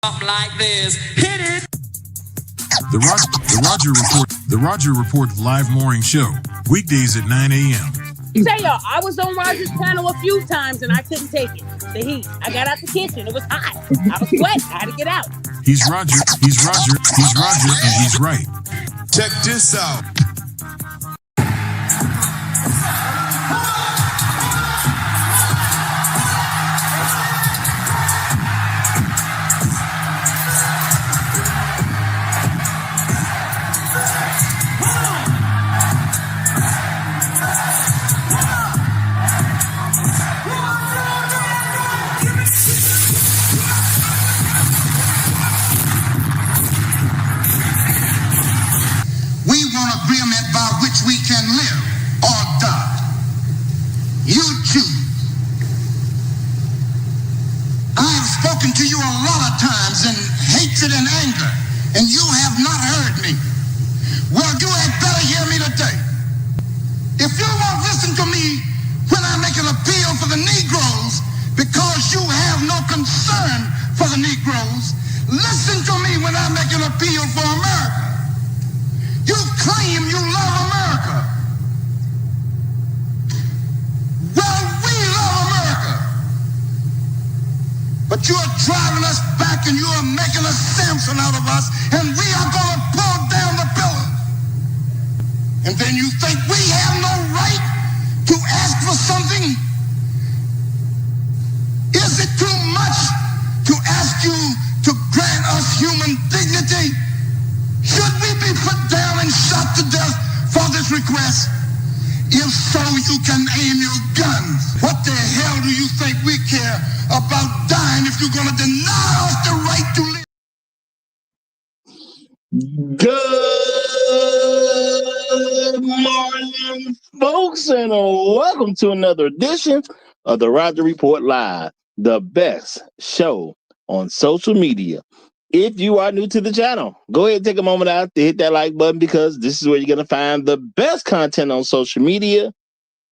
Like this. Hit it. The Roger Report. The Roger Report live morning show. Weekdays at 9 a.m. Say y'all, I was on Roger's panel a few times and I couldn't take it. The heat. I got out the kitchen. It was hot. I was sweating. I had to get out. He's Roger, and he's right. Check this out. We can live or die. You choose. I have spoken to you a lot of times in hatred and anger, and you have not heard me. Well, you had better hear me today. If you won't listen to me when I make an appeal for the Negroes because you have no concern for the Negroes, listen to me when I make an appeal for America. You claim you love America. Well, we love America. But you are driving us back and you are making a Samson out of us, and we are going to pull down the pillars. And then you think we have no right to ask for something? Is it too much to ask you to grant us human dignity? Should we be put down and shot to death for this request? If so, you can aim your guns. What the hell do you think we care about dying if you're going to deny us the right to live? Good morning, folks, and welcome to another edition of the Roger Report Live, the best show on social media. If you are new to the channel, go ahead and take a moment out to hit that like button, because this is where you're going to find the best content on social media.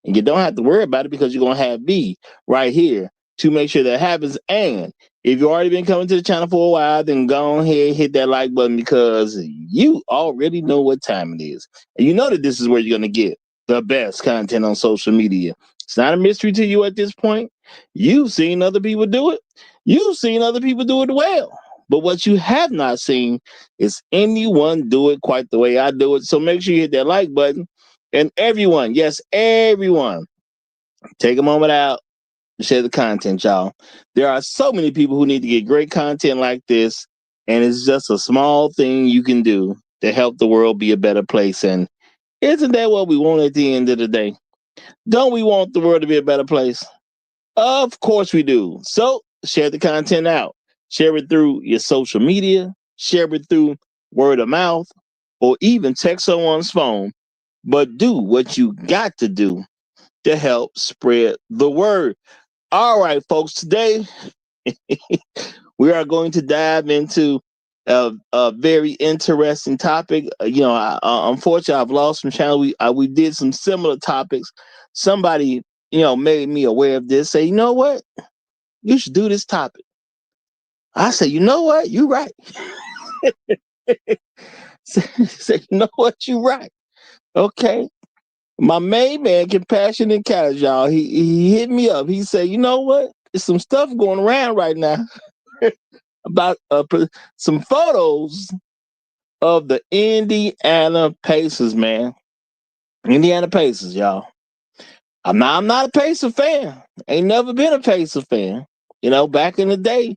And you don't have to worry about it because you're going to have me right here to make sure that happens. And if you've already been coming to the channel for a while, then go ahead, hit that like button, because you already know what time it is. And you know that this is where you're going to get the best content on social media. It's not a mystery to you at this point. You've seen other people do it. You've seen other people do it well. But what you have not seen is anyone do it quite the way I do it. So make sure you hit that like button. And everyone, yes, everyone, take a moment out to share the content, y'all. There are so many people who need to get great content like this, and it's just a small thing you can do to help the world be a better place. And isn't that what we want at the end of the day? Don't we want the world to be a better place? Of course we do. So share the content out. Share it through your social media, share it through word of mouth, or even text someone's phone. But do what you got to do to help spread the word. All right, folks, today we are going to dive into a very interesting topic. Unfortunately, I've lost some channel. We did some similar topics. Somebody, made me aware of this. Say, you know what? You should do this topic. I say, you know what? You're right. Say, you know what? You're right. Okay. My main man, Compassion Encounters, y'all, he hit me up. He said, you know what? There's some stuff going around right now about some photos of the Indiana Pacers, man. Indiana Pacers, y'all. I'm not a Pacer fan. Ain't never been a Pacer fan. Back in the day,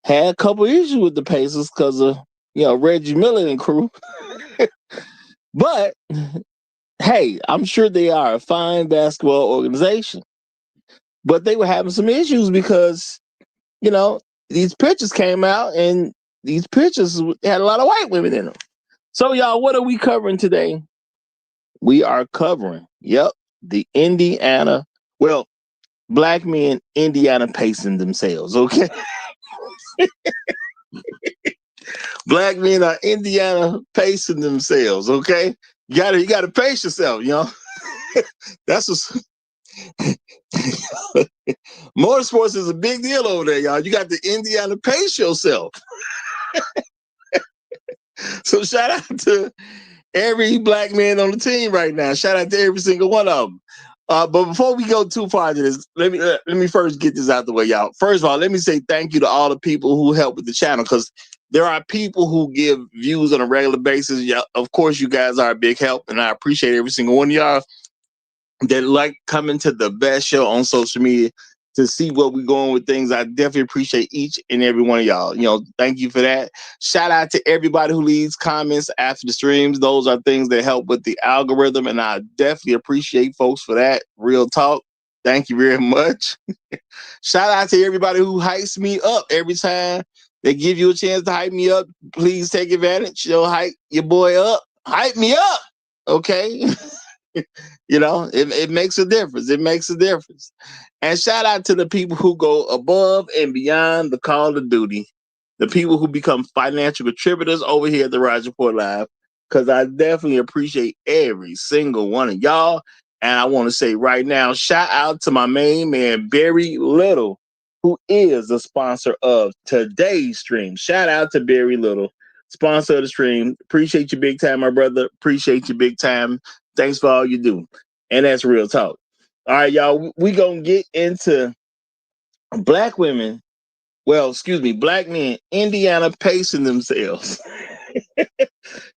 had a couple issues with the Pacers because of, Reggie Miller and crew. But, hey, I'm sure they are a fine basketball organization. But they were having some issues because, these pictures came out and these pictures had a lot of white women in them. So, y'all, what are we covering today? We are covering, the Indiana, black men Indiana pacing themselves, okay? Black men are Indiana pacing themselves, okay? You gotta pace yourself, That's Motorsports is a big deal over there, y'all. You got the Indiana Pace yourself. So shout out to every black man on the team right now. Shout out to every single one of them. But before we go too far into this, let me first get this out the way, y'all. First of all, let me say thank you to all the people who help with the channel, because there are people who give views on a regular basis. Yeah, of course, you guys are a big help, and I appreciate every single one of y'all that like coming to the best show on social media to see where we're going with things. I definitely appreciate each and every one of y'all. You know, thank you for that. Shout out to everybody who leaves comments after the streams. Those are things that help with the algorithm, and I definitely appreciate folks for that. Real talk. Thank you very much. Shout out to everybody who hypes me up every time they give you a chance to hype me up. Please take advantage. You know, hype your boy up. Hype me up. Okay. You know, it makes a difference. It makes a difference. And shout out to the people who go above and beyond the call of duty, the people who become financial contributors over here at the Roger Report Live, because I definitely appreciate every single one of y'all. And I want to say right now, shout out to my main man, Barry Little, who is the sponsor of today's stream. Shout out to Barry Little, sponsor of the stream. Appreciate you big time, my brother. Appreciate you big time. Thanks for all you do. And that's real talk. All right, y'all, we going to get into black women. Well, excuse me, black men, Indiana pacing themselves.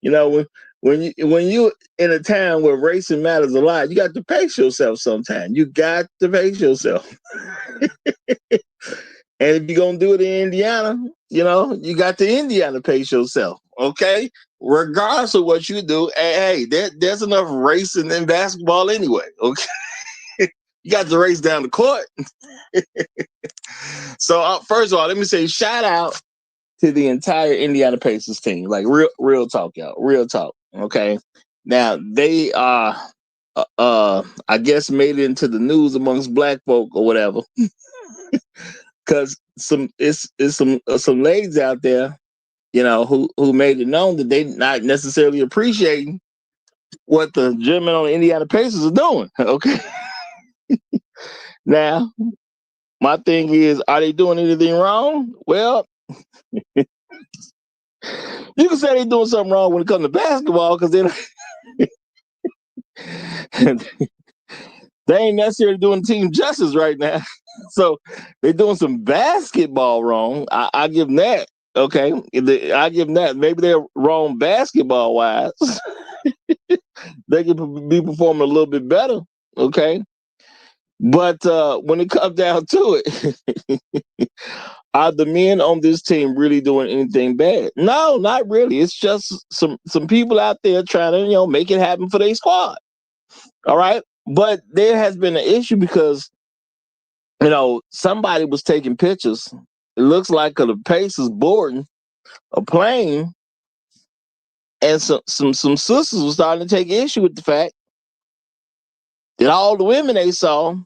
You know, when you in a town where racing matters a lot, you got to pace yourself sometime. You got to pace yourself. And if you're going to do it in Indiana, you know, you got to Indiana pace yourself, okay? Regardless of what you do, hey, there's enough racing in basketball anyway, okay? You got to race down the court. So first of all, let me say shout out to the entire Indiana Pacers team. Like real talk, y'all. Real talk, okay? Now, they are, I guess, made it into the news amongst black folk or whatever. Because some ladies out there, you know, who made it known that they not necessarily appreciating what the gentlemen on the Indiana Pacers are doing. Okay. Now, my thing is, are they doing anything wrong? Well, you can say they're doing something wrong when it comes to basketball, because they ain't necessarily doing team justice right now. So they're doing some basketball wrong. I give them that. Okay. I give them that. Maybe they're wrong basketball wise. They could be performing a little bit better. Okay. But when it comes down to it, are the men on this team really doing anything bad? No, not really. It's just some people out there trying to, you know, make it happen for their squad. All right. But there has been an issue because, you know, somebody was taking pictures. It looks like the Pacers boarding a plane, and some sisters were starting to take issue with the fact that all the women they saw,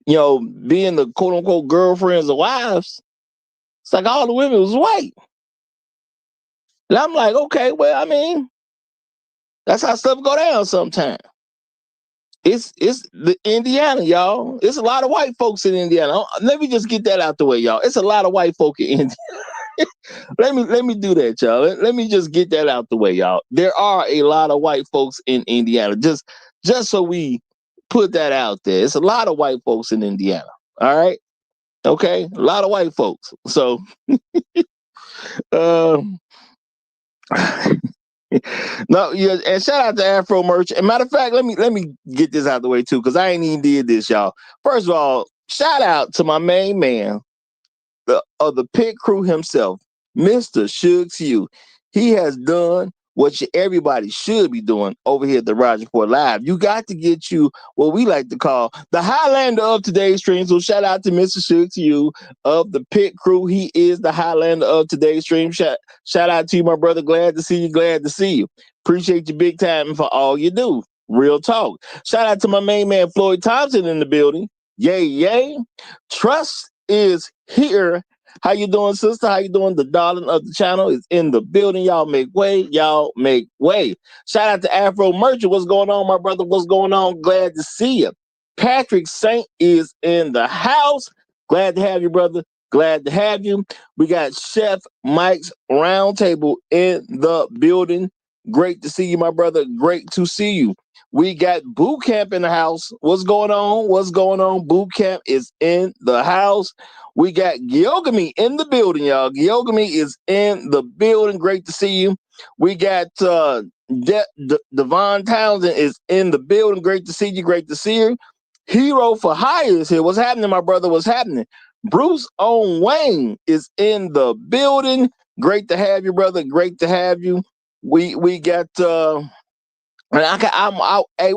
you know, being the quote unquote girlfriends or wives, it's like all the women was white. And I'm like, okay, well, I mean, that's how stuff go down sometimes. It's the Indiana, y'all. It's a lot of white folks in Indiana. Let me just get that out the way, y'all. It's a lot of white folk in Indiana. let me do that, y'all. Let me just get that out the way, y'all. There are a lot of white folks in Indiana. Just so we put that out there. It's a lot of white folks in Indiana. All right. Okay. A lot of white folks. So no, yeah, and shout out to Afro Merch. And matter of fact, let me get this out the way too, because I ain't even did this, y'all. First of all, shout out to my main man, of the pit crew himself, Mr. Shugs Hugh. He has done what everybody should be doing over here at the Roger Report Live. You got to get you what we like to call the Highlander of today's stream. So shout out to Mr. Shugs Hugh of the pit crew. He is the Highlander of today's stream. Shout out to you, my brother. Glad to see you. Glad to see you. Appreciate you big time for all you do. Real talk. Shout out to my main man, Floyd Thompson, in the building. Yay, yay. Trust is here. How you doing, sister? How you doing? The darling of the channel is in the building. Y'all make way. Y'all make way. Shout out to Afro Merchant. What's going on, my brother? What's going on? Glad to see you. Patrick Saint is in the house. Glad to have you, brother. Glad to have you. We got Chef Mike's Roundtable in the building. Great to see you, my brother. Great to see you. We got Boot Camp in the house. What's going on? What's going on? Boot Camp is in the house. We got Gyogami in the building, y'all. Gyogami is in the building. Great to see you. We got Devon Townsend is in the building. Great to see you. Great to see you. Hero for Hire is here. What's happening, my brother? What's happening? Bruce Owen Wayne is in the building. Great to have you, brother. Great to have you. We got hey,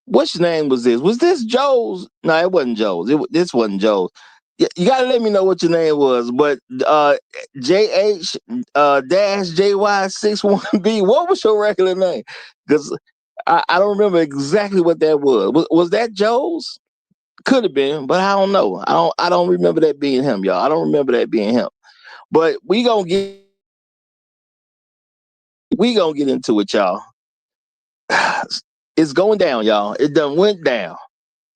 which name was this? Was this Joe's? No, it wasn't Joe's. This wasn't Joe's. You gotta let me know what your name was. But JH dash JY61B. What was your regular name? Because I don't remember exactly what that was. Was that Joe's? Could have been, but I don't know. I don't remember that being him, y'all. I don't remember that being him. But we gonna get into it, y'all. It's going down, y'all. It done went down.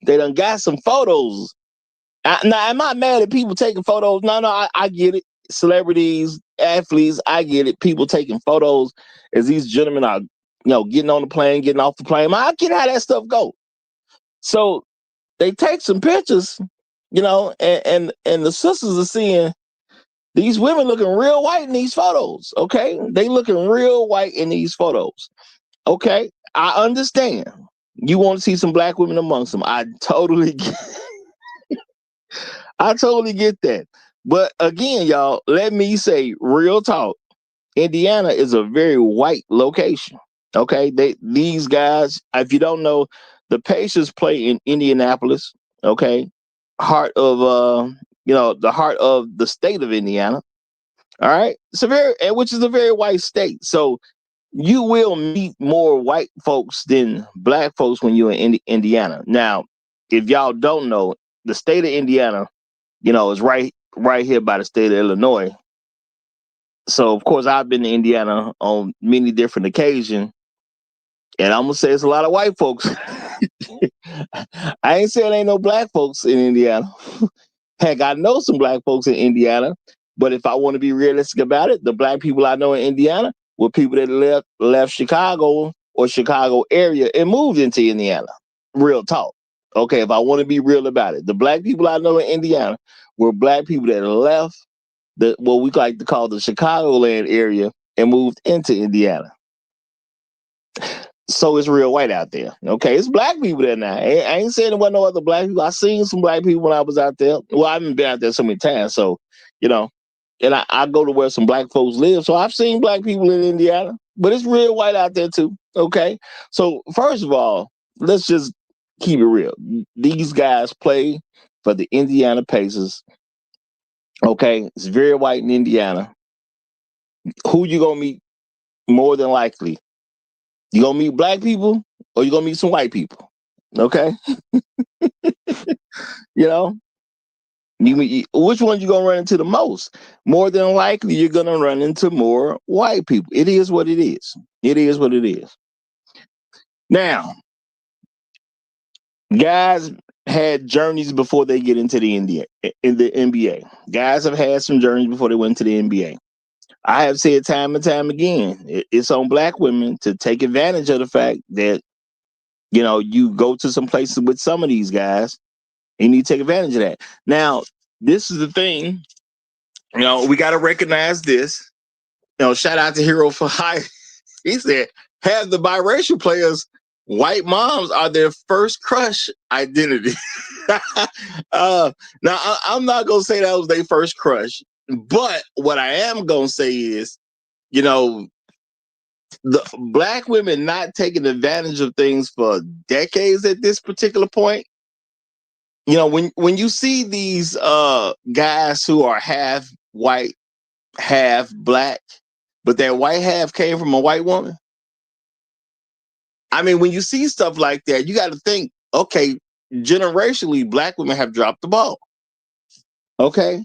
They done got some photos. Now, am I mad at people taking photos? No, I get it. Celebrities, athletes, I get it. People taking photos as these gentlemen are, getting on the plane, getting off the plane. I get how that stuff go. So they take some pictures, and the sisters are seeing these women looking real white in these photos. Okay, they looking real white in these photos. Okay, I understand. You want to see some black women amongst them. I totally get that. But again, y'all, let me say real talk. Indiana is a very white location. Okay, these guys, if you don't know, the Pacers play in Indianapolis. Okay, heart of the heart of the state of Indiana. All right, which is a very white state. So you will meet more white folks than black folks when you're in Indiana. Now, if y'all don't know, the state of Indiana, is right here by the state of Illinois. So, of course, I've been to Indiana on many different occasions, and I'm gonna say it's a lot of white folks. I ain't saying ain't no black folks in Indiana. Heck, I know some black folks in Indiana, but if I want to be realistic about it, the black people I know in Indiana were people that left Chicago or Chicago area and moved into Indiana. Real talk. Okay, if I want to be real about it, the black people I know in Indiana were black people that left what we like to call the Chicagoland area and moved into Indiana. So it's real white out there. Okay, it's black people there now. I ain't saying there wasn't no other black people. I seen some black people when I was out there. Well, I haven't been out there so many times, so and I go to where some black folks live. So I've seen black people in Indiana, but it's real white out there too. Okay, so first of all, let's just keep it real. These guys play for the Indiana Pacers. Okay, it's very white in Indiana. Who you gonna meet more than likely? You gonna meet black people or you gonna meet some white people? Okay, which one you gonna run into the most? More than likely, you're gonna run into more white people. It is what it is. It is what it is. Now, guys had journeys before they get into the NBA. Guys have had some journeys before they went to the NBA. I have said time and time again, it's on black women to take advantage of the fact that, you go to some places with some of these guys, and you need to take advantage of that. Now, this is the thing, we got to recognize this. Shout out to Hero for Hire. He said, have the biracial players, white moms are their first crush identity. Now, I'm not going to say that was their first crush, but what I am going to say is, the black women not taking advantage of things for decades at this particular point. When you see these guys who are half white, half black, but that white half came from a white woman. I mean, when you see stuff like that, you got to think, okay, generationally, black women have dropped the ball. Okay?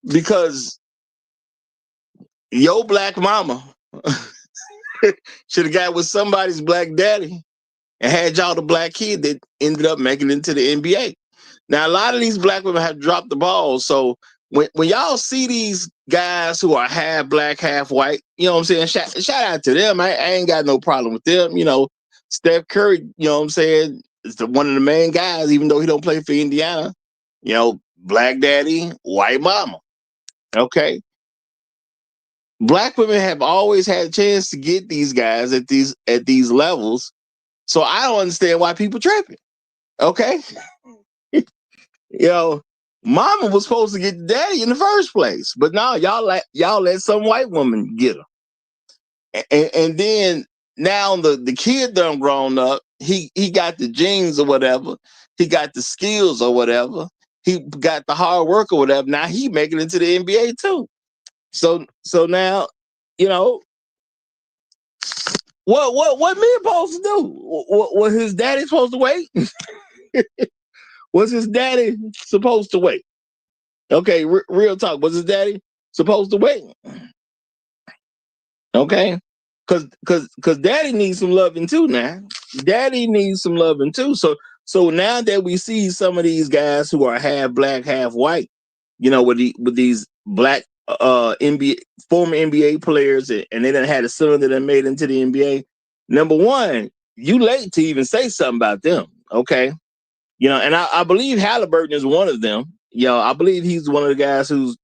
Because your black mama should have got with somebody's black daddy and had y'all the black kid that ended up making it into the NBA. Now, a lot of these black women have dropped the ball. So when y'all see these guys who are half black, half white, you know what I'm saying? Shout out to them. I ain't got no problem with them. You know, Steph Curry, you know what I'm saying, is one of the main guys, even though he don't play for Indiana. You know, black daddy, white mama. Okay. Black women have always had a chance to get these guys at these levels. So I don't understand why people tripping. Okay. You know, mama was supposed to get daddy in the first place, but now y'all let some white woman get her. And then now the kid done grown up. He got the genes or whatever. He got the skills or whatever. He got the hard work or whatever. Now he making it to the NBA too. So now, you know, what me supposed to do? What his daddy supposed to wait? Was his daddy supposed to wait? Okay, real talk. Was his daddy supposed to wait? Okay, because daddy needs some loving too. Now, daddy needs some loving too. So now that we see some of these guys who are half black, half white, you know, with these black NBA former NBA players, and they done had a son that done made into the NBA. Number one, you late to even say something about them. Okay. You know, and I believe Halliburton is one of them. You know, I believe he's one of the guys who's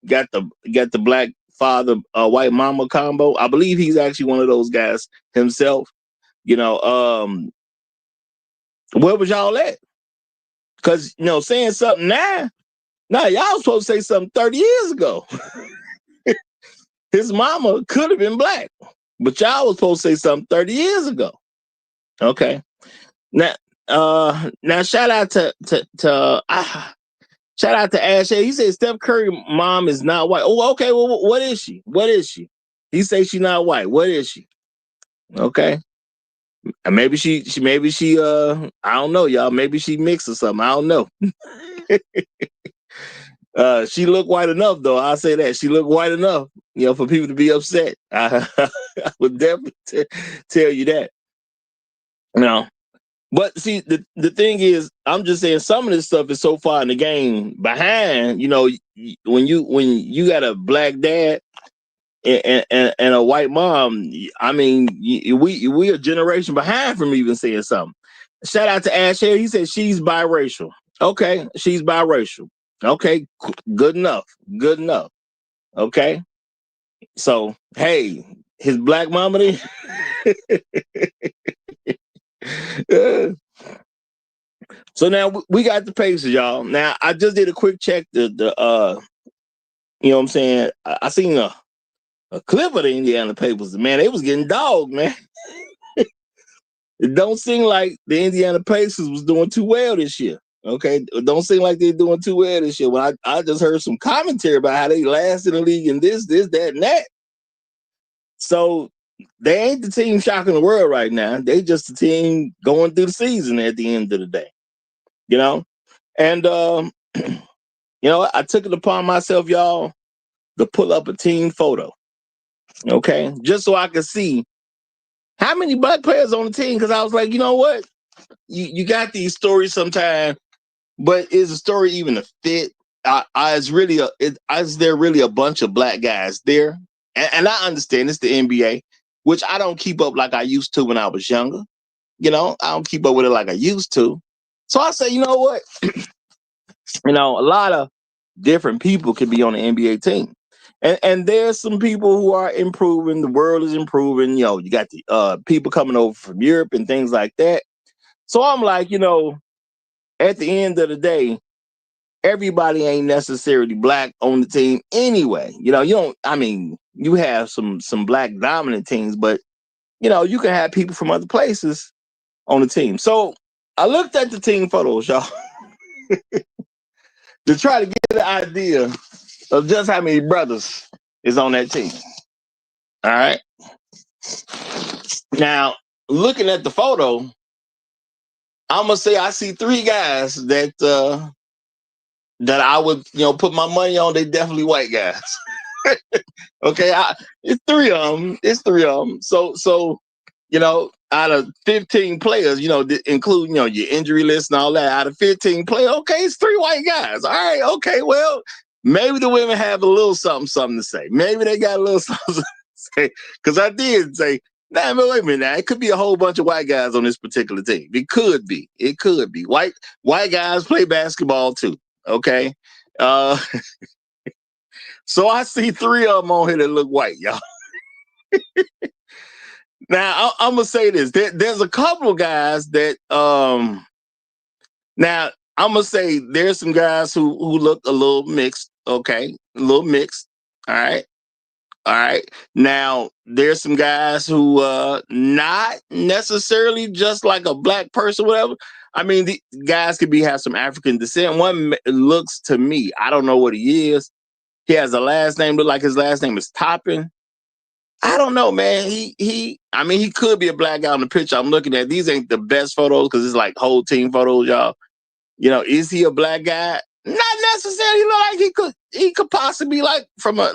got the black father, white mama combo. I believe he's actually one of those guys himself. You know, where was y'all at? Because, you know, saying something now, y'all supposed to say something 30 years ago. His mama could have been black, but y'all was supposed to say something 30 years ago. Okay. Now shout out to shout out to Ash. He said Steph Curry mom is not white. Oh, okay. Well, what is she? What is she? He says she's not white. What is she? Okay. And maybe she I don't know, y'all. Maybe she mixed or something. I don't know. She looked white enough, though. I'll say that. She looked white enough, you know, for people to be upset. I would definitely tell you that. No. But see, the thing is, I'm just saying some of this stuff is so far in the game behind. You know, when you got a black dad and a white mom, I mean, we a generation behind from even saying something. Shout out to Ash here. He said she's biracial. Okay, she's biracial. Okay, good enough. Good enough. Okay, so hey, his black mama there. So now we got the Pacers, y'all. Now I just did a quick check. You know what I'm saying? I seen a clip of the Indiana Pacers. Man, they was getting dogged, man. It don't seem like the Indiana Pacers was doing too well this year. Okay, it don't seem like they're doing too well this year. Well, I just heard some commentary about how they last in the league and this, that, and that. So they ain't the team shocking the world right now. They just the team going through the season at the end of the day. You know, and you know, I took it upon myself, y'all, to pull up a team photo. Okay, just so I could see how many black players on the team. Because I was like, you know what, you got these stories sometimes, but is the story even a fit? Is there really a bunch of black guys there? And I understand it's the NBA, which I don't keep up like I used to when I was younger. You know, I don't keep up with it like I used to. So I say, you know what? You know, a lot of different people could be on the NBA team. And there's some people who are improving. The world is improving. You know, you got the people coming over from Europe and things like that. So I'm like, you know, at the end of the day, everybody ain't necessarily black on the team anyway. You know, you have some black dominant teams, but you know, you can have people from other places on the team. So I looked at the team photos, y'all, to try to get an idea of just how many brothers is on that team. All right. Now, looking at the photo, I'm gonna say I see three guys that I would, you know, put my money on. They definitely white guys. Okay, it's three of them. So Out of 15 players, including, your injury list and all that, out of 15 players, okay, it's 3 white guys. All right, okay, well, maybe the women have a little something to say. Maybe they got a little something to say. Because I did say, nah, but wait a minute now. It could be a whole bunch of white guys on this particular team. It could be. White guys play basketball too. Okay. So I see 3 of them on here that look white, y'all. Now I'm gonna say this. There's a couple of guys that now I'm gonna say there's some guys who look a little mixed. Okay, a little mixed. All right. Now there's some guys who not necessarily just like a black person, whatever. I mean, the guys could have some African descent. One looks to me, I don't know what he is. He has a last name, look like his last name is Toppin. I don't know, man. He could be a black guy on the picture I'm looking at. These ain't the best photos because it's like whole team photos, y'all. Is he a black guy? Not necessarily. Look like he could possibly be like from a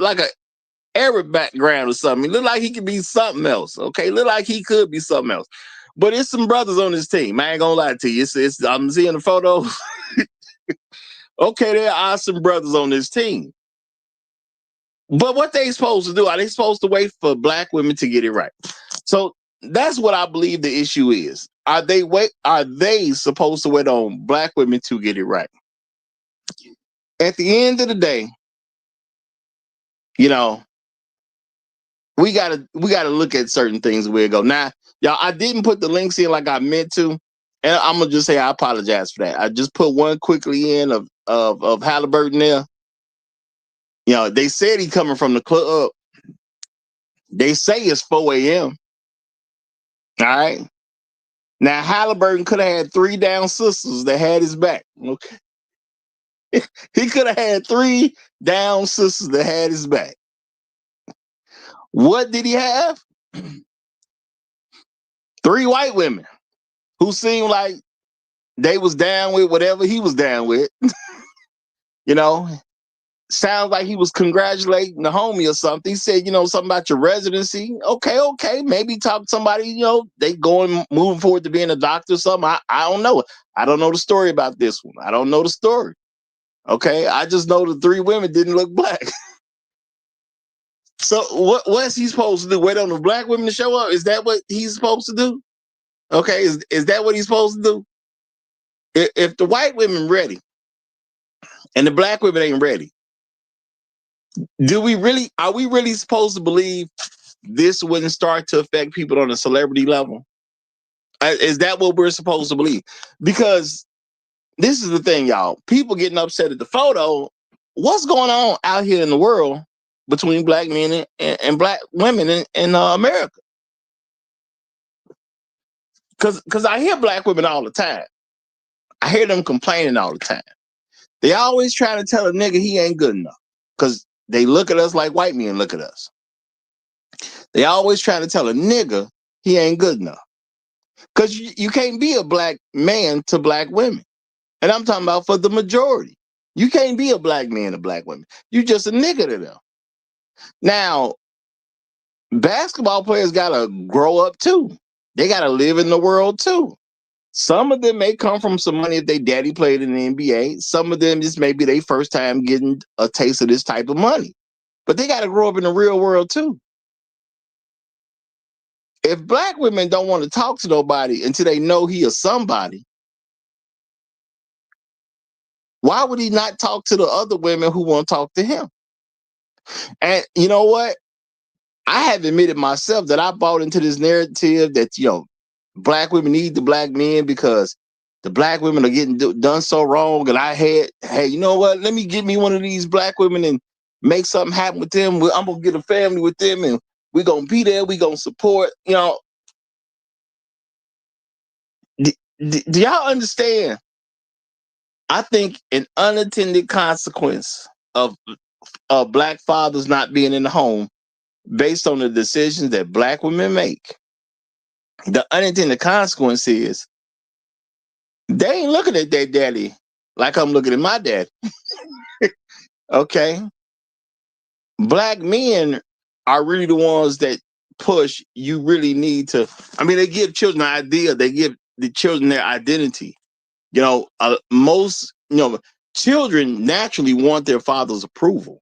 Arab background or something. He look like he could be something else. Okay, look like he could be something else. But it's some brothers on this team. I ain't gonna lie to you. I'm seeing the photos. Okay, there are some brothers on this team. But what they supposed to do? Are they supposed to wait for black women to get it right? So that's what I believe the issue is. Are they supposed to wait on black women to get it right? At the end of the day, we gotta look at certain things where it go. Now, y'all, I didn't put the links in like I meant to, and I'm gonna just say I apologize for that. I just put one quickly in of Halliburton there. They said he coming from the club. They say it's 4 a.m. All right. Now, Halliburton could have had 3 down sisters that had his back. Okay. He could have had 3 down sisters that had his back. What did he have? 3 white women who seemed like they was down with whatever he was down with. Sounds like he was congratulating the homie or something. He said, something about your residency. Okay. Maybe talk to somebody, they moving forward to being a doctor or something. I don't know. I don't know the story about this one. I don't know the story. Okay. I just know the 3 women didn't look black. So what's he supposed to do? Wait on the black women to show up? Is that what he's supposed to do? Okay. Is that what he's supposed to do? If the white women ready and the black women ain't ready, are we really supposed to believe this wouldn't start to affect people on a celebrity level? Is that what we're supposed to believe? Because this is the thing, y'all. People getting upset at the photo. What's going on out here in the world between black men and black women in America? Because I hear black women all the time. I hear them complaining all the time. They always trying to tell a nigga he ain't good enough because they look at us like white men look at us. They always trying to tell a nigga he ain't good enough. Because you can't be a black man to black women. And I'm talking about for the majority. You can't be a black man to black women. You just a nigga to them. Now, basketball players got to grow up too. They got to live in the world too. Some of them may come from some money if they daddy played in the NBA. Some of them just maybe their first time getting a taste of this type of money. But they got to grow up in the real world too. If black women don't want to talk to nobody until they know he is somebody, why would he not talk to the other women who want to talk to him? And you know what? I have admitted myself that I bought into this narrative that, black women need the black men because the black women are getting done so wrong. And I had, hey, you know what? Let me get me one of these black women and make something happen with them. I'm going to get a family with them and we're going to be there. We're going to support, Do y'all understand? I think an unintended consequence of black fathers not being in the home based on the decisions that black women make, the unintended consequence is they ain't looking at their daddy like I'm looking at my dad. Okay? Black men are really the ones that push, you really need to. I mean, they give children an idea. They give the children their identity. Most children naturally want their father's approval.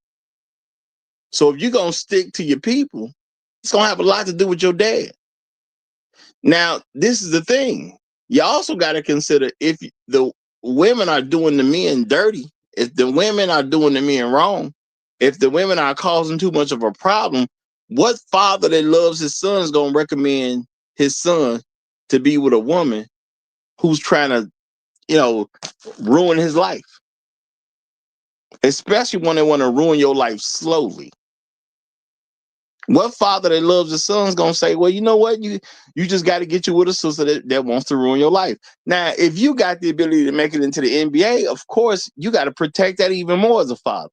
So if you're gonna stick to your people, it's gonna have a lot to do with your dad. Now, this is the thing. You also got to consider if the women are doing the men dirty, if the women are doing the men wrong, if the women are causing too much of a problem, what father that loves his son is going to recommend his son to be with a woman who's trying to, ruin his life? Especially when they want to ruin your life slowly. What father that loves his son is going to say, well, you know what? You just got to get you with a sister that wants to ruin your life. Now, if you got the ability to make it into the NBA, of course, you got to protect that even more as a father.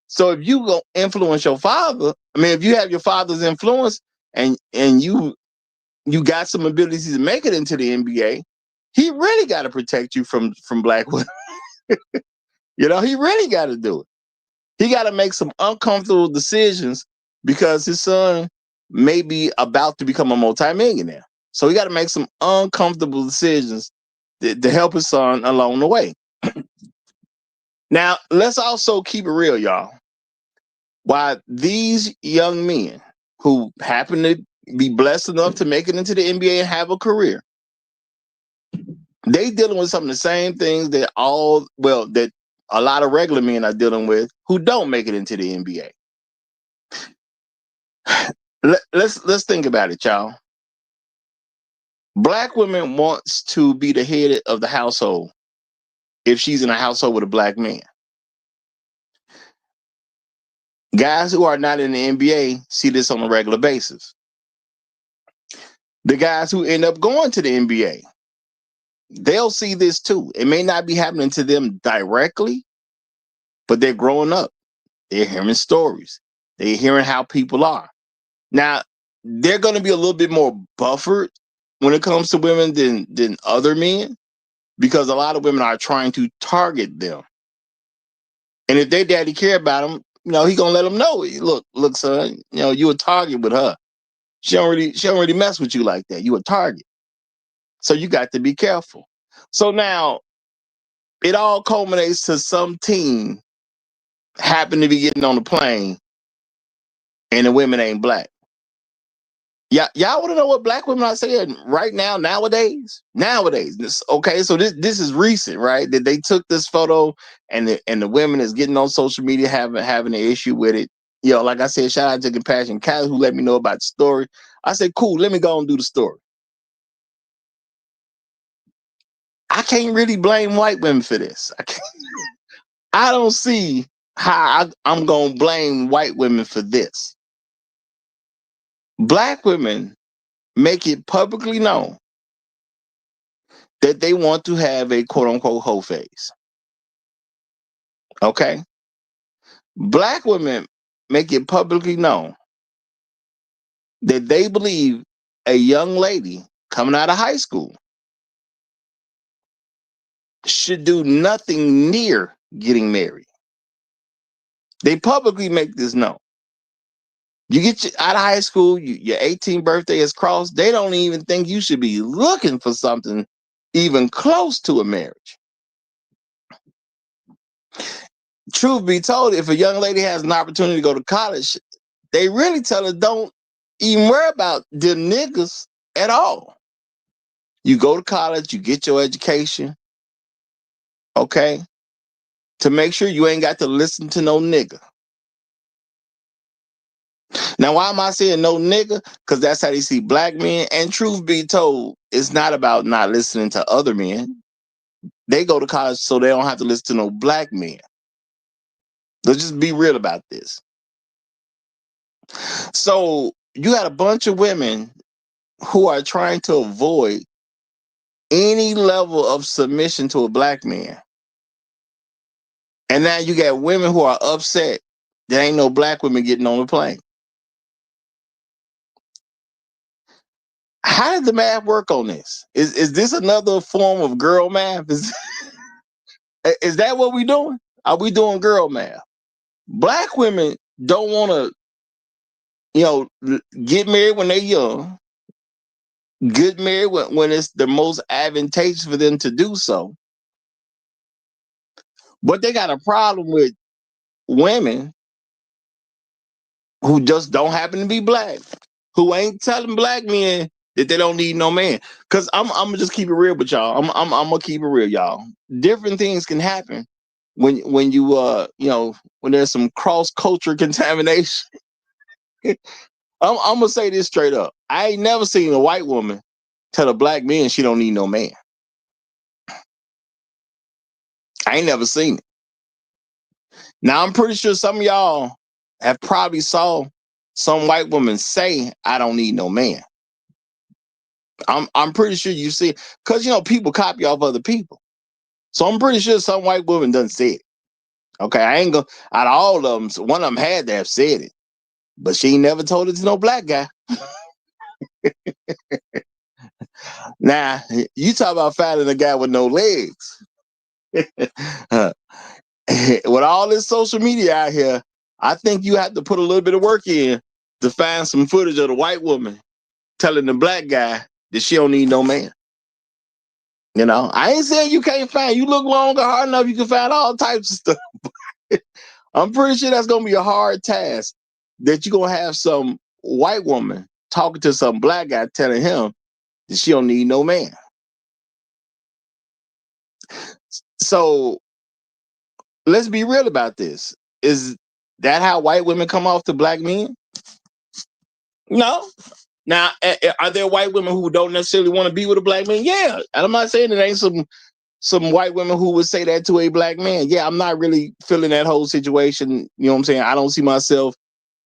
So if you go influence your father, if you have your father's influence and you got some abilities to make it into the NBA, he really got to protect you from black women. He really got to do it. He got to make some uncomfortable decisions because his son may be about to become a multimillionaire. So he got to make some uncomfortable decisions to help his son along the way. Now, let's also keep it real, y'all. Why these young men who happen to be blessed enough to make it into the NBA and have a career, they dealing with some of the same things that a lot of regular men are dealing with who don't make it into the NBA. Let's think about it, y'all. Black women wants to be the head of the household if she's in a household with a black man. Guys who are not in the NBA see this on a regular basis. The guys who end up going to the NBA, they'll see this too. It may not be happening to them directly, but they're growing up. They're hearing stories. They're hearing how people are. Now, they're going to be a little bit more buffered when it comes to women than other men, because a lot of women are trying to target them. And if their daddy care about them, he gonna let them know. Look, son, you a target with her. She don't really mess with you like that. You a target. So you got to be careful. So now it all culminates to some team happen to be getting on the plane and the women ain't black. Y'all want to know what black women are saying right now, nowadays? Okay, so this is recent, right? That they took this photo and the women is getting on social media having an issue with it. Like I said, shout out to Compassion Cat who let me know about the story. I said, cool, let me go and do the story. I can't really blame white women for this. I don't see how I'm going to blame white women for this. Black women make it publicly known that they want to have a quote unquote hoe face. Okay? Black women make it publicly known that they believe a young lady coming out of high school should do nothing near getting married. They publicly make this known. You get out of high school, your 18th birthday is crossed. They don't even think you should be looking for something even close to a marriage. Truth be told, if a young lady has an opportunity to go to college, they really tell her don't even worry about the niggas at all. You go to college, you get your education, okay, to make sure you ain't got to listen to no nigga. Now, why am I saying no nigga? Because that's how they see black men. And truth be told, it's not about not listening to other men. They go to college so they don't have to listen to no black men. Let's just be real about this. So you got a bunch of women who are trying to avoid any level of submission to a black man. And now you got women who are upset that ain't no black women getting on the plane. How did the math work on this? Is this another form of girl math? Is that what we doing? Are we doing girl math? Black women don't want to get married when they're young. Get married when it's the most advantageous for them to do so. But they got a problem with women who just don't happen to be black, who ain't telling black men that they don't need no man. Cause I'm gonna just keep it real with y'all. I'm gonna keep it real, y'all. Different things can happen when you when there's some cross culture contamination. I'm gonna say this straight up. I ain't never seen a white woman tell a black man she don't need no man. I ain't never seen it. Now I'm pretty sure some of y'all have probably saw some white woman say, "I don't need no man." I'm pretty sure you see, because people copy off other people. So I'm pretty sure some white woman done said it. Okay, I ain't gonna out of all of them, so one of them had to have said it, but she ain't never told it to no black guy. Now you talk about finding a guy with no legs. With all this social media out here, I think you have to put a little bit of work in to find some footage of the white woman telling the black guy that she don't need no man. I ain't saying you can't find. You look long or hard enough, you can find all types of stuff. I'm pretty sure that's gonna be a hard task. That you're gonna have some white woman talking to some black guy telling him that she don't need no man. So let's be real about this. Is that how white women come off to black men? No. Now, are there white women who don't necessarily want to be with a black man? Yeah. And I'm not saying it ain't some white women who would say that to a black man. Yeah, I'm not really feeling that whole situation. You know what I'm saying? I don't see myself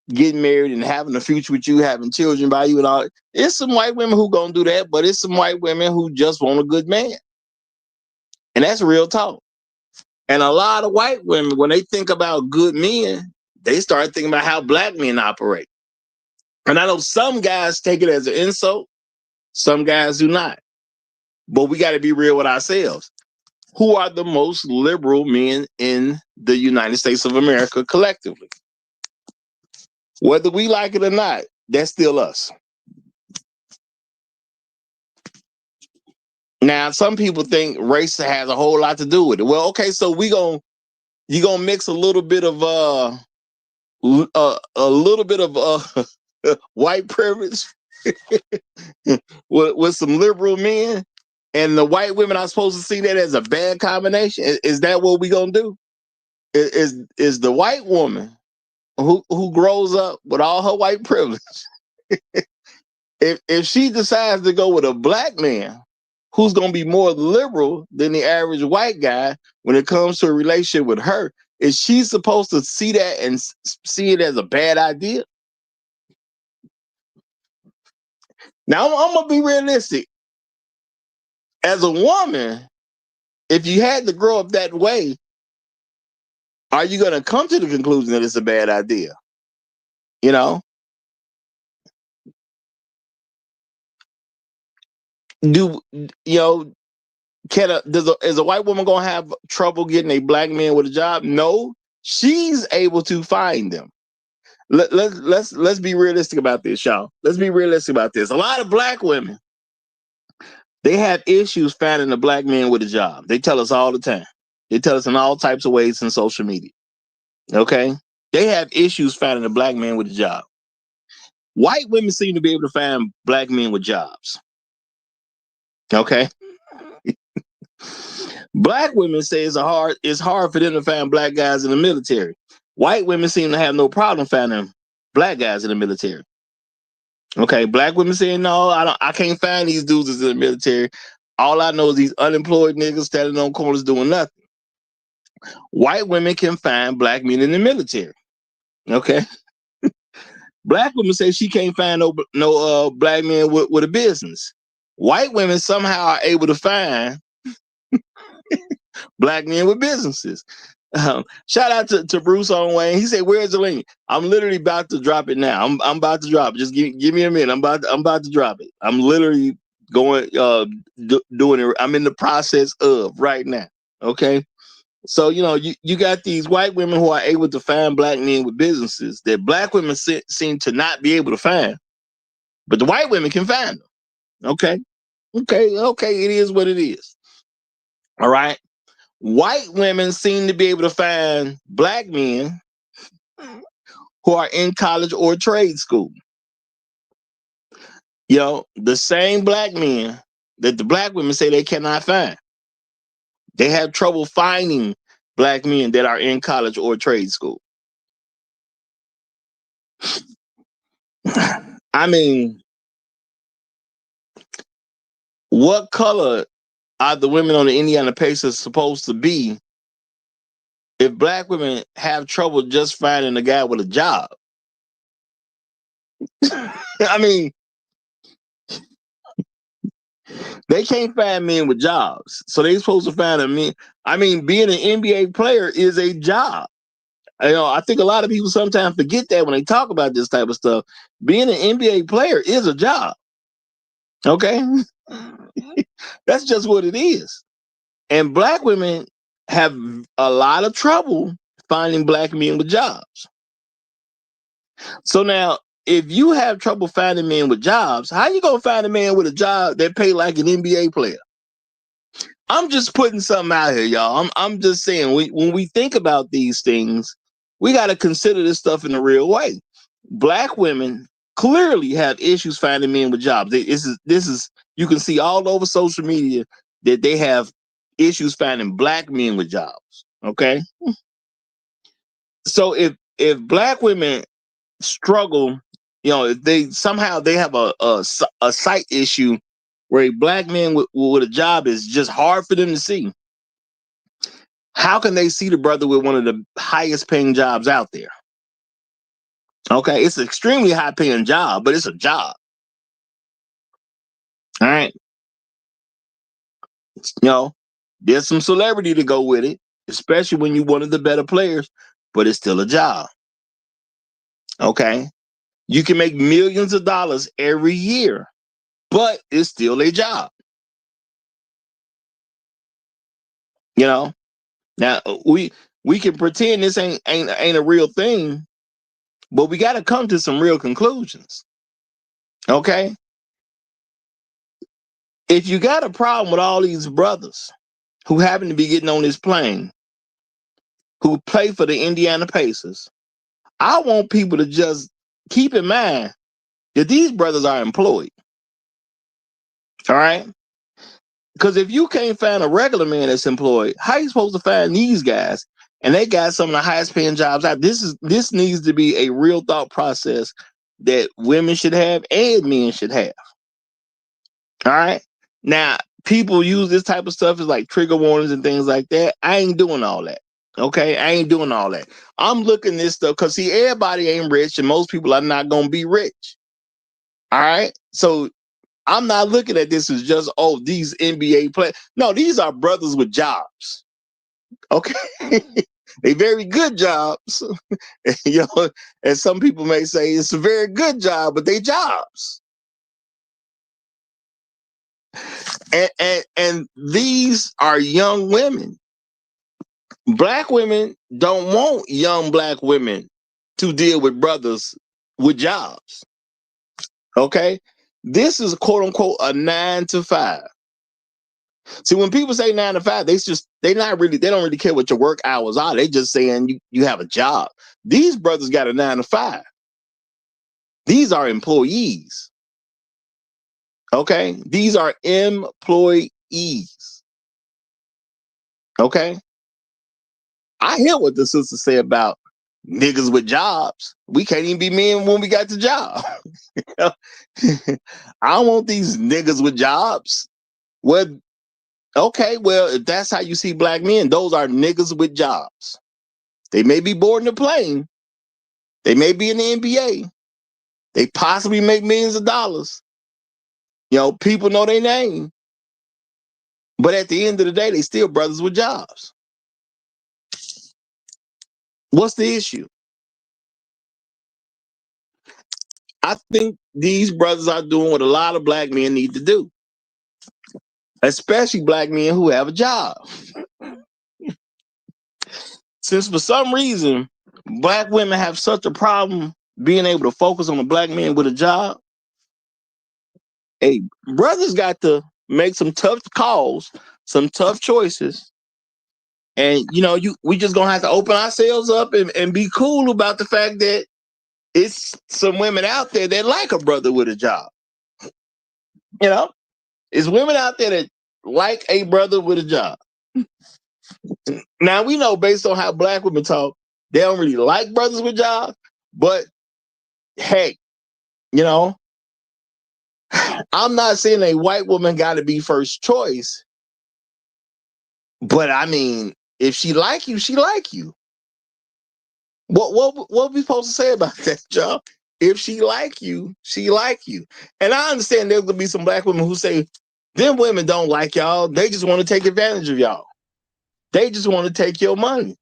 getting married and having a future with you, having children by you and all. It's some white women who gonna do that, but it's some white women who just want a good man. And that's real talk. And a lot of white women, when they think about good men, they start thinking about how black men operate. And I know some guys take it as an insult, some guys do not. But we got to be real with ourselves. Who are the most liberal men in the United States of America collectively? Whether we like it or not, that's still us. Now, some people think race has a whole lot to do with it. Well, okay, so you gonna mix a little bit of white privilege with some liberal men, and the white women are supposed to see that as a bad combination. Is that what we gonna do? Is the white woman who grows up with all her white privilege, if she decides to go with a black man who's gonna be more liberal than the average white guy when it comes to a relationship with her, is she supposed to see that and see it as a bad idea? Now I'm gonna be realistic. As a woman, if you had to grow up that way, are you gonna come to the conclusion that it's a bad idea? Do is a white woman gonna have trouble getting a black man with a job? No, she's able to find them. Let's be realistic about this, y'all. Let's be realistic about this. A lot of black women, they have issues finding a black man with a job. They tell us all the time. They tell us in all types of ways in social media. Okay, they have issues finding a black man with a job. White women seem to be able to find black men with jobs. Okay. Black women say it's hard for them to find black guys in the military. White women seem to have no problem finding black guys in the military. Okay, black women saying no, I can't find these dudes in the military. All I know is these unemployed niggas standing on corners doing nothing. White women can find black men in the military. Okay. Black women say she can't find no black men with a business. White women somehow are able to find black men with businesses. Shout out to Bruce on Wayne. He said, "Where's the link?" I'm literally about to drop it now. I'm about to drop it. Just give me a minute. I'm about to drop it. I'm literally going doing it. I'm in the process of right now. Okay. So, you got these white women who are able to find black men with businesses that black women seem to not be able to find, but the white women can find them. Okay. Okay. It is what it is. All right. White women seem to be able to find black men who are in college or trade school. The same black men that the black women say they cannot find. They have trouble finding black men that are in college or trade school. I mean, what color are the women on the Indiana Pacers supposed to be if black women have trouble just finding a guy with a job? I mean, they can't find men with jobs. So they're supposed to find a man. I mean, being an NBA player is a job. I think a lot of people sometimes forget that when they talk about this type of stuff. Being an NBA player is a job. Okay? That's just what it is. And black women have a lot of trouble finding black men with jobs. So now, if you have trouble finding men with jobs, how you gonna find a man with a job that pay like an NBA player? I'm just putting something out here, y'all. I'm just saying, when we think about these things, we got to consider this stuff in a real way. Black women clearly have issues finding men with jobs. This is you can see all over social media that they have issues finding black men with jobs. Okay, so if black women struggle, if they somehow they have a sight issue where a black man with a job is just hard for them to see, how can they see the brother with one of the highest paying jobs out there? Okay, it's an extremely high paying job, but it's a job. All right. There's some celebrity to go with it, especially when you're one of the better players, but it's still a job. Okay. You can make millions of dollars every year, but it's still a job. Now we can pretend this ain't a real thing, but we got to come to some real conclusions. Okay. If you got a problem with all these brothers who happen to be getting on this plane, who play for the Indiana Pacers, I want people to just keep in mind that these brothers are employed. All right? Because if you can't find a regular man that's employed, how are you supposed to find these guys? And they got some of the highest paying jobs out. This needs to be a real thought process that women should have and men should have. All right? Now, people use this type of stuff as like trigger warnings and things like that. I ain't doing all that. Okay, I ain't doing all that. I'm looking this stuff because see, everybody ain't rich, and most people are not gonna be rich. All right, so I'm not looking at this as just these NBA players. No, these are brothers with jobs. Okay, they very good jobs. And some people may say it's a very good job, but they jobs. And these are young women. Black women don't want young black women to deal with brothers with jobs. Okay? This is quote unquote a 9 to 5. See, when people say 9 to 5, they don't really care what your work hours are. They just saying you have a job. These brothers got a 9 to 5. These are employees. Okay? These are employees. Okay? I hear what the sister say about niggas with jobs. We can't even be men when we got the job. I don't want these niggas with jobs. Well, okay, if that's how you see black men, those are niggas with jobs. They may be boarding a plane. They may be in the NBA. They possibly make millions of dollars. People know their name. But at the end of the day, they still brothers with jobs. What's the issue? I think these brothers are doing what a lot of black men need to do, especially black men who have a job. Since for some reason black women have such a problem being able to focus on a black man with a job, hey, brothers got to make some tough calls, some tough choices. And we just gonna have to open ourselves up and be cool about the fact that it's some women out there that like a brother with a job. It's women out there that like a brother with a job. Now we know based on how black women talk, they don't really like brothers with jobs. But hey, I'm not saying a white woman got to be first choice. But I mean, if she like you, she like you. What we supposed to say about that, y'all? If she like you, she like you. And I understand there's gonna be some black women who say, them women don't like y'all. They just want to take advantage of y'all. They just want to take your money.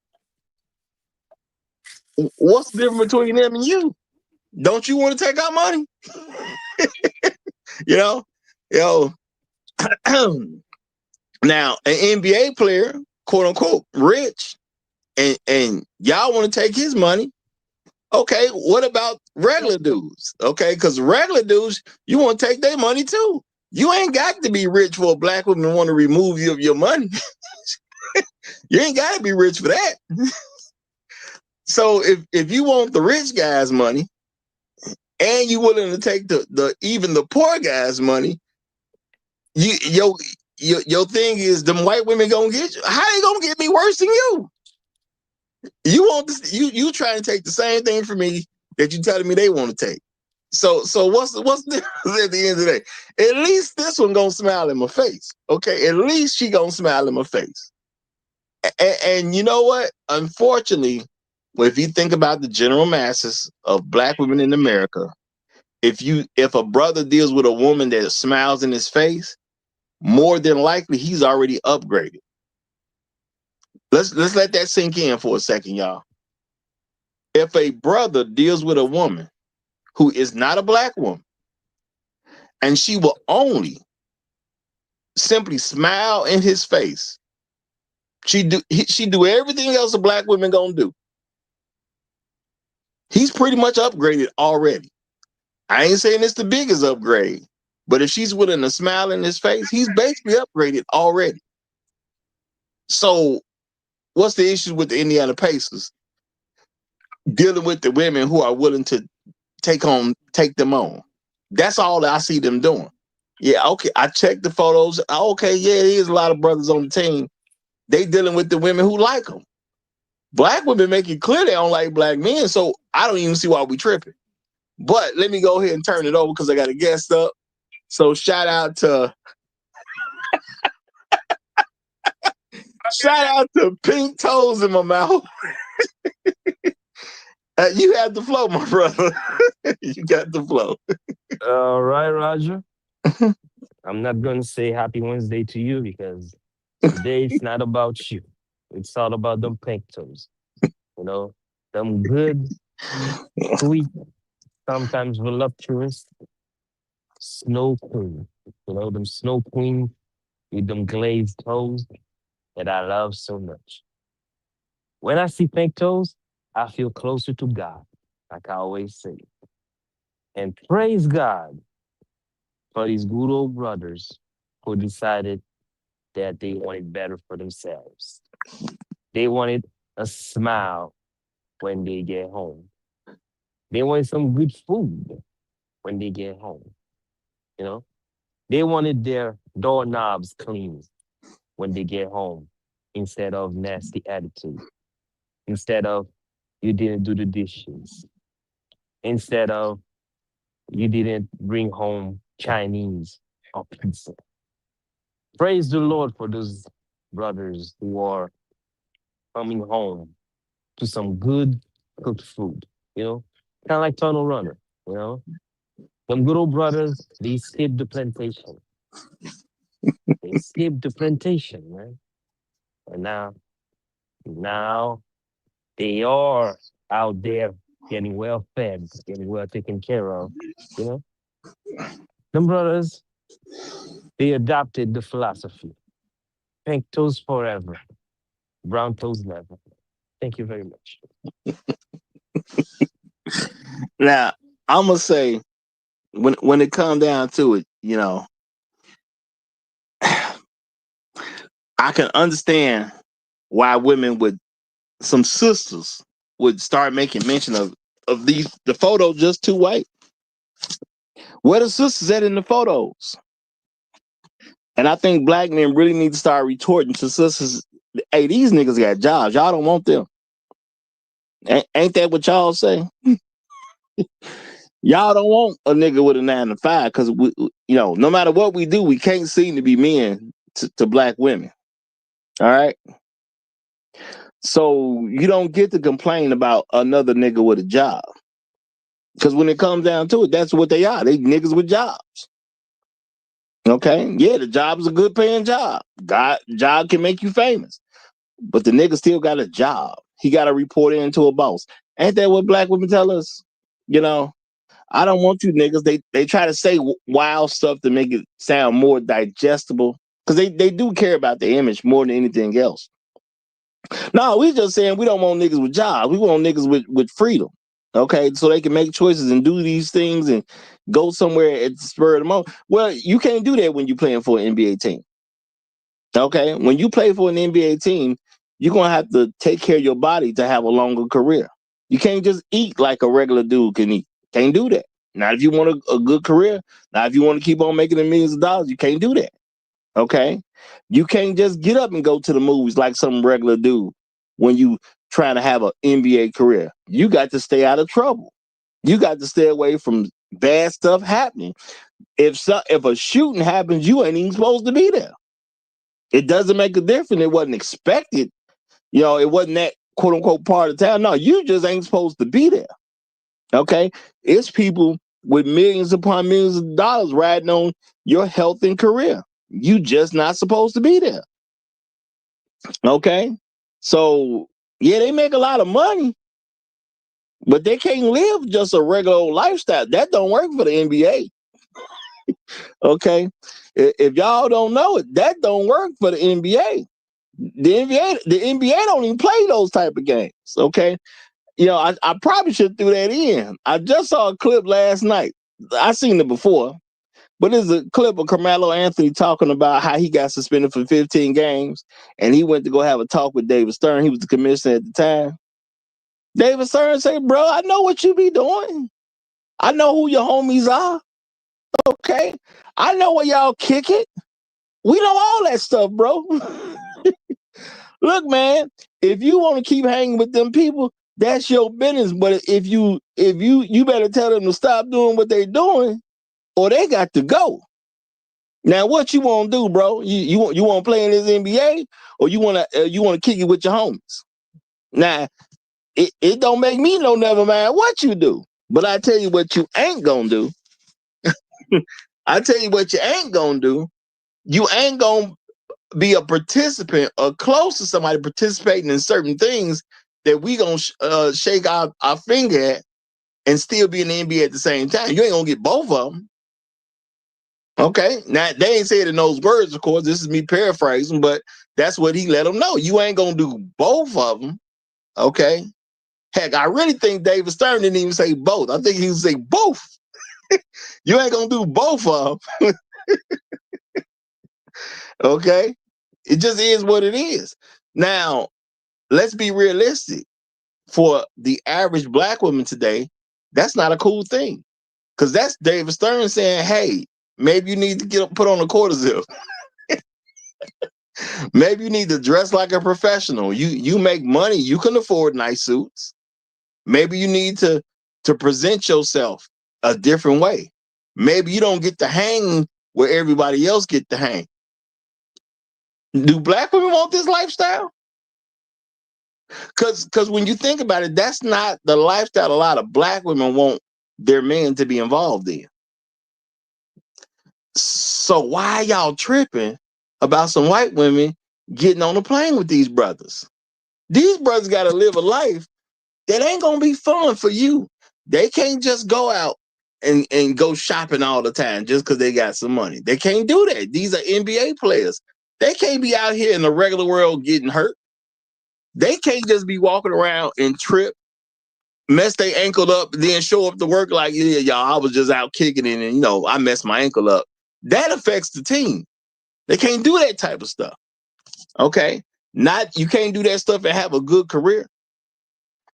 What's the difference between them and you? Don't you want to take our money? Yo. Now, an NBA player, quote unquote, rich, and y'all want to take his money. Okay, what about regular dudes? Okay, because regular dudes, you want to take their money too. You ain't got to be rich for a black woman to want to remove you of your money. You ain't got to be rich for that. So if you want the rich guy's money and you willing to take the even the poor guy's money, your thing is them white women gonna get you. How they gonna get me worse than you? You want this, you trying to take the same thing from me that you telling me they want to take. So what's the difference at the end of the day? At least this one gonna smile in my face. Okay, at least she gonna smile in my face. And you know what? Unfortunately, if you think about the general masses of black women in America, if a brother deals with a woman that smiles in his face, more than likely he's already upgraded. Let's let that sink in for a second, y'all. If a brother deals with a woman who is not a black woman, and she will only simply smile in his face, she do everything else a black woman gonna do. He's pretty much upgraded already. I ain't saying it's the biggest upgrade, but if she's willing to smile in his face, he's basically upgraded already. So what's the issue with the Indiana Pacers dealing with the women who are willing to take them on? That's all that I see them doing. Yeah, okay. I checked the photos. Okay, yeah, it is a lot of brothers on the team. They dealing with the women who like them. Black women make it clear they don't like black men, so I don't even see why we tripping. But let me go ahead and turn it over because I got a guest up. So shout out to Pink Toes in my mouth. You have the flow, my brother. You got the flow. All right, Roger. I'm not going to say happy Wednesday to you because today it's not about you. It's all about them pink toes. Them good, sweet, sometimes voluptuous snow queen. Them snow queen with them glazed toes that I love so much. When I see pink toes, I feel closer to God, like I always say. And praise God for these good old brothers who decided that they wanted better for themselves. They wanted a smile when they get home. They wanted some good food when they get home. You know, they wanted their doorknobs clean when they get home instead of nasty attitude, instead of you didn't do the dishes, instead of you didn't bring home Chinese or pizza. Praise the Lord for those brothers who are coming home to some good cooked food, kind of like Tunnel Runner, you know. Them good old brothers, they escaped the plantation. They escaped the plantation, man. And now they are out there getting well fed, getting well taken care of, you know. Them brothers, they adopted the philosophy. Pink toes forever, brown toes never. Thank you very much. Now, I'm gonna say when it comes down to it, I can understand why women would, some sisters would start making mention of the photo just too white. Where the sisters at in the photos? And I think black men really need to start retorting to sisters. Hey, these niggas got jobs. Y'all don't want them. Ain't that what y'all say? Y'all don't want a nigga with a 9 to 5 because no matter what we do, we can't seem to be men to black women. All right. So you don't get to complain about another nigga with a job. Because when it comes down to it, that's what they are. They niggas with jobs. Okay? Yeah, the job is a good paying job. Job can make you famous. But the nigga still got a job. He got to report into a boss. Ain't that what black women tell us? I don't want you niggas. They try to say wild stuff to make it sound more digestible. Because they do care about the image more than anything else. No, we just saying we don't want niggas with jobs. We want niggas with freedom. Okay, so they can make choices and do these things and go somewhere at the spur of the moment. Well, you can't do that when you're playing for an NBA team. Okay, when you play for an NBA team, you're gonna have to take care of your body to have a longer career. You can't just eat like a regular dude can eat. Can't do that. Not if you want a good career. Not if you want to keep on making the millions of dollars. You can't do that. Okay, you can't just get up and go to the movies like some regular dude when you trying to have an NBA career. You got to stay out of trouble. You got to stay away from bad stuff happening. If a shooting happens, you ain't even supposed to be there. It doesn't make a difference. It wasn't expected. It wasn't that quote unquote part of town. No, you just ain't supposed to be there. Okay, it's people with millions upon millions of dollars riding on your health and career. You just not supposed to be there. Okay, so yeah, they make a lot of money, but they can't live just a regular old lifestyle. That don't work for the NBA. Okay, if y'all don't know it, that don't work for the NBA. The NBA don't even play those type of games. Okay, I probably should throw that in. I just saw a clip last night. I seen it before, but there's a clip of Carmelo Anthony talking about how he got suspended for 15 games, and he went to go have a talk with David Stern. He was the commissioner at the time. David Stern said, "Bro, I know what you be doing. I know who your homies are. Okay, I know where y'all kick it. We know all that stuff, bro." Look, man, if you want to keep hanging with them people, that's your business. But if you better tell them to stop doing what they're doing, or they got to go. Now, what you want to do, bro? You want to play in this NBA, or you want to kick it with your homies? Now, it don't make me no never mind what you do, but I tell you what you ain't gonna do. I tell you what you ain't gonna do. You ain't gonna be a participant or close to somebody participating in certain things that we gonna shake our finger at and still be in the NBA at the same time. You ain't gonna get both of them. Okay, now they ain't said in those words, of course. This is me paraphrasing, but that's what he let them know. You ain't gonna do both of them. Okay, heck, I really think David Stern didn't even say both. I think he would say both. You ain't gonna do both of them. Okay, it just is what it is. Now, let's be realistic. For the average black woman today, that's not a cool thing. Because that's David Stern saying, hey, maybe you need to put on a quarter zip. Maybe you need to dress like a professional. You make money. You can afford nice suits. Maybe you need to present yourself a different way. Maybe you don't get to hang where everybody else get to hang. Do black women want this lifestyle? Because when you think about it, that's not the lifestyle a lot of black women want their men to be involved in. So why y'all tripping about some white women getting on a plane with these brothers? These brothers got to live a life that ain't gonna be fun for you. They can't just go out and go shopping all the time just because they got some money. They can't do that. These are NBA players. They can't be out here in the regular world getting hurt. They can't just be walking around and trip, mess their ankle up, then show up to work like, yeah, y'all, I was just out kicking it and, I messed my ankle up. That affects the team. They can't do that type of stuff. Okay? You can't do that stuff and have a good career.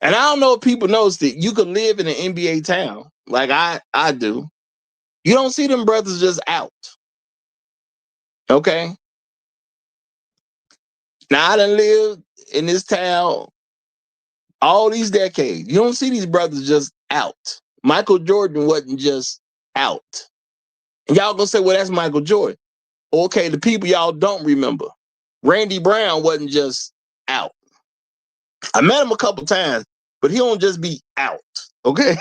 And I don't know if people notice that you can live in an NBA town like I do. You don't see them brothers just out. Okay? Now, I done lived in this town all these decades. You don't see these brothers just out. Michael Jordan wasn't just out. And y'all gonna say, well, that's Michael Jordan. Okay, the people y'all don't remember. Randy Brown wasn't just out. I met him a couple times, but he don't just be out. Okay?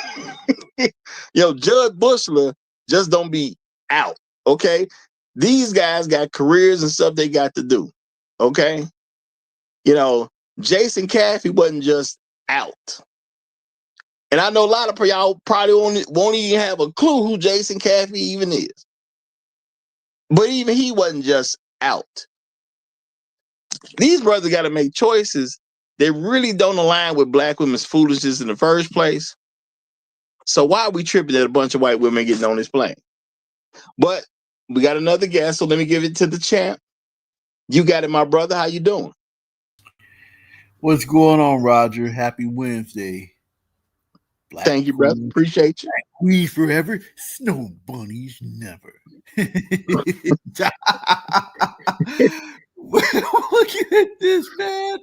Judd Bushler just don't be out. Okay? These guys got careers and stuff they got to do. Okay? Jason Caffey wasn't just out. And I know a lot of y'all probably won't even have a clue who Jason Caffey even is. But even he wasn't just out. These brothers got to make choices that really don't align with black women's foolishness in the first place. So why are we tripping at a bunch of white women getting on this plane? But we got another guest, so let me give it to the champ. You got it, my brother. How you doing? What's going on, Roger? Happy Wednesday. Thank you, brother. Appreciate you. We forever, snow bunnies never. Looking at this, man,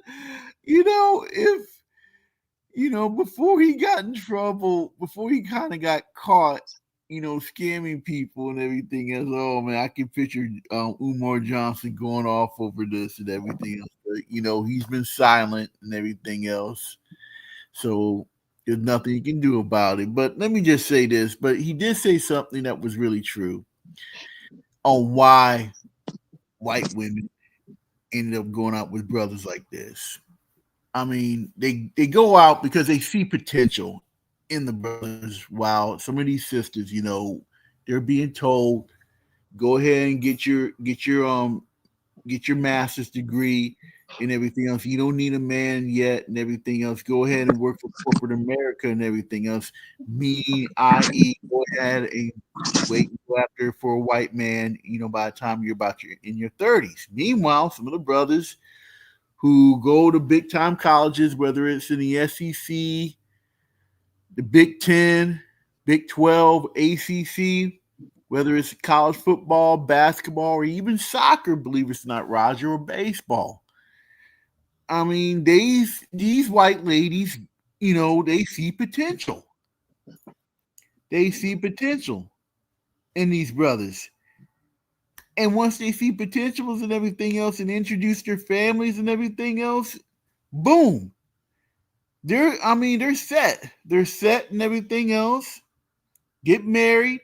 before he got in trouble, before he kind of got caught, scamming people and everything else. Oh man, I can picture Umar Johnson going off over this and everything else. But, he's been silent and everything else. So there's nothing you can do about it. But let me just say this. But he did say something that was really true on why white women ended up going out with brothers like this. I mean, they go out because they see potential in the brothers, while some of these sisters, they're being told, go ahead and get your master's degree and everything else. You don't need a man yet and everything else. Go ahead and work for corporate America and everything else. Me, i.e., go ahead and wait and go after for a white man, by the time you're in your 30s. Meanwhile, some of the brothers who go to big time colleges, whether it's in the SEC, the Big 10, Big 12, ACC, whether it's college football, basketball, or even soccer, believe it or not, Roger, or baseball. I mean, these white ladies, they see potential. They see potential in these brothers. And once they see potentials and everything else and introduce their families and everything else, boom. They're set. They're set and everything else. Get married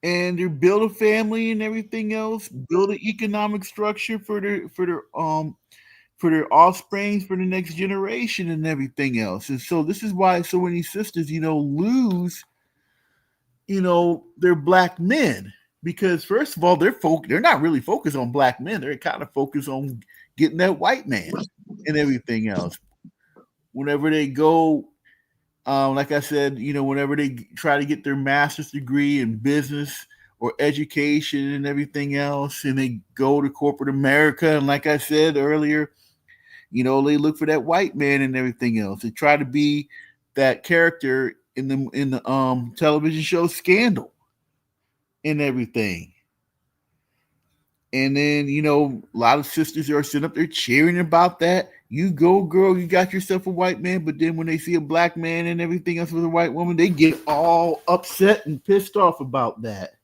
and they build a family and everything else. Build an economic structure for their offsprings for the next generation and everything else. And so this is why so many sisters, lose, their black men. Because first of all, they're not really focused on black men. They're kind of focused on getting that white man and everything else. Whenever they go, like I said, whenever they try to get their master's degree in business or education and everything else, and they go to corporate America, and like I said earlier, they look for that white man and everything else. They try to be that character in the television show Scandal and everything. And then, a lot of sisters are sitting up there cheering about that. You go, girl, you got yourself a white man. But then when they see a black man and everything else with a white woman, they get all upset and pissed off about that.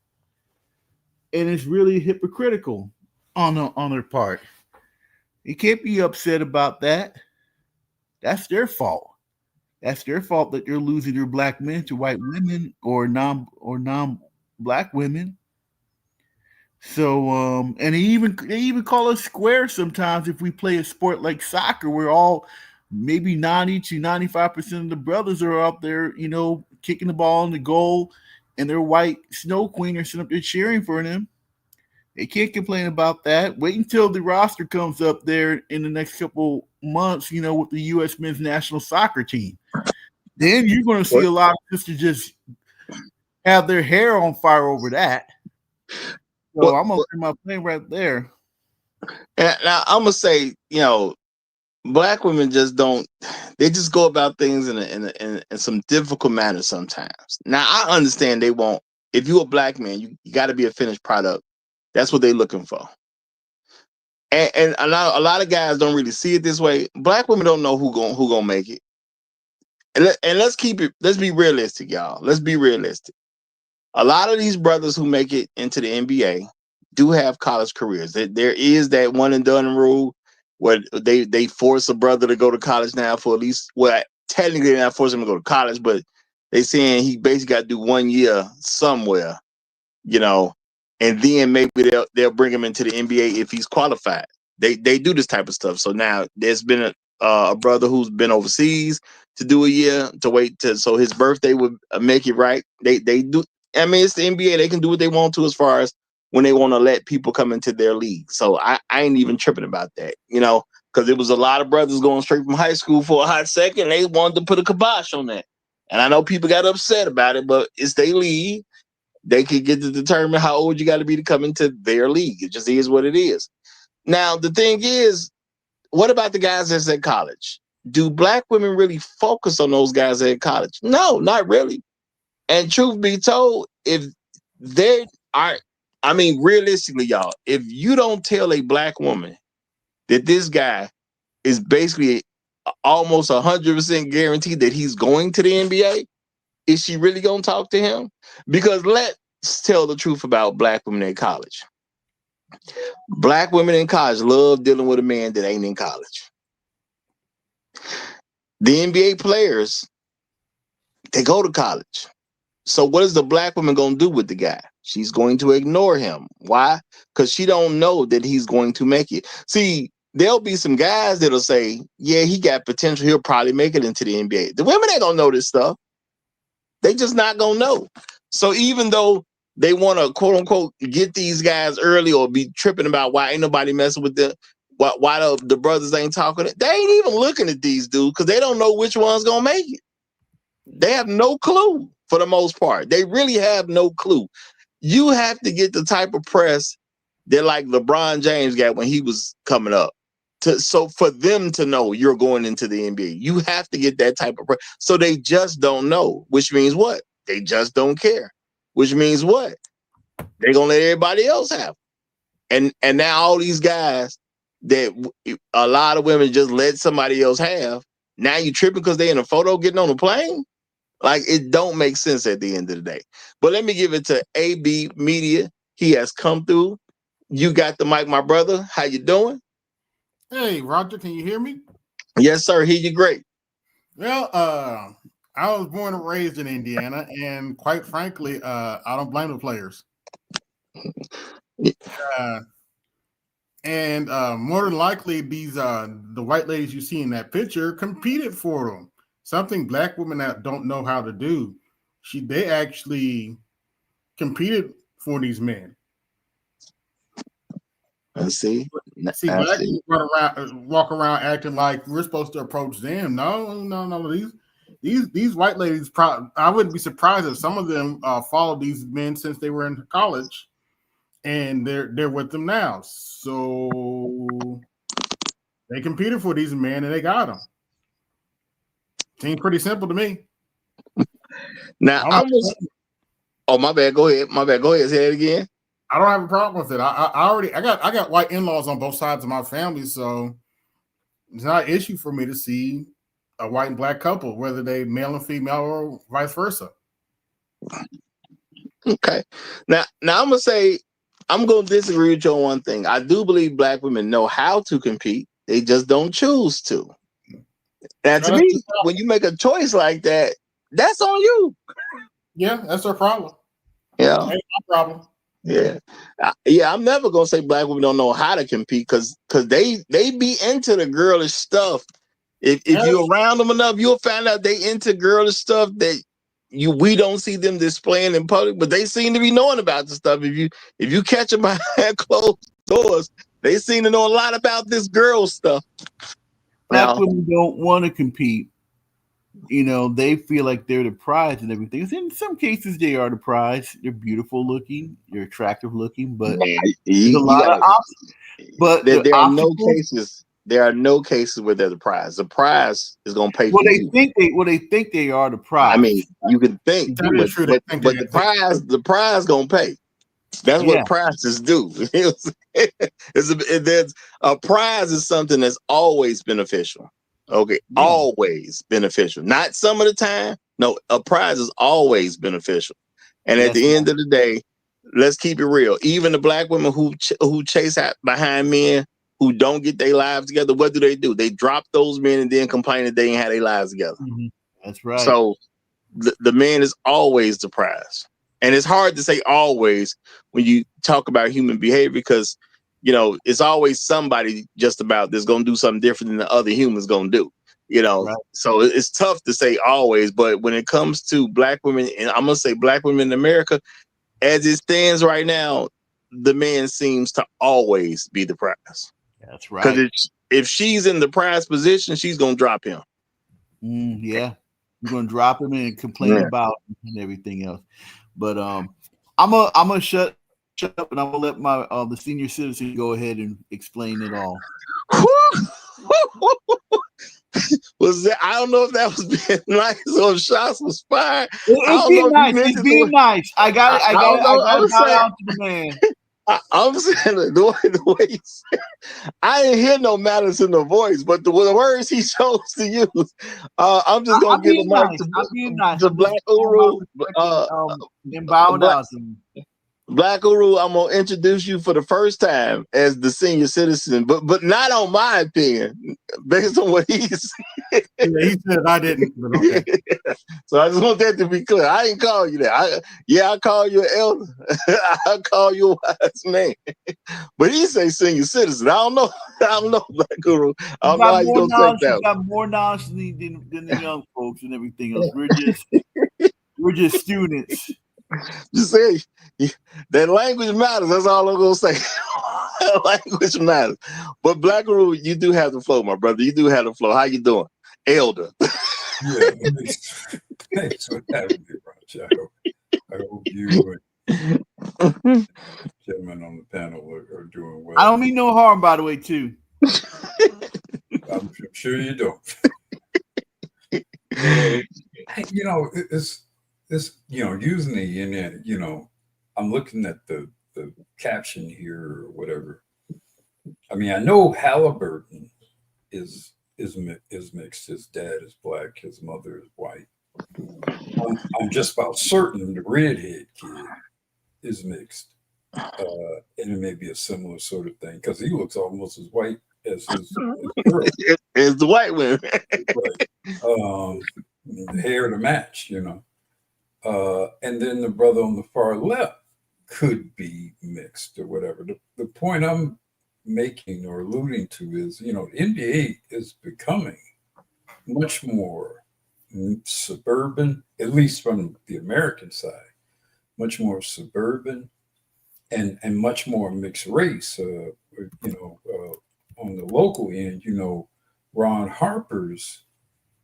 And it's really hypocritical on their part. You can't be upset about that. That's their fault. That's their fault that they're losing their black men to white women or non-black women. So, and they even call us square sometimes if we play a sport like soccer, where all maybe 90 to 95% of the brothers are up there, kicking the ball in the goal, and their white snow queen are sitting up there cheering for them. They can't complain about that. Wait until the roster comes up there in the next couple months, with the U.S. men's national soccer team. Then you're going to see a lot of sisters just have their hair on fire over that. So I'm going to my plane right there. And now I'm going to say, black women just don't. They just go about things in some difficult manner sometimes. Now I understand they won't. If you're a black man, you got to be a finished product. That's what they're looking for. And a lot of guys don't really see it this way. Black women don't know who gonna make it. And let's be realistic, y'all. Let's be realistic. A lot of these brothers who make it into the NBA do have college careers. There is that one and done rule where they force a brother to go to college now for at least, well, technically they're not forcing him to go to college, but they saying he basically got to do 1 year somewhere, and then maybe they'll bring him into the NBA if he's qualified. They do this type of stuff. So now there's been a brother who's been overseas to do a year to wait so his birthday would make it right. They do. I mean, it's the NBA. They can do what they want to as far as when they want to let people come into their league. So I ain't even tripping about that, because there was a lot of brothers going straight from high school for a hot second. They wanted to put a kibosh on that. And I know people got upset about it, but it's their league. They could get to determine how old you got to be to come into their league. It just is what it is. Now, the thing is, what about the guys that's at college? Do black women really focus on those guys at college? No, not really. And truth be told, if they are, realistically, y'all, if you don't tell a black woman that this guy is basically almost 100% guaranteed that he's going to the NBA, is she really going to talk to him? Because let's tell the truth about black women in college. Black women in college love dealing with a man that ain't in college. The NBA players, they go to college. So what is the black woman going to do with the guy? She's going to ignore him. Why? Because she don't know that he's going to make it. See, there'll be some guys that'll say, yeah, he got potential. He'll probably make it into the NBA. The women ain't going to know this stuff. They just not going to know. So even though they want to, quote unquote, get these guys early or be tripping about why ain't nobody messing with them, why the brothers ain't talking, they ain't even looking at these dudes because they don't know which one's going to make it. They have no clue for the most part. They really have no clue. You have to get the type of press that like LeBron James got when he was coming up. So for them to know you're going into the NBA, you have to get that type of press. So they just don't know, which means what? They just don't care. Which means what? They're going to let everybody else have. And now all these guys that a lot of women just let somebody else have, now you tripping because they in a photo getting on a plane? Like, it don't make sense at the end of the day. But let me give it to AB Media. He has come through. You got the mic, my brother. How you doing? Hey, Roger, can you hear me? Yes, sir. Hear you great. Well, I was born and raised in Indiana, and quite frankly, I don't blame the players. And more than likely, these the white ladies you see in that picture competed for them. Something black women that don't know how to do. They actually competed for these men. I see. Black women walk around acting like we're supposed to approach them. No. These white ladies. I wouldn't be surprised if some of them followed these men since they were in college, and they're with them now. So they competed for these men, and they got them. Seems pretty simple to me. Now, oh, my bad. Go ahead. Say it again. I don't have a problem with it. I got white in-laws on both sides of my family, so it's not an issue for me to see a white and black couple, whether they male and female or vice versa. Okay. Now I'm gonna disagree with you on one thing. I do believe black women know how to compete. They just don't choose to. Now, to me, when you make a choice like that, that's on you. Yeah, that's their problem. Yeah, that's my problem. Yeah, I'm never gonna say black women don't know how to compete because they be into the girlish stuff. If you're around them enough, you'll find out they into girlish stuff that we don't see them displaying in public, but they seem to be knowing about the stuff. If you catch them behind closed doors, they seem to know a lot about this girl stuff. Black women don't want to compete. They feel like they're the prize and everything. In some cases, they are the prize. They're beautiful looking, they're attractive looking, but there's a lot of options. But there are no cases. There are no cases where they're the prize. The prize is going to pay for you. They think they are the prize. I mean, you can think, but the prize going to pay. That's what prizes do. There's a prize is something that's always beneficial. Okay, always beneficial. Not some of the time. No, a prize is always beneficial. And at the end of the day, let's keep it real. Even the black women who chase out behind men who don't get their lives together, what do? They drop those men and then complain that they ain't had their lives together. Mm-hmm. That's right. So the man is always the prize. And it's hard to say always when you talk about human behavior because, it's always somebody just about that's going to do something different than the other humans going to do, Right. So it's tough to say always. But when it comes to black women, and I'm going to say black women in America, as it stands right now, the man seems to always be the prize. That's right. Because if she's in the prize position, she's going to drop him. Yeah. You're going to drop him and complain about him and everything else. But I'm gonna shut up and I'm gonna let my the senior citizen go ahead and explain it all. Was that? I don't know if that was being nice or shots was fired. It's being nice. It's being nice. I got it. I got to shout out to the man. I'm saying the way he said, I didn't hear no malice in the voice, but the words he chose to use, I'm just gonna give a mic to Black Uru. And bowing out to him. Black Uru, I'm gonna introduce you for the first time as the senior citizen, but not on my opinion, based on what he said. He said I didn't. But okay. So I just want that to be clear. I didn't call you that. I call you an elder. I call you a wise man. But he say senior citizen. I don't know, Black Guru. I don't know how you gonna take that. We got more knowledge than the young folks and everything else. We're just students. Just say that language matters. That's all I'm gonna say. Language matters. But Black Guru, you do have the flow, my brother. You do have the flow. How you doing, elder? Yeah, thanks for having me, Roger. I hope you and gentlemen on the panel are doing well. I don't mean no harm, by the way, too. I'm sure you don't. It's using the internet, I'm looking at the caption here or whatever. I mean, I know Halliburton is mixed. His dad is black. His mother is white. I'm just about certain the redhead kid is mixed. And it may be a similar sort of thing because he looks almost as white as his girl. It's the white women. Right. The hair to match, and then the brother on the far left could be mixed or whatever. The point I'm making or alluding to is, the NBA is becoming much more suburban, at least from the American side, much more suburban and much more mixed race. On the local end, Ron Harper's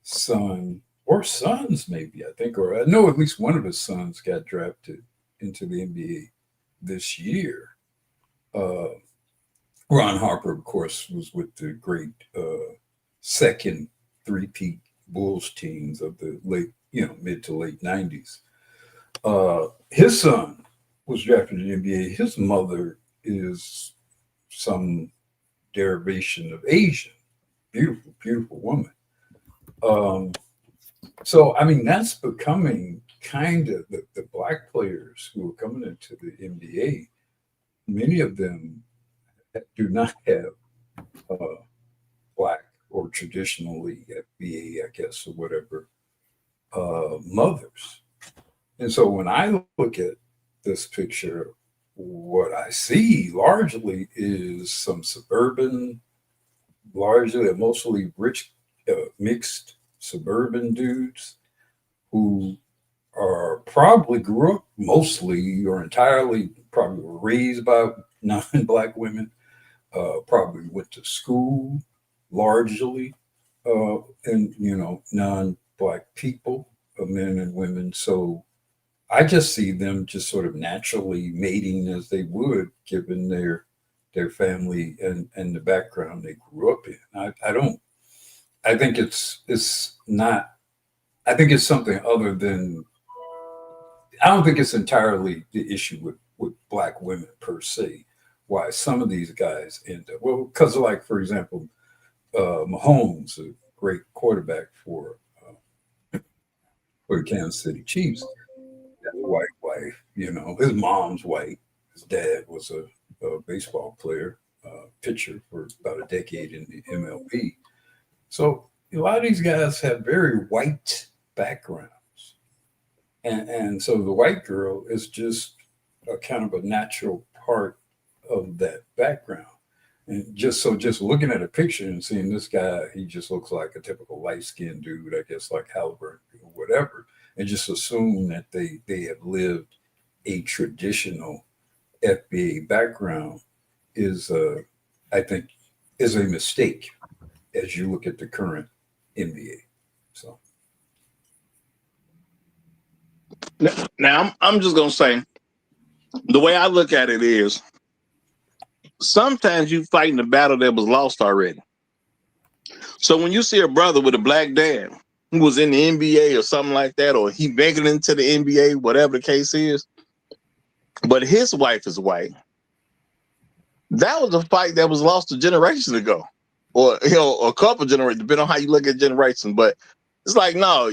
son or sons, maybe, I think, or I know at least one of his sons got drafted into the NBA this year. Ron Harper, of course, was with the great second three-peat Bulls teams of the late, mid to late 90s. His son was drafted in the NBA. His mother is some derivation of Asian. Beautiful, beautiful woman. So, I mean, that's becoming kind of the black players who are coming into the NBA. Many of them do not have black or traditionally FBA, I guess, or whatever, mothers. And so when I look at this picture, what I see largely is some suburban, largely, mostly rich, mixed suburban dudes who are probably grew up mostly or entirely, probably were raised by non-black women, probably went to school largely, and non-black people, men and women. So I just see them just sort of naturally mating as they would, given their family and the background they grew up in. I don't. I think it's not. I think it's something other than. I don't think it's entirely the issue with black women per se. Why some of these guys end up because, like, for example, Mahomes, a great quarterback for the Kansas City Chiefs, had a white wife. His mom's white. His dad was a baseball player, pitcher for about a decade in the MLB. So a lot of these guys have very white backgrounds, and so the white girl is just a kind of a natural part of that background. And just looking at a picture and seeing this guy, he just looks like a typical light skinned dude, I guess, like Halliburton or whatever, and just assume that they have lived a traditional FBA background is, I think, is a mistake as you look at the current NBA. So Now I'm just gonna say the way I look at it is sometimes you fighting a battle that was lost already. So when you see a brother with a black dad who was in the NBA or something like that, or he making it into the NBA, whatever the case is, but his wife is white, that was a fight that was lost a generation ago, or a couple generations, depending on how you look at generations. But it's like, no,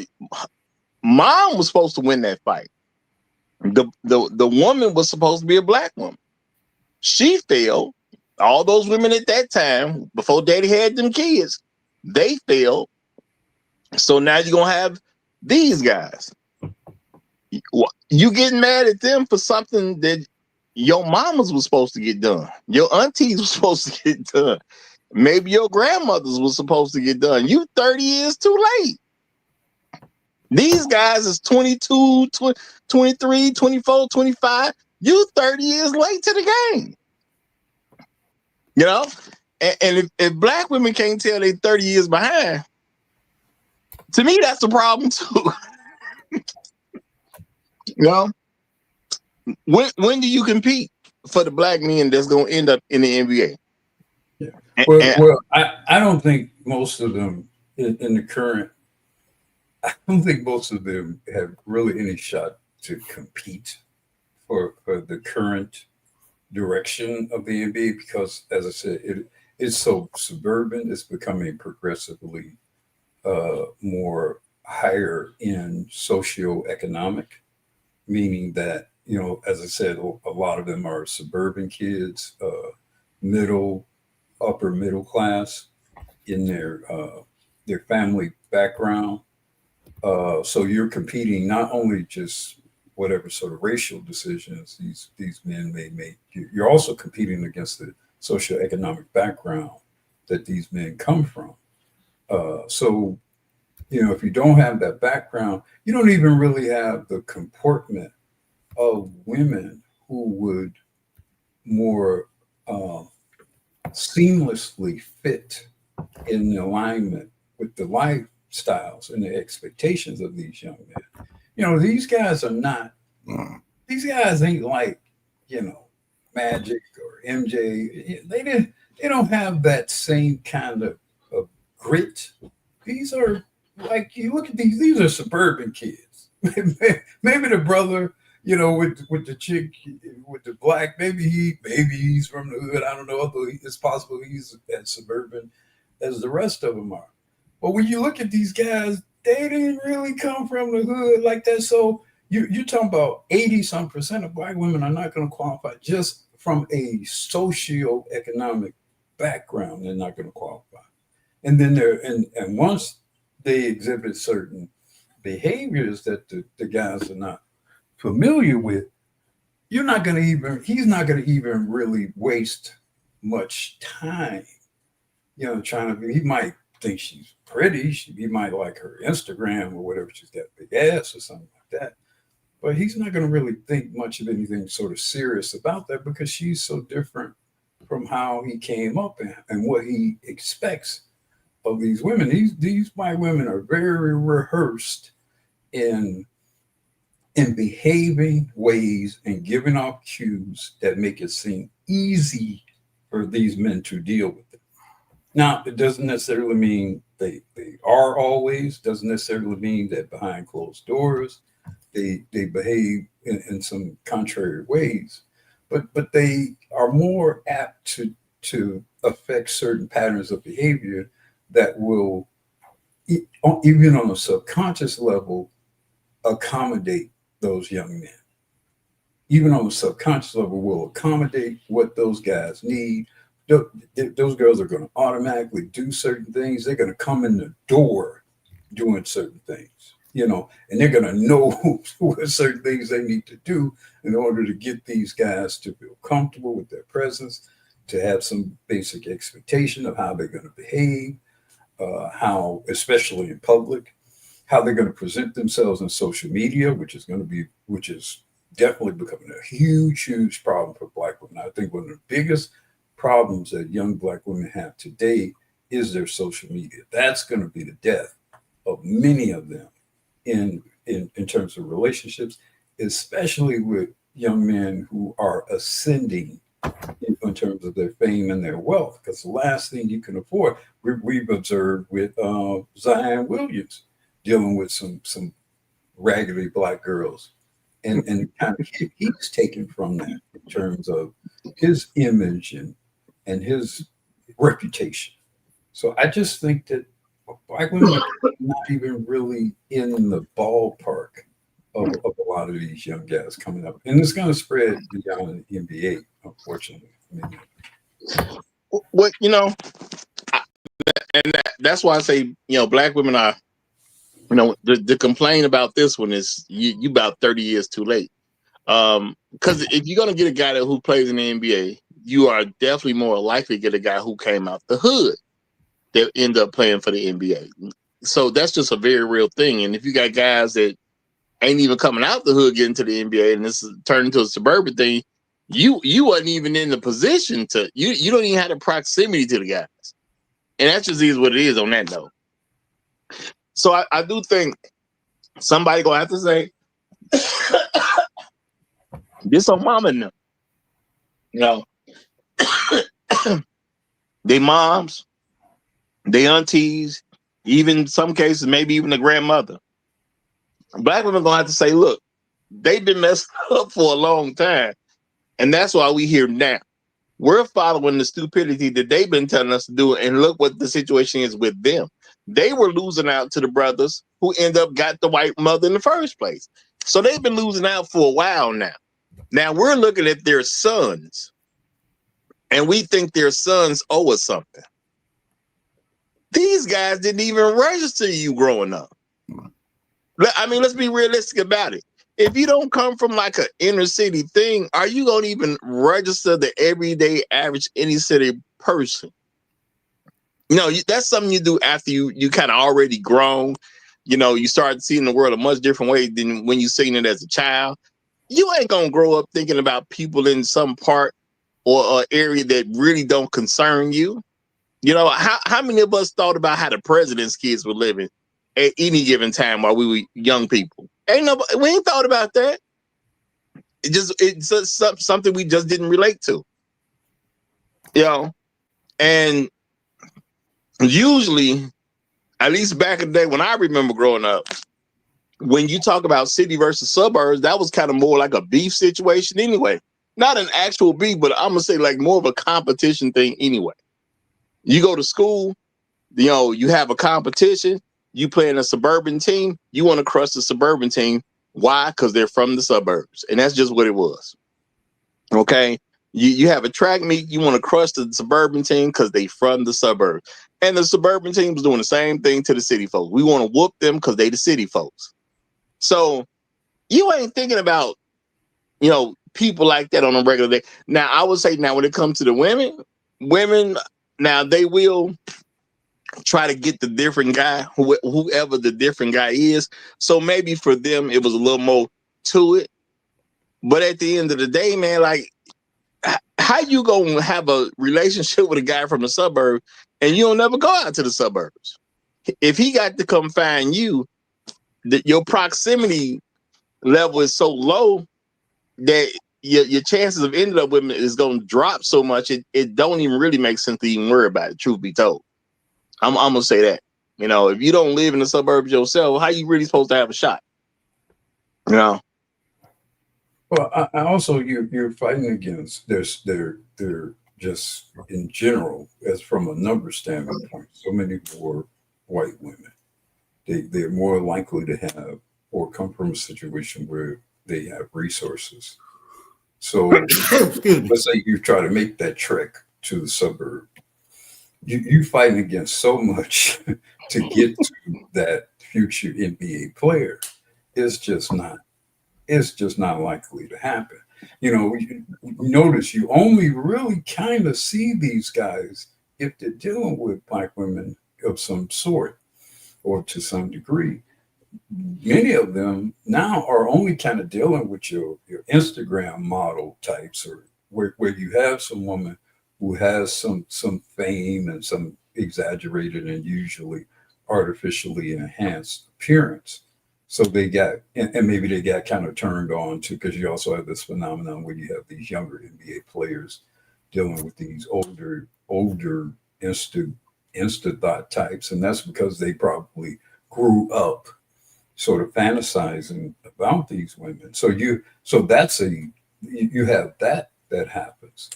mom was supposed to win that fight. The woman was supposed to be a black woman. She failed. All those women at that time, before daddy had them kids, they failed. So now you're gonna have these guys. You getting mad at them for something that your mamas was supposed to get done. Your aunties was supposed to get done. Maybe your grandmothers was supposed to get done. You 30 years too late. These guys is 22, 23, 24, 25. You 30 years late to the game. And if black women can't tell they 30 years behind, to me, that's a problem too. When do you compete for the black men that's going to end up in the NBA? Yeah. Well, I don't think most of them in the current, I don't think most of them have really any shot to compete for the current direction of the NBA because, as I said, it's so suburban. It's becoming progressively more higher in socioeconomic, meaning that, as I said, a lot of them are suburban kids, upper middle class in their family background. So you're competing not only just whatever sort of racial decisions these men may make, you're also competing against the socioeconomic background that these men come from. So, if you don't have that background, you don't even really have the comportment of women who would more seamlessly fit in alignment with the lifestyles and the expectations of these young men. These guys are not, these guys ain't like, Magic or MJ. They don't have that same kind of grit. These are, like, you look at these are suburban kids. Maybe the brother, with the chick, with the black, maybe he's from the hood. I don't know. Although it's possible he's as suburban as the rest of them are. But when you look at these guys, they didn't really come from the hood like that. So you're talking about 80-some% of black women are not going to qualify just from a socioeconomic background. They're not going to qualify. And then and once they exhibit certain behaviors that the guys are not familiar with, he's not going to even really waste much time, he might think she's pretty. He might like her Instagram or whatever. She's got big ass or something like that. But he's not going to really think much of anything sort of serious about that because she's so different from how he came up and what he expects of these women. These white women are very rehearsed in behaving ways and giving off cues that make it seem easy for these men to deal with it. Now, it doesn't necessarily mean they are always, doesn't necessarily mean that behind closed doors they behave in some contrary ways, but they are more apt to affect certain patterns of behavior that will, even on a subconscious level, accommodate those young men. Even on a subconscious level, will accommodate what those guys need. Those girls are going to automatically do certain things. They're going to come in the door doing certain things, and they're going to know what certain things they need to do in order to get these guys to feel comfortable with their presence, to have some basic expectation of how they're going to behave, how, especially in public, how they're going to present themselves on social media, which is definitely becoming a huge, huge problem for Black women. I think one of the biggest problems that young Black women have today is their social media. That's going to be the death of many of them in terms of relationships, especially with young men who are ascending in terms of their fame and their wealth. Because the last thing you can afford, we've observed with Zion Williams dealing with some raggedy Black girls. And kind of he's taken from that in terms of his image and his reputation. So I just think that Black women are not even really in the ballpark of a lot of these young guys coming up. And it's going to spread beyond the NBA, unfortunately. Well, that's why I say, Black women are, the complaint about this one is you about 30 years too late. Because if you're going to get a guy who plays in the NBA, you are definitely more likely to get a guy who came out the hood that end up playing for the NBA. So that's just a very real thing. And if you got guys that ain't even coming out the hood getting to the NBA and this is turning into a suburban thing, you wasn't even in the position to, you don't even have the proximity to the guys. And that just is what it is on that note. So I do think somebody gonna have to say, this on mama now. They moms, they aunties, even some cases, maybe even the grandmother. Black women gonna have to say, look, they've been messed up for a long time. And that's why we here now. We're following the stupidity that they've been telling us to do. And look what the situation is with them. They were losing out to the brothers who end up got the white mother in the first place. So they've been losing out for a while now. Now we're looking at their sons and we think their sons owe us something. These guys didn't even register you growing up. I mean, let's be realistic about it. If you don't come from like an inner city thing, are you going to even register the everyday average inner city person? That's something you do after you kind of already grown. You start seeing the world a much different way than when you seen it as a child. You ain't going to grow up thinking about people in some part or area that really don't concern you. How many of us thought about how the president's kids were living at any given time while we were young people? We ain't thought about that. It's something we just didn't relate to. And usually, at least back in the day when I remember growing up, when you talk about city versus suburbs, that was kind of more like a beef situation anyway. Not an actual beef, but I'm gonna say like more of a competition thing anyway. You go to school, you have a competition, you play in a suburban team, you want to crush the suburban team. Why? Because they're from the suburbs. And that's just what it was. Okay. You have a track meet, you want to crush the suburban team because they from the suburbs. And the suburban team's doing the same thing to the city folks. We want to whoop them because they the city folks. So you ain't thinking about, people like that on a regular day. Now, I would say now when it comes to the women, now they will try to get the different guy, whoever the different guy is. So maybe for them, it was a little more to it. But at the end of the day, man, like, how you gonna have a relationship with a guy from the suburb and you don't never go out to the suburbs? If he got to come find you, your proximity level is so low that your chances of ending up with him is going to drop so much, it don't even really make sense to even worry about it, truth be told. I'm going to say that. You know, if you don't live in the suburbs yourself, how you really supposed to have a shot? You know? Well, I also, you're fighting against, they're just in general, as from a number standpoint, so many more white women. They're more likely to have or come from a situation where they have resources. So let's say you try to make that trek to the suburb. You fighting against so much to get to that future NBA player. It's just not likely to happen. You know, you notice you only really kind of see these guys if they're dealing with black women of some sort or to some degree. Many of them now are only kind of dealing with your Instagram model types, or where you have some woman who has some fame and some exaggerated and usually artificially enhanced appearance. So they got, and maybe they got kind of turned on to, because you also have this phenomenon where you have these younger NBA players dealing with these older insta thought types, and that's because they probably grew up sort of fantasizing about these women. So you have that happens.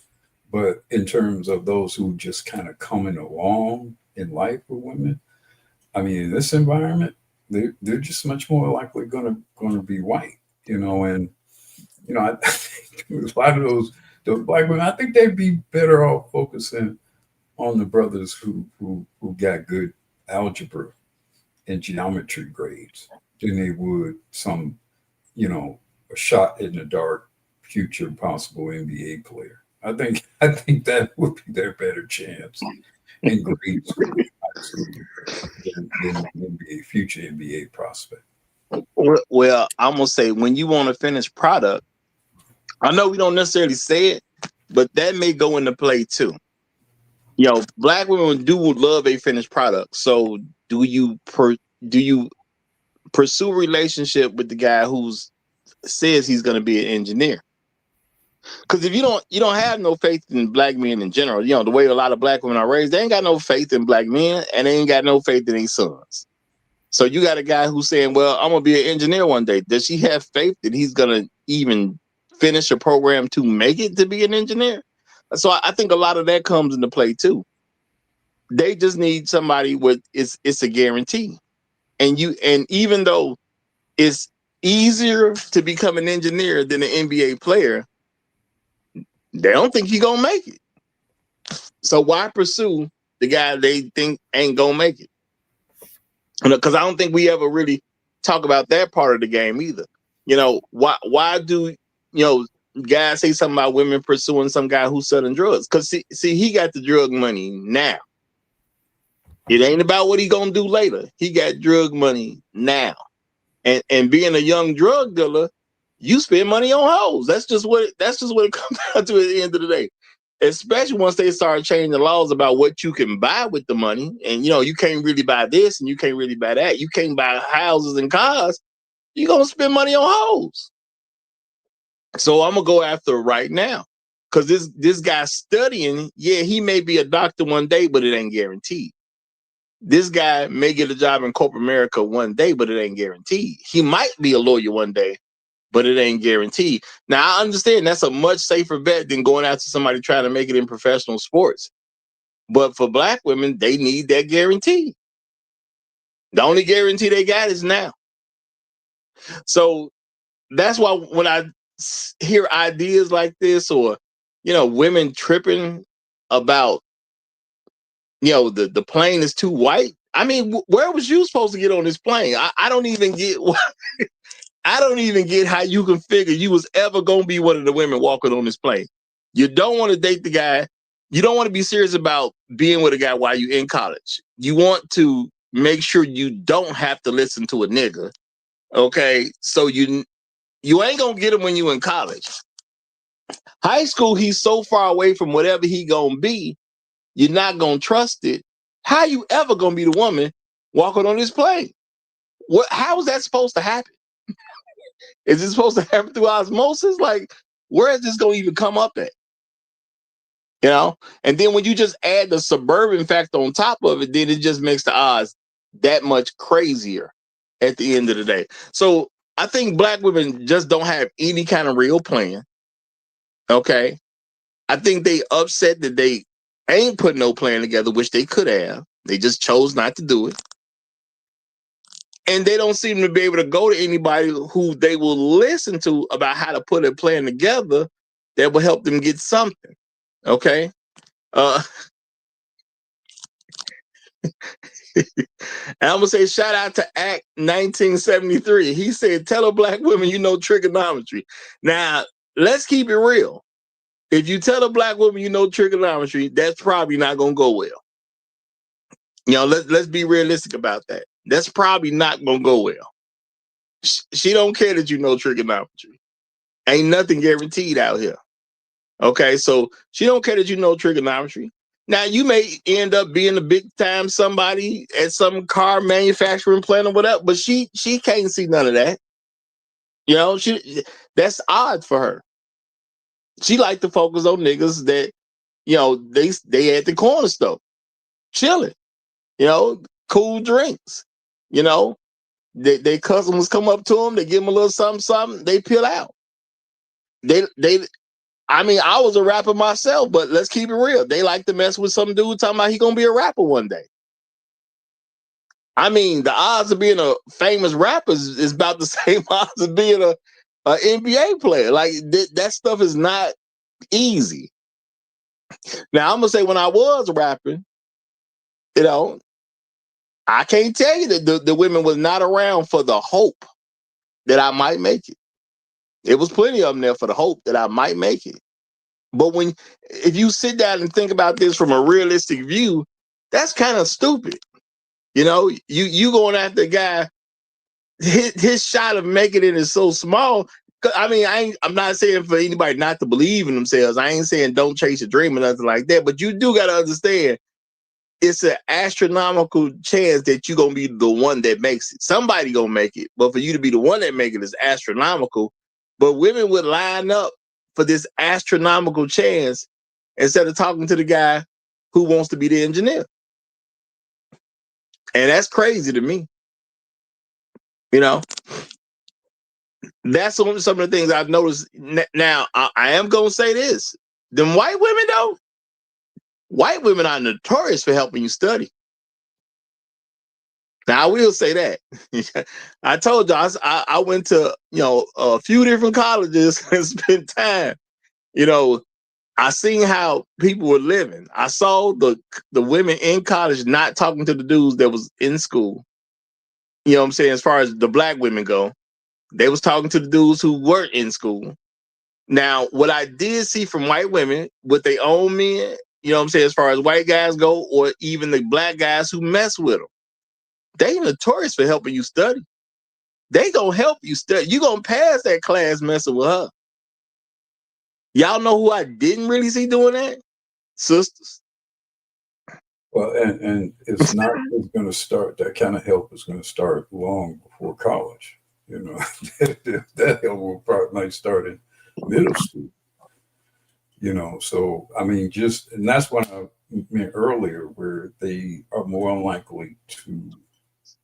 But in terms of those who just kind of coming along in life with women, I mean, in this environment, they're just much more likely going to be white, you know. And you know, I think a lot of those black women, I think they'd be better off focusing on the brothers who got good algebra and geometry grades than they would some, you know, a shot in the dark future possible NBA player. I think that would be their better chance in grades than NBA, future NBA prospect. Well, I'm gonna say, when you want a finished product, I know we don't necessarily say it, but that may go into play too. You know, black women do love a finished product. So do you pursue a relationship with the guy who says he's going to be an engineer? Because if you don't have no faith in black men in general, you know, the way a lot of black women are raised, they ain't got no faith in black men, and they ain't got no faith in their sons. So you got a guy who's saying, well, I'm going to be an engineer one day. Does she have faith that he's going to even finish a program to make it to be an engineer? So I think a lot of that comes into play too. They just need somebody with it's a guarantee. And even though it's easier to become an engineer than an NBA player, they don't think you're gonna make it. So why pursue the guy they think ain't gonna make it? Because I don't think we ever really talk about that part of the game either. You know, why do, you know, guys say something about women pursuing some guy who's selling drugs? Because see, he got the drug money now. It ain't about what he gonna do later. He got drug money now. And being a young drug dealer, you spend money on hoes. That's just what it comes down to at the end of the day. Especially once they start changing the laws about what you can buy with the money. And, you know, you can't really buy this and you can't really buy that. You can't buy houses and cars. You're going to spend money on hoes. So I'm going to go after it right now. Because this guy's studying, yeah, he may be a doctor one day, but it ain't guaranteed. This guy may get a job in corporate America one day, but it ain't guaranteed. He might be a lawyer one day, but it ain't guaranteed. Now, I understand that's a much safer bet than going after somebody trying to make it in professional sports. But for black women, they need that guarantee. The only guarantee they got is now. So that's why when I hear ideas like this, or, you know, women tripping about, you know, the plane is too white. I mean, where was you supposed to get on this plane? I don't even get I don't even get how you can figure you was ever gonna be one of the women walking on this plane. You don't want to date the guy. You don't want to be serious about being with a guy while you're in college. You want to make sure you don't have to listen to a nigga. Okay, so You ain't gonna get him when you in college. High school, he's so far away from whatever he gonna be, you're not gonna trust it. How you ever gonna be the woman walking on this plane? What? How is that supposed to happen? Is it supposed to happen through osmosis? Like, where is this gonna even come up at? You know? And then when you just add the suburban factor on top of it, then it just makes the odds that much crazier at the end of the day. So I think black women just don't have any kind of real plan. Okay. I think they upset that they ain't put no plan together, which they could have. They just chose not to do it. And they don't seem to be able to go to anybody who they will listen to about how to put a plan together that will help them get something. Okay. And I'm gonna say shout out to Act 1973. He said, "Tell a black woman you know trigonometry." Now, let's keep it real. If you tell a black woman you know trigonometry, that's probably not gonna go well. You know, let's be realistic about that. That's probably not gonna go well. She don't care that you know trigonometry. Ain't nothing guaranteed out here. Okay, so she don't care that you know trigonometry. Now you may end up being a big time somebody at some car manufacturing plant or whatever, but she can't see none of that. You know, that's odd for her. She like to focus on niggas that, you know, they at the corner store, chilling, you know, cool drinks, you know. They customers come up to them, they give them a little something, they peel out. I mean, I was a rapper myself, but let's keep it real. They like to mess with some dude talking about he gonna be a rapper one day. I mean, the odds of being a famous rapper is about the same odds of being a NBA player. Like that stuff is not easy. Now I'm gonna say when I was rapping, you know, I can't tell you that the women was not around for the hope that I might make it. It was plenty of them there for the hope that I might make it. But if you sit down and think about this from a realistic view, that's kind of stupid. You know, you going after a guy, his shot of making it is so small. I mean, I'm not saying for anybody not to believe in themselves. I ain't saying don't chase your dream or nothing like that. But you do got to understand, it's an astronomical chance that you're gonna be the one that makes it. Somebody gonna make it, but for you to be the one that make it is astronomical. But women would line up for this astronomical chance instead of talking to the guy who wants to be the engineer. And that's crazy to me. You know, that's some of the things I've noticed. Now, I am going to say this. Them white women, though, white women are notorious for helping you study. Now, I will say that. I told you, I went to, you know, a few different colleges and spent time. You know, I seen how people were living. I saw the women in college not talking to the dudes that was in school. You know what I'm saying? As far as the black women go, they was talking to the dudes who weren't in school. Now, what I did see from white women with their own men, you know what I'm saying, as far as white guys go, or even the black guys who mess with them, they notorious for helping you study. They gonna help you study. You gonna pass that class messing with her. Y'all know who I didn't really see doing that? Sisters. Well, and it's not going to start. That kind of help is going to start long before college. You know, that help will probably might start in middle school. You know, so I mean, and that's what I meant earlier, where they are more likely to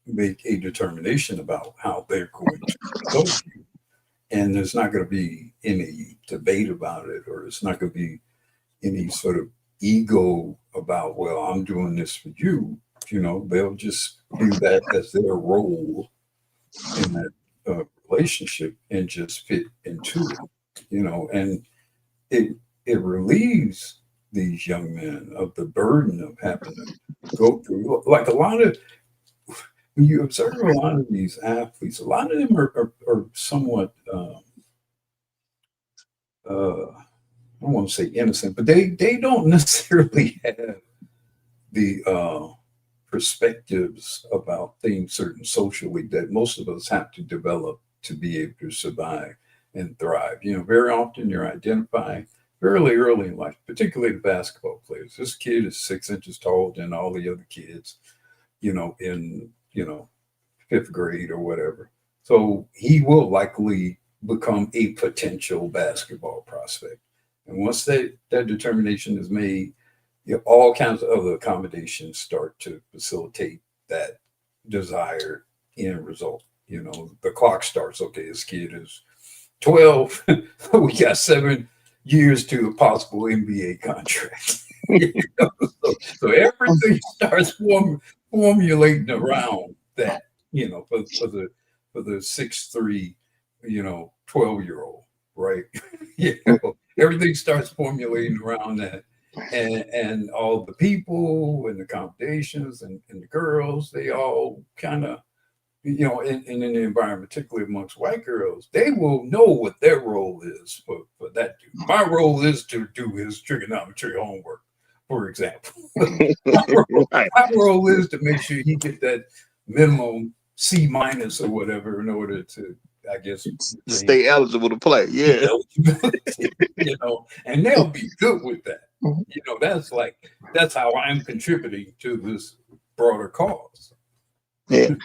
make a determination about how they're going to help you, and there's not going to be any debate about it, or it's not going to be any sort of ego about, well, I'm doing this for you. You know, they'll just do that as their role in that relationship and just fit into it. You know, and it relieves these young men of the burden of having to go through, like a lot of, when you observe a lot of these athletes, a lot of them are somewhat I don't want to say innocent, but they don't necessarily have the perspectives about things certain socially that most of us have to develop to be able to survive. and thrive. Very often you're identifying fairly early in life, particularly the basketball players. This kid is 6 inches taller than all the other kids, in, fifth grade or whatever. So he will likely become a potential basketball prospect. And once that determination is made, all kinds of other accommodations start to facilitate that desired end result. The clock starts. Okay, this kid is 12. We got 7 years to a possible NBA contract. So everything starts formulating around that. For the 6'3", 12-year-old, right? Everything starts formulating around that. And all the people and the accommodations and the girls, they all kind of, in the environment, particularly amongst white girls, they will know what their role is for that dude. My role is to do his trigonometry homework, for example. my role is to make sure he get that minimum C- or whatever in order to, I guess, stay eligible to play. Yeah. And they'll be good with that. That's how I'm contributing to this broader cause. Yeah.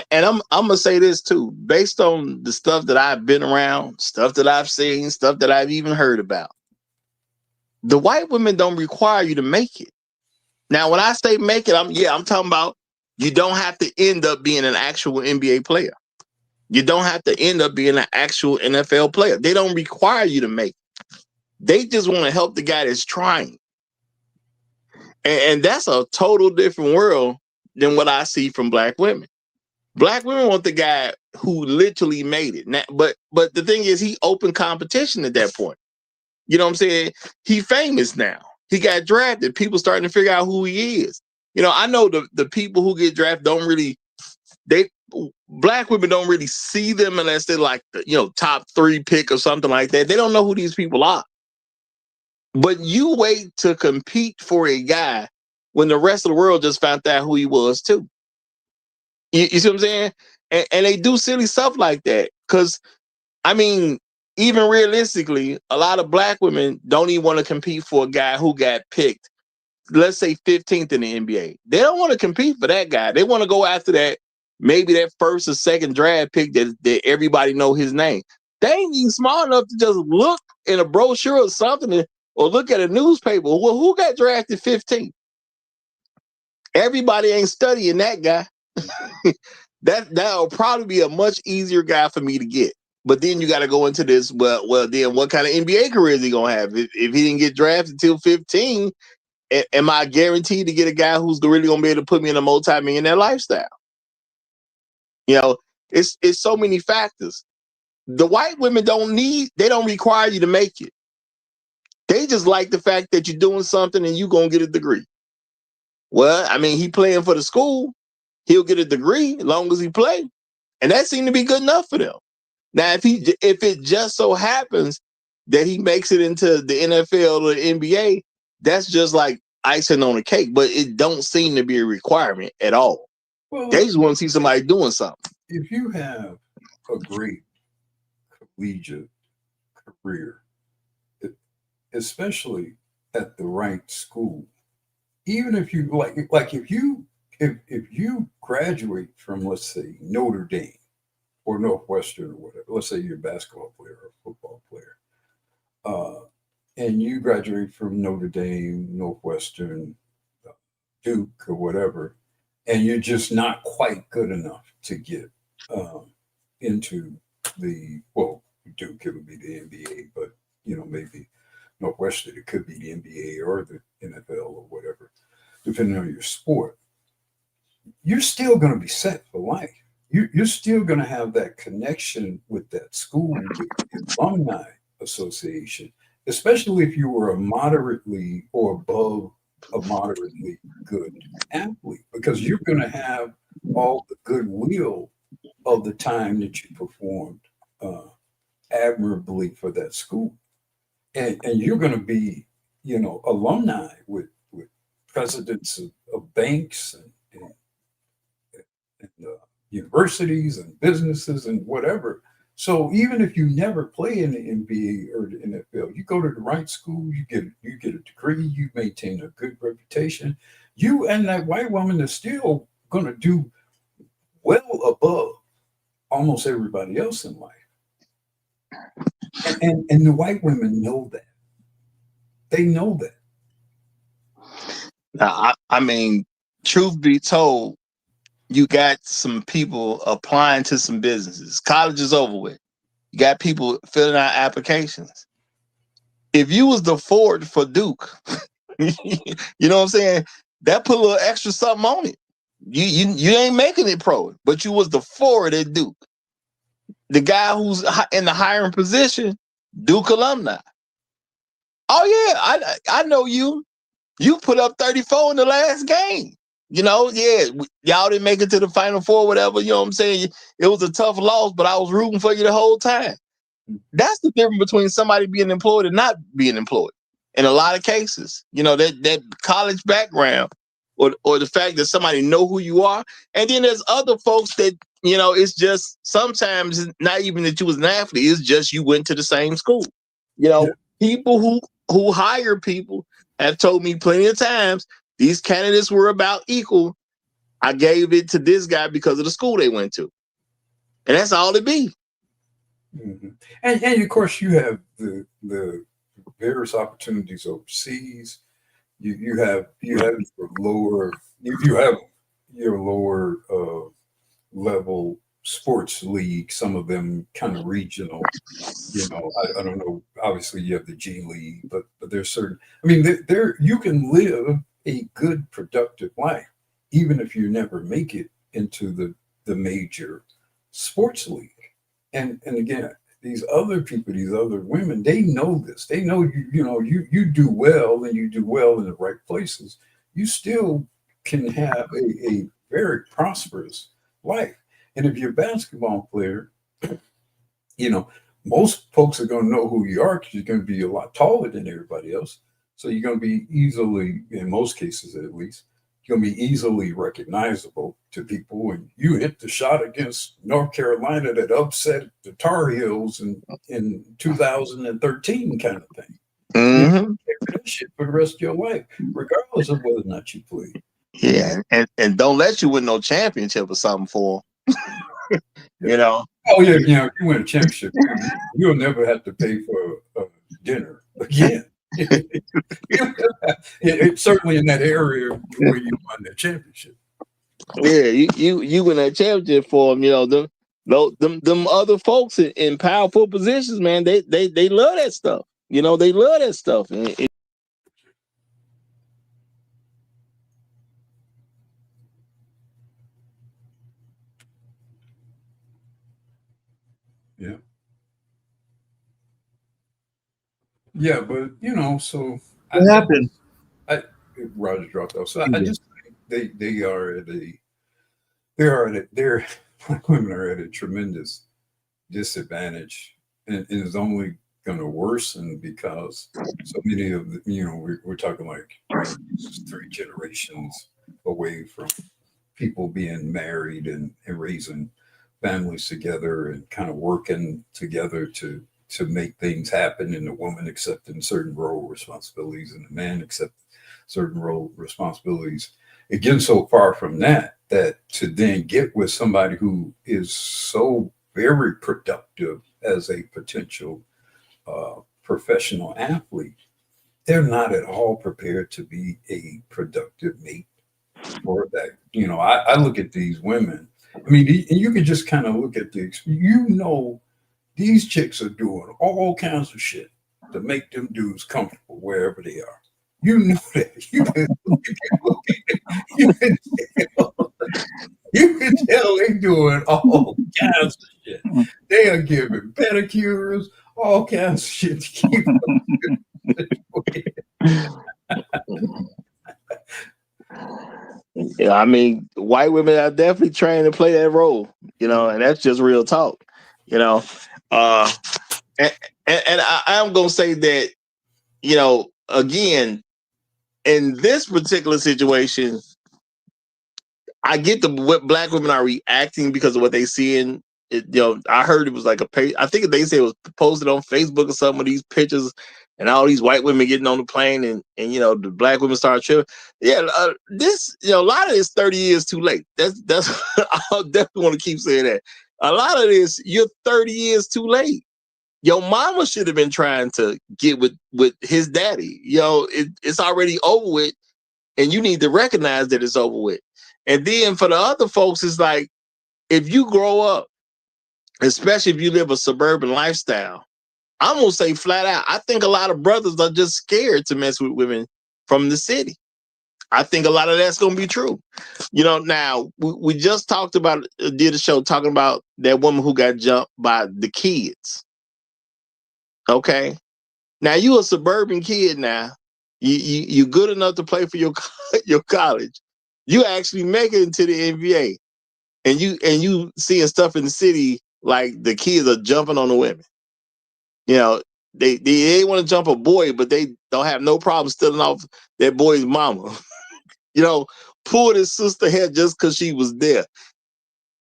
And I'm gonna say this too, based on the stuff that I've been around, stuff that I've seen, stuff that I've even heard about. The white women don't require you to make it. Now, when I say make it, I'm talking about you don't have to end up being an actual NBA player. You don't have to end up being an actual NFL player. They don't require you to make it. They just want to help the guy that's trying. And that's a total different world than what I see from black women. Black women want the guy who literally made it. Now, but the thing is, he opened competition at that point. You know what I'm saying? He famous now. He got drafted. People starting to figure out who he is. I know the people who get drafted black women don't really see them unless they're like the top 3 pick or something like that. They don't know who these people are. But you wait to compete for a guy when the rest of the world just found out who he was too. You see what I'm saying? And they do silly stuff like that. Because, even realistically, a lot of black women don't even want to compete for a guy who got picked, let's say 15th in the NBA. They don't want to compete for that guy. They want to go after that, maybe that first or second draft pick that everybody know his name. They ain't even smart enough to just look in a brochure or something or look at a newspaper. Well, who got drafted 15th? Everybody ain't studying that guy. That'll probably be a much easier guy for me to get. But then you got to go into this. Well, then what kind of NBA career is he gonna have? If he didn't get drafted until 15, am I guaranteed to get a guy who's really gonna be able to put me in a multi-millionaire lifestyle? It's so many factors. The white women they don't require you to make it. They just like the fact that you're doing something and you gonna get a degree. Well, he playing for the school. He'll get a degree as long as he play. And that seemed to be good enough for them. Now, if it just so happens that he makes it into the NFL or the NBA, that's just like icing on the cake. But it don't seem to be a requirement at all. Well, they just want to see somebody doing something. If you have a great collegiate career, especially at the right school, even if you if you graduate from, let's say, Notre Dame or Northwestern or whatever, let's say you're a basketball player or a football player, and you graduate from Notre Dame, Northwestern, Duke or whatever, and you're just not quite good enough to get into Duke, it would be the NBA, but maybe Northwestern, it could be the NBA or the NFL or whatever, depending on your sport. You're still going to be set for life. You're still going to have that connection with that school, with the alumni association, especially if you were a moderately or above a moderately good athlete, because you're going to have all the goodwill of the time that you performed admirably for that school. And you're going to be, alumni with presidents of banks and universities and businesses and whatever. So even if you never play in the NBA or the NFL, you go to the right school, you get a degree, you maintain a good reputation. You and that white woman is still going to do well above almost everybody else in life. And the white women know that. They know that. Now, I mean, truth be told, you got some people applying to some businesses. College is over with. You got people filling out applications. If you was the forward for Duke, you know what I'm saying? That put a little extra something on it. You ain't making it pro, but you was the forward at Duke. The guy who's in the hiring position, Duke alumni. Oh yeah, I know you. You put up 34 in the last game. You know, yeah, y'all didn't make it to the Final Four, whatever. You know what I'm saying? It was a tough loss, but I was rooting for you the whole time. That's the difference between somebody being employed and not being employed. In a lot of cases, you know, that college background or the fact that somebody know who you are. And then there's other folks that, you know, it's just sometimes it's not even that you was an athlete, it's just you went to the same school. You know, people who hire people have told me plenty of times these candidates were about equal. I gave it to this guy because of the school they went to. And that's all it be. Mm-hmm. And of course you have the various opportunities overseas. You have your lower level sports league, some of them kind of regional. You know, I don't know. Obviously, you have the G League, but there's certain. I mean, there you can live a good, productive life, even if you never make it into the major sports league. And again, these other people, these other women, they know this. They know you do well, and you do well in the right places. You still can have a very prosperous life. And if you're a basketball player, you know, most folks are going to know who you are because you're going to be a lot taller than everybody else. So you're going to be easily, in most cases at least, you're going to be easily recognizable to people. And you hit the shot against North Carolina that upset the Tar Heels in 2013 kind of thing. Mm-hmm. You know, that shit for the rest of your life, regardless of whether or not you play. Yeah, and don't let you win no championship or something for them. You know. Oh yeah, you know, if you win a championship, you'll never have to pay for dinner again. It's certainly in that area where you won the championship. Yeah, you win that championship for them. You know, them other folks in powerful positions, man. They love that stuff. You know, they love that stuff. Yeah. Yeah, but you know, so what happened? Roger dropped off. So I just think they are at a they're black women are at a tremendous disadvantage, and it's only going to worsen because so many of the, you know, we're talking like 3 generations away from people being married and raising families together and kind of working together to make things happen, and the woman accepting certain role responsibilities and the man accepting certain role responsibilities. It gets so far from that to then get with somebody who is so very productive as a potential professional athlete, they're not at all prepared to be a productive mate for that. You know, I look at these women. I mean, you can just kind of look at these. You know, these chicks are doing all kinds of shit to make them dudes comfortable wherever they are. You know that. You can tell they doing all kinds of shit. They are giving pedicures, all kinds of shit to keep Yeah, I mean, white women are definitely trained to play that role, you know, and that's just real talk, you know. And I'm gonna say that, you know, again, in this particular situation, I get what black women are reacting because of what they see I heard it was like a page. I think they said it was posted on Facebook or some of these pictures, and all these white women getting on the plane, and the black women started tripping. Yeah, this a lot of this 30 years too late. That's I definitely want to keep saying that. A lot of this, you're 30 years too late. Your mama should have been trying to get with his daddy. It's already over with, and you need to recognize that it's over with. And then for the other folks, it's like, if you grow up, especially if you live a suburban lifestyle, I'm gonna say flat out, I think a lot of brothers are just scared to mess with women from the city. I think a lot of that's gonna be true. Now we just talked about, did a show talking about that woman who got jumped by the kids. Okay, now you a suburban kid. Now you good enough to play for your college. You actually make it into the NBA, and you seeing stuff in the city like the kids are jumping on the women. They want to jump a boy, but they don't have no problem stealing off that boy's mama. Pulled his sister hair just because she was there.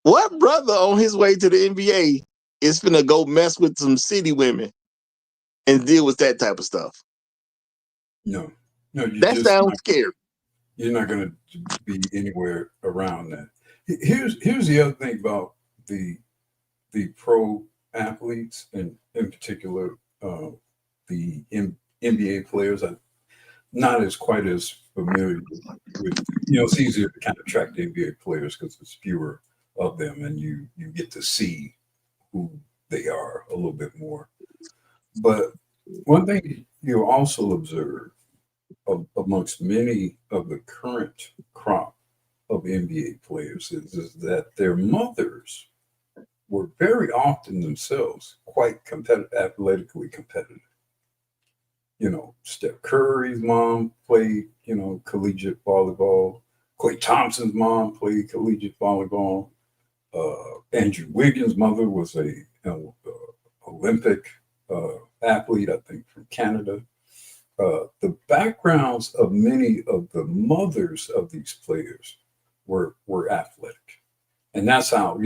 What brother on his way to the NBA is finna go mess with some city women and deal with that type of stuff? No, that sounds scary. You're not going to be anywhere around that. Here's the other thing about the pro athletes, and in particular the NBA players. I'm not quite as familiar with. It's easier to kind of track the NBA players because there's fewer of them, and you get to see who they are a little bit more. But one thing you also observe amongst many of the current crop of NBA players is that their mothers were very often themselves quite athletically competitive. Steph Curry's mom played, collegiate volleyball. Klay Thompson's mom played collegiate volleyball. Andrew Wiggins' mother was a Olympic athlete, I think, from Canada. The backgrounds of many of the mothers of these players were athletic. And that's how,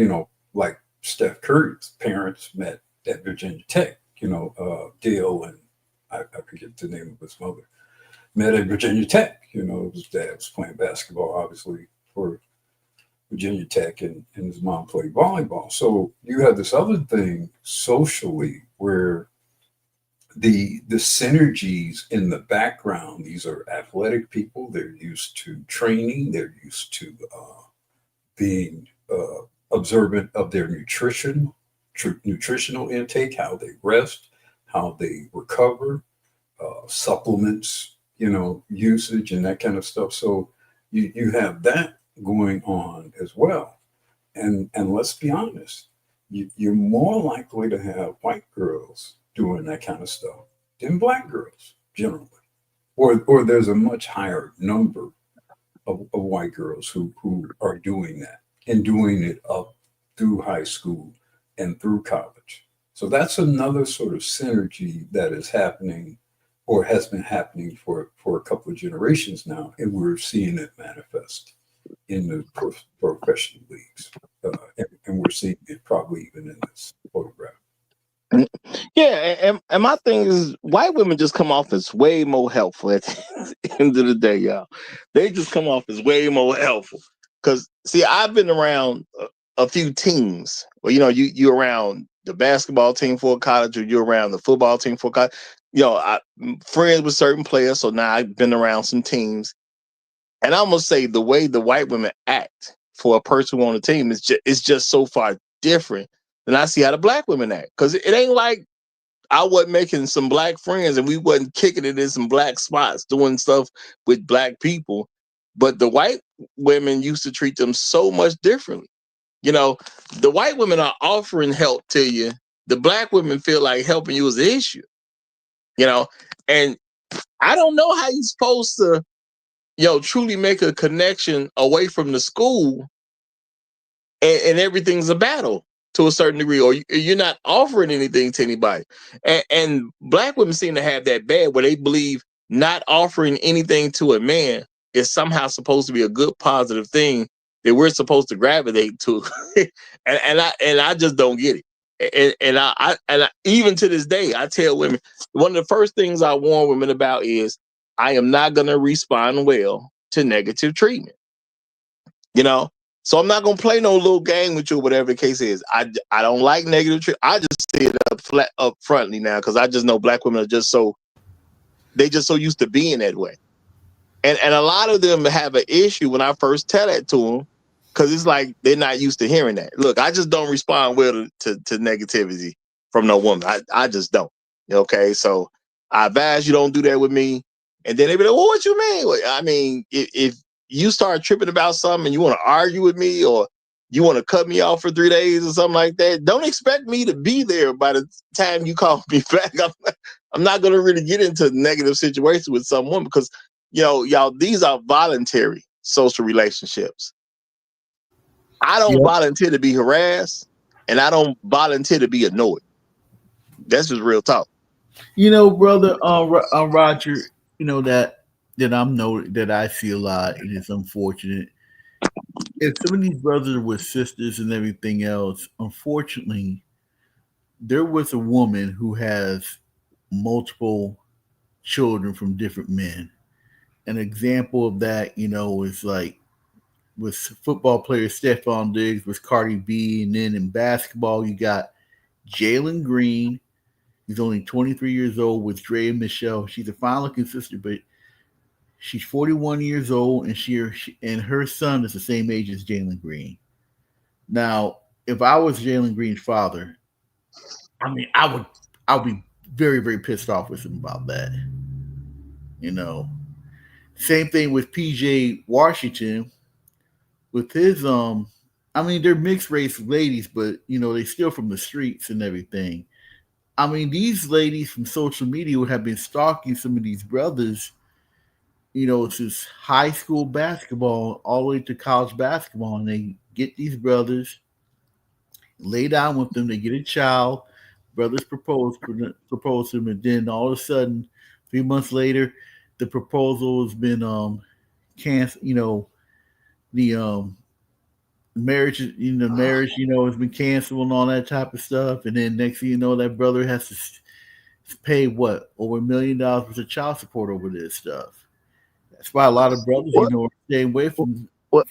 like Steph Curry's parents met at Virginia Tech, Dale and I forget the name of his mother, met at Virginia Tech. His dad was playing basketball, obviously, for Virginia Tech, and his mom played volleyball. So you have this other thing socially where the synergies in the background, these are athletic people. They're used to training. They're used to being observant of their nutritional intake, how they rest, how they recover, supplements, usage and that kind of stuff. So you have that going on as well. And let's be honest, you're more likely to have white girls doing that kind of stuff than black girls generally, or there's a much higher number of white girls who are doing that and doing it up through high school and through college. So that's another sort of synergy that is happening or has been happening for a couple of generations now, and we're seeing it manifest in the professional leagues, and we're seeing it probably even in this photograph. Yeah, and my thing is, white women just come off as way more helpful at the end of the day, y'all. They just come off as way more helpful. Because, see, I've been around a few teams. Well, you around the basketball team for college, or you're around the football team for college. I'm friends with certain players, so now I've been around some teams. And I'm going to say the way the white women act for a person on the team is just so far different than I see how the black women act. Because it ain't like I wasn't making some black friends and we wasn't kicking it in some black spots, doing stuff with black people. But the white women used to treat them so much differently. The white women are offering help to you. The black women feel like helping you is an issue. And I don't know how you're supposed to, truly make a connection away from the school, and everything's a battle to a certain degree, or you're not offering anything to anybody. And black women seem to have that bad where they believe not offering anything to a man is somehow supposed to be a good, positive thing that we're supposed to gravitate to, and I just don't get it. And I even to this day, I tell women, one of the first things I warn women about is I am not going to respond well to negative treatment. You know, so I'm not going to play no little game with you, whatever the case is. I don't like negative treatment. I just say it up frontly now because I just know black women are just so used to being that way. And a lot of them have an issue when I first tell that to them because it's like they're not used to hearing that. Look, I just don't respond well to negativity from no woman. I just don't. Okay, so I advise you don't do that with me. And then they be like, well, what you mean? Well, I mean, if you start tripping about something and you want to argue with me or you want to cut me off for 3 days or something like that, don't expect me to be there by the time you call me back. I'm not going to really get into negative situations with someone because, y'all, these are voluntary social relationships. I don't volunteer to be harassed and I don't volunteer to be annoyed. That's just real talk. Brother, Roger, that I see a lot, and it's unfortunate. If some of these brothers were sisters and everything else, unfortunately, there was a woman who has multiple children from different men. An example of that, is like with football player Stephon Diggs with Cardi B, and then in basketball you got Jalen Green. He's only 23 years old with Dre and Michelle. She's a fine-looking sister, but she's 41 years old, and she and her son is the same age as Jalen Green. Now, if I was Jalen Green's father, I mean, I would be very, very pissed off with him about that. Same thing with PJ Washington with his I mean, they're mixed race ladies, but they still from the streets and everything. I mean, these ladies from social media have been stalking some of these brothers, since high school basketball all the way to college basketball, and they get these brothers, lay down with them, they get a child, brothers propose to them, and then all of a sudden, 3 months later, the proposal has been canceled. The marriage, has been canceled and all that type of stuff, and then next thing you know, that brother has to pay over $1 million worth of child support over this stuff. That's why a lot of brothers, are staying away from. My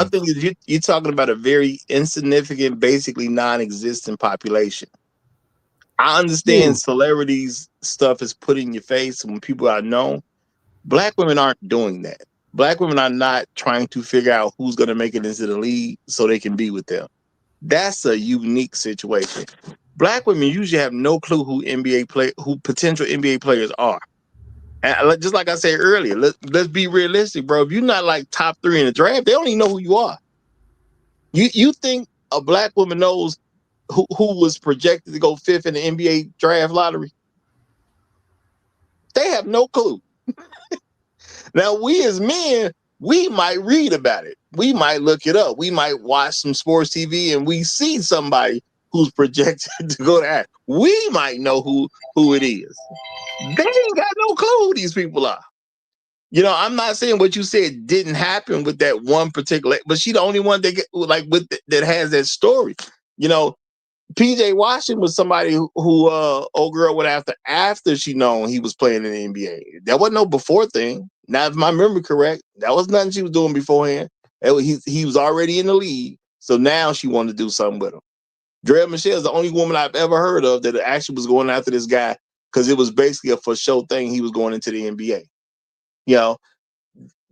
thing is, you're talking about a very insignificant, basically non-existent population. I understand celebrities stuff is put in your face when people are known. Black women aren't doing that. Black women are not trying to figure out who's going to make it into the league so they can be with them. That's a unique situation. Black women usually have no clue who potential NBA players are. And just like I said earlier, let's be realistic, bro. If you're not like top 3 in the draft, they don't even know who you are. You think a black woman knows who was projected to go 5th in the NBA draft lottery? They have no clue. Now, we as men, we might read about it. We might look it up. We might watch some sports TV and we see somebody who's projected to go there. We might know who it is. They ain't got no clue who these people are. I'm not saying what you said didn't happen with that one particular, but she the only one that has that story. PJ Washington was somebody who old girl went after she known he was playing in the NBA. That wasn't no before thing. Now, if my memory correct, that was nothing she was doing beforehand. He was already in the league, so now she wanted to do something with him. Dre Michelle is the only woman I've ever heard of that actually was going after this guy because it was basically a for show thing. He was going into the NBA.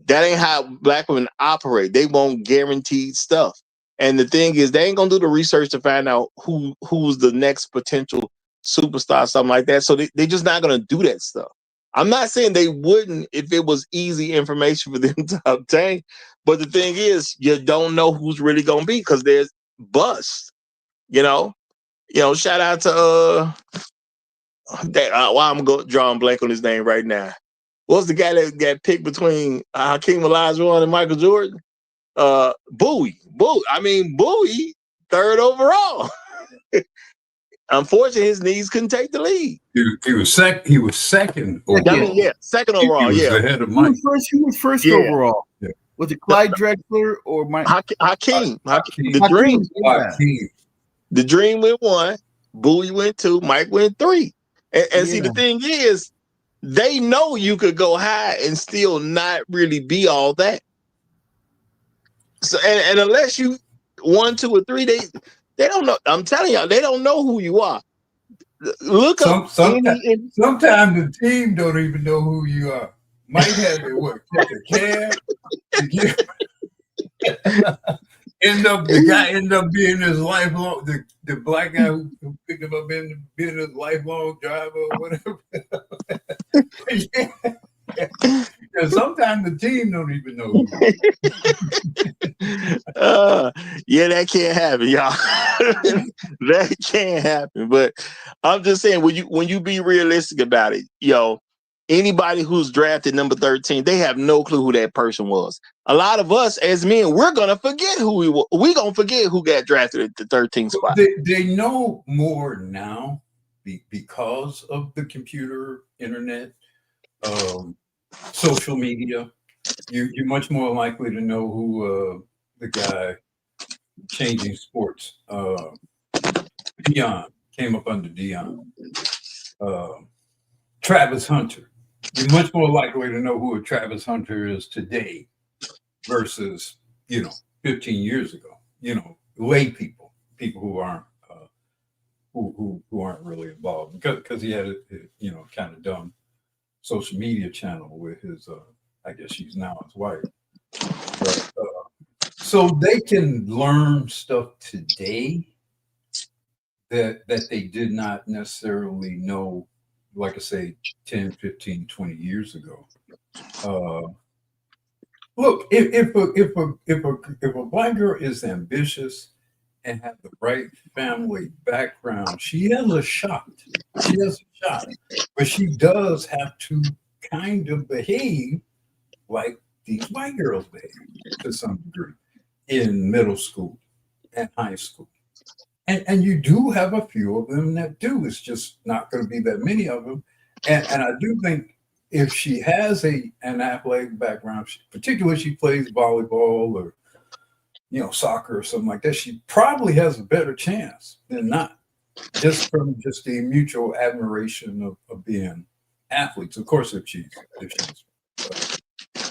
That ain't how black women operate. They want guaranteed stuff. And the thing is, they ain't gonna do the research to find out who's the next potential superstar, something like that. So they're just not gonna do that stuff. I'm not saying they wouldn't if it was easy information for them to obtain, but the thing is, you don't know who's really gonna be because there's busts. Shout out to I'm gonna draw a blank on his name right now. What's the guy that got picked between Hakeem Olajuwon and Michael Jordan? Bowie. Bowie, 3rd overall. Unfortunately, his knees couldn't take the lead. He was second overall. Second overall. He was ahead of Mike. He was first overall. Yeah. Was it Clyde Drexler or Mike Hakeem? The Hakeem? Dream. Hakeem. The Dream went 1, Bowie went 2, Mike went 3. And see, the thing is, they know you could go high and still not really be all that. So, and unless you 1, 2, or 3, they don't know. I'm telling y'all, they don't know who you are. Look up. Sometimes the team don't even know who you are. Might have to catch a cab. The guy end up being his lifelong, the black guy who picked him up being his lifelong driver or whatever. Yeah, sometimes the team don't even know. Yeah, that can't happen, y'all. That can't happen. But I'm just saying, when you be realistic about it, anybody who's drafted number 13, they have no clue who that person was. A lot of us as men, we're gonna forget who we were. We're gonna forget who got drafted at the 13th spot. They know more now because of the computer, internet, social media. You're much more likely to know who the guy changing sports. Dion came up under Dion. Travis Hunter. You're much more likely to know who a Travis Hunter is today versus 15 years ago. Lay people who aren't who aren't really involved because he had a kind of dumb social media channel with his I guess she's now his wife. But, so they can learn stuff today that they did not necessarily know, like I say, 10, 15, 20 years ago. Look, if a black girl is ambitious and have the right family background, she has a shot. But she does have to kind of behave like these white girls behave to some degree in middle school and high school. And you do have a few of them that do. It's just not going to be that many of them. And I do think if she has an athletic background, particularly if she plays volleyball or soccer or something like that, she probably has a better chance than not, just from just the mutual admiration of being athletes. Of course, if she's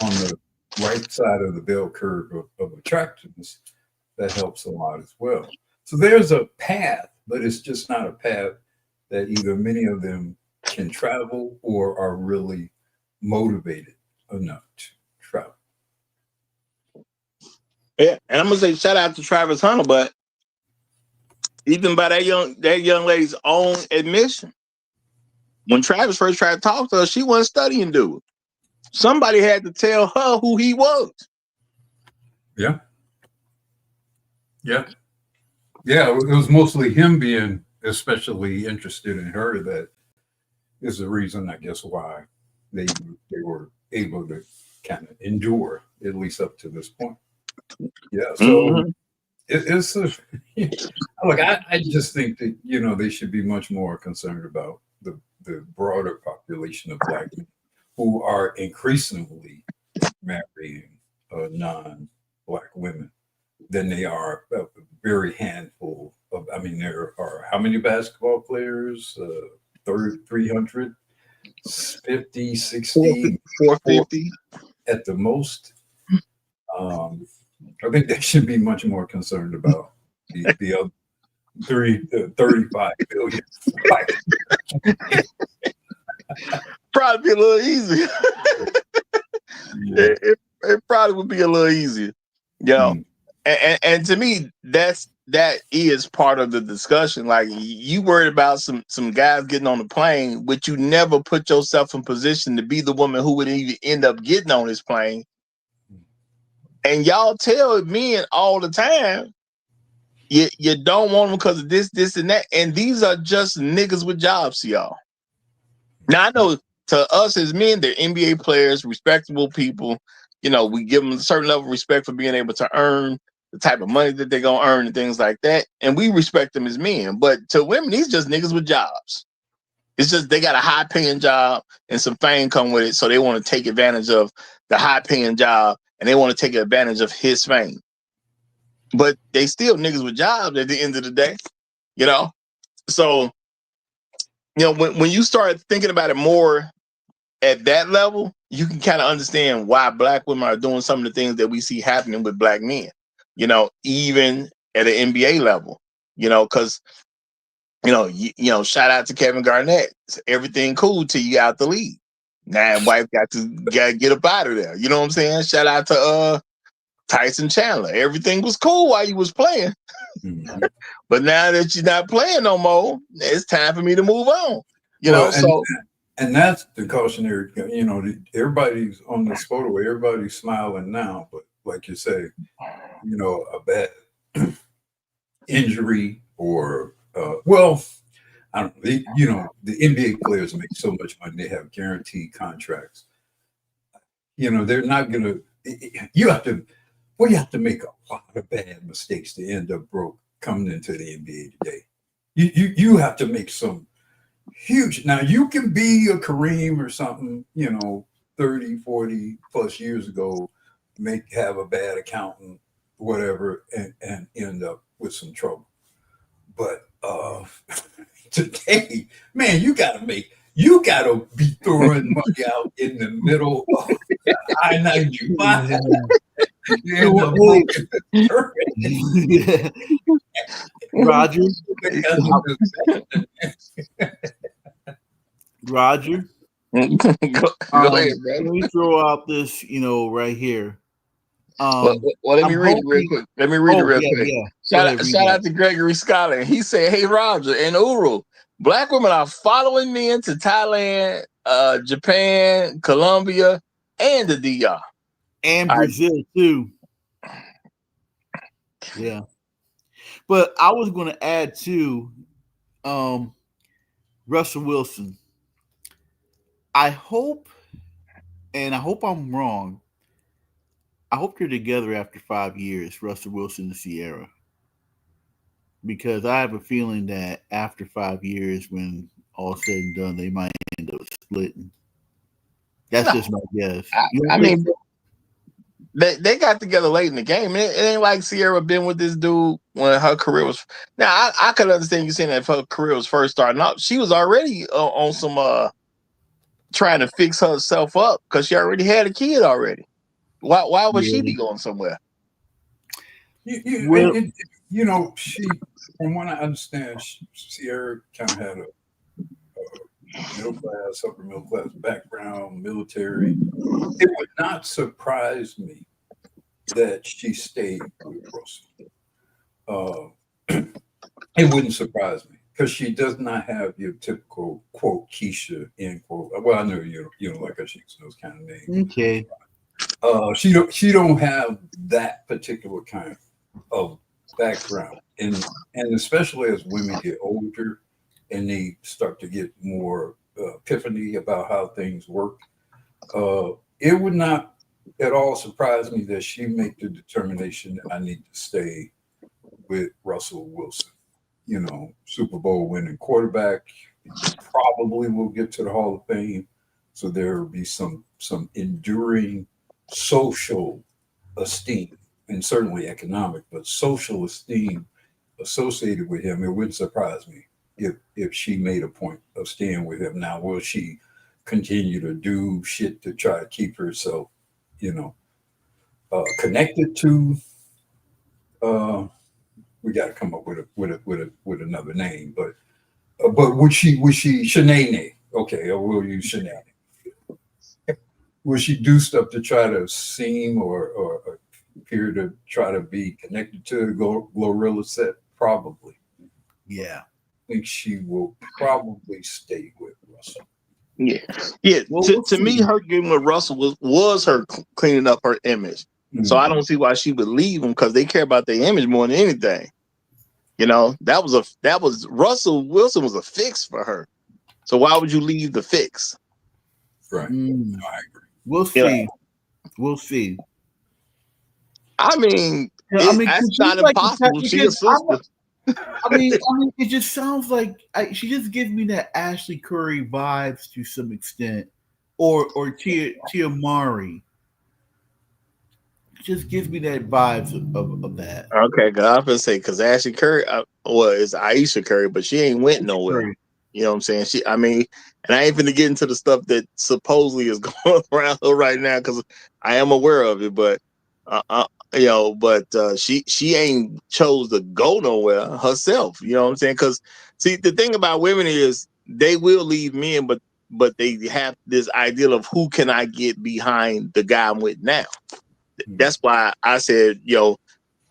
on the right side of the bell curve of attractiveness, that helps a lot as well. So there's a path, but it's just not a path that either many of them can travel or are really motivated enough to travel. Yeah, and I'm gonna say shout out to Travis Hunter, but even by that young lady's own admission, when Travis first tried to talk to her, she wasn't studying dude. Somebody had to tell her who he was. Yeah. It was mostly him being especially interested in her. That is the reason, I guess, why they were able to kind of endure, at least up to this point. Yeah, so it's look. I just think that they should be much more concerned about the broader population of black men who are increasingly marrying non-black women than they are a very handful of. I mean, there are how many basketball players? 350, 60, 450 at the most. I think they should be much more concerned about the other 35 billion. Probably be a little easier. Yeah. It probably would be a little easier. And to me, that is part of the discussion. Like, you worried about some guys getting on the plane, but you never put yourself in position to be the woman who would even end up getting on this plane. And y'all tell men all the time, you don't want them because of this, and that. And these are just niggas with jobs to y'all. Now, I know to us as men, they're NBA players, respectable people. We give them a certain level of respect for being able to earn the type of money that they're going to earn and things like that. And we respect them as men. But to women, these just niggas with jobs. It's just they got a high-paying job and some fame come with it, so they want to take advantage of the high-paying job and they want to take advantage of his fame. But they still niggas with jobs at the end of the day, you know? So, you know, when you start thinking about it more at that level, you can kind of understand why black women are doing some of the things that we see happening with black men, you know, even at an NBA level, you know, because, you know, shout out to Kevin Garnett. Everything cool till you out the league. Now wife got to get up out of there. You know what I'm saying? Shout out to Tyson Chandler. Everything was cool while you was playing. Mhm. But now that you're not playing no more, it's time for me to move on. You Well, know, so and that's the cautionary. You know, everybody's on this photo. Everybody's smiling now, but like you say, you know, a bad injury or well, I don't. You know, the NBA players make so much money; they have guaranteed contracts. You know, they're not gonna. You have to. Well, you have to make a lot of bad mistakes to end up broke coming into the NBA today. You have to make some huge. Now you can be a Kareem or something, you know, 30, 40 plus years ago, have a bad accountant, whatever, and end up with some trouble. But today, man, you gotta be throwing money out in the middle of I-95. You end up Yeah. Roger. Roger. go ahead, Let man. me throw out this, right here. Well, let me I'm read it real hoping. quick. Let me read it Oh, real yeah, quick. yeah. Go Shout ahead, out, read shout that. out to Gregory Scotland. He said, "Hey Roger and Uru, black women are following men to Thailand, Japan, Colombia, and the DR, And all right. Brazil too. Yeah. But I was going to add too, Russell Wilson. I hope I'm wrong. I hope they're together after 5 years, Russell Wilson and Sierra. Because I have a feeling that after 5 years, when all said and done, they might end up splitting. That's No, just my guess. I mean, they got together late in the game. It ain't like Sierra been with this dude when her career was. Now I could understand you saying that if her career was first starting out, she was already on some trying to fix herself up because she already had a kid already. Why would she be going somewhere? Well, You know, from what I understand, Sierra kind of had a middle class, upper middle class background, military. It would not surprise me that she stayed with Russell. It wouldn't surprise me because she does not have your typical quote Keisha end quote. Well, I know you don't like her; she uses those kind of names. okay. She don't have that particular kind of background, and especially as women get older and they start to get more epiphany about how things work. It would not at all surprise me that she make the determination that I need to stay with Russell Wilson. You know, Super Bowl winning quarterback, probably will get to the Hall of Fame. So there will be some enduring social esteem and certainly economic, but social esteem associated with him. It wouldn't surprise me if she made a point of staying with him. Now, will she continue to do shit to try to keep herself, you know, connected to? We got to come up with another name, but would she Shanae? Okay, or will you Shanae? Will she do stuff to try to seem or appear to try to be connected to the Glorilla set? Probably. Yeah. I think she will probably stay with Russell. Yeah. Well, To me, her getting with Russell was her cleaning up her image. So I don't see why she would leave him because they care about their image more than anything. You know, that was Russell Wilson was a fix for her. So why would you leave the fix? Right. No, I agree. We'll You know, see. We'll see. I mean, that's not like impossible. She a sister. It just sounds like she just gives me that Ashley Curry vibes to some extent, or Tia Mari. just gives me that vibes of that. Okay, cause I'm gonna say because Ashley Curry, it's Aisha Curry, but she ain't went nowhere. Curry. You know what I'm saying? I mean, and I ain't finna get into the stuff that supposedly is going around her right now because I am aware of it, but she ain't chose to go nowhere herself. You know what I'm saying? Because see, the thing about women is they will leave men, but they have this ideal of who can I get behind the guy I'm with now. That's why I said,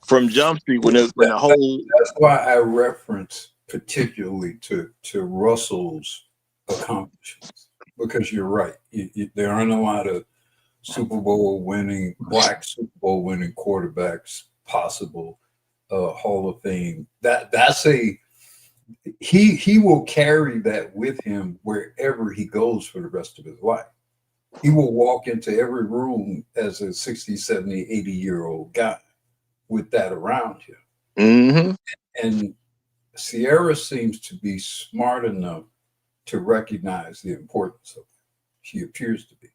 from Jump Street when the whole That's why I reference particularly to Russell's accomplishments, because you're right. There aren't a lot of black Super Bowl winning quarterbacks possible. Hall of Fame. He will carry that with him wherever he goes for the rest of his life. He will walk into every room as a 60, 70, 80-year-old guy with that around him. Mm-hmm. And Sierra seems to be smart enough to recognize the importance of it. She appears to be.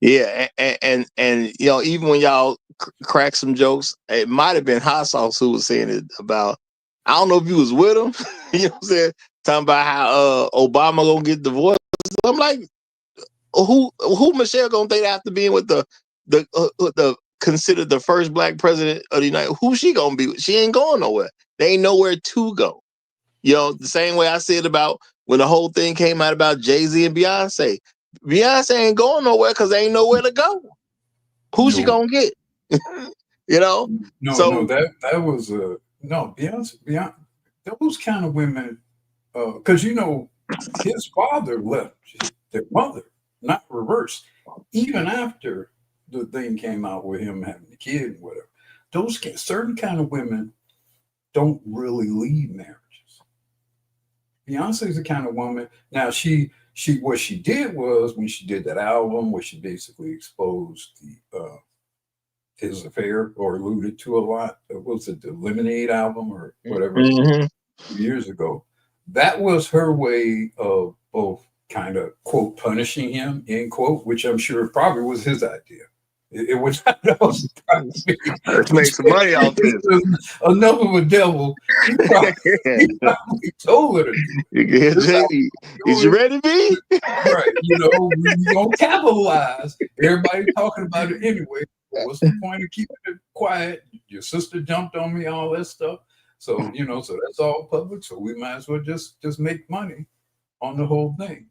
Yeah, and even when y'all crack some jokes, it might have been Hot Sauce who was saying it about. I don't know if you was with him. You know what I'm saying? Talking about how Obama gonna get divorced. I'm like, who Michelle gonna think after being with the considered the first black president of the United? Who she gonna be with? She ain't going nowhere. They ain't nowhere to go. The same way I said about when the whole thing came out about Jay-Z and Beyonce. Beyonce ain't going nowhere because there ain't nowhere to go. Who she gonna get? No, So that was no Beyonce. Those kind of women, because his father left their mother, not reverse. Even after the thing came out with him having the kid and whatever, those certain kind of women don't really leave marriages. Beyonce's the kind of woman. Now what she did was when she did that album where she basically exposed his affair or alluded to a lot. Was it the Lemonade album or whatever? Years ago? That was her way of both kind of quote punishing him end quote, which I'm sure probably was his idea. It was not let's make some money off this. Enough of a devil. He probably told her. Is you ready, B? Right. We're gonna capitalize. Everybody talking about it anyway. What's the point of keeping it quiet? Your sister jumped on me, all that stuff. So so that's all public. So we might as well just make money on the whole thing.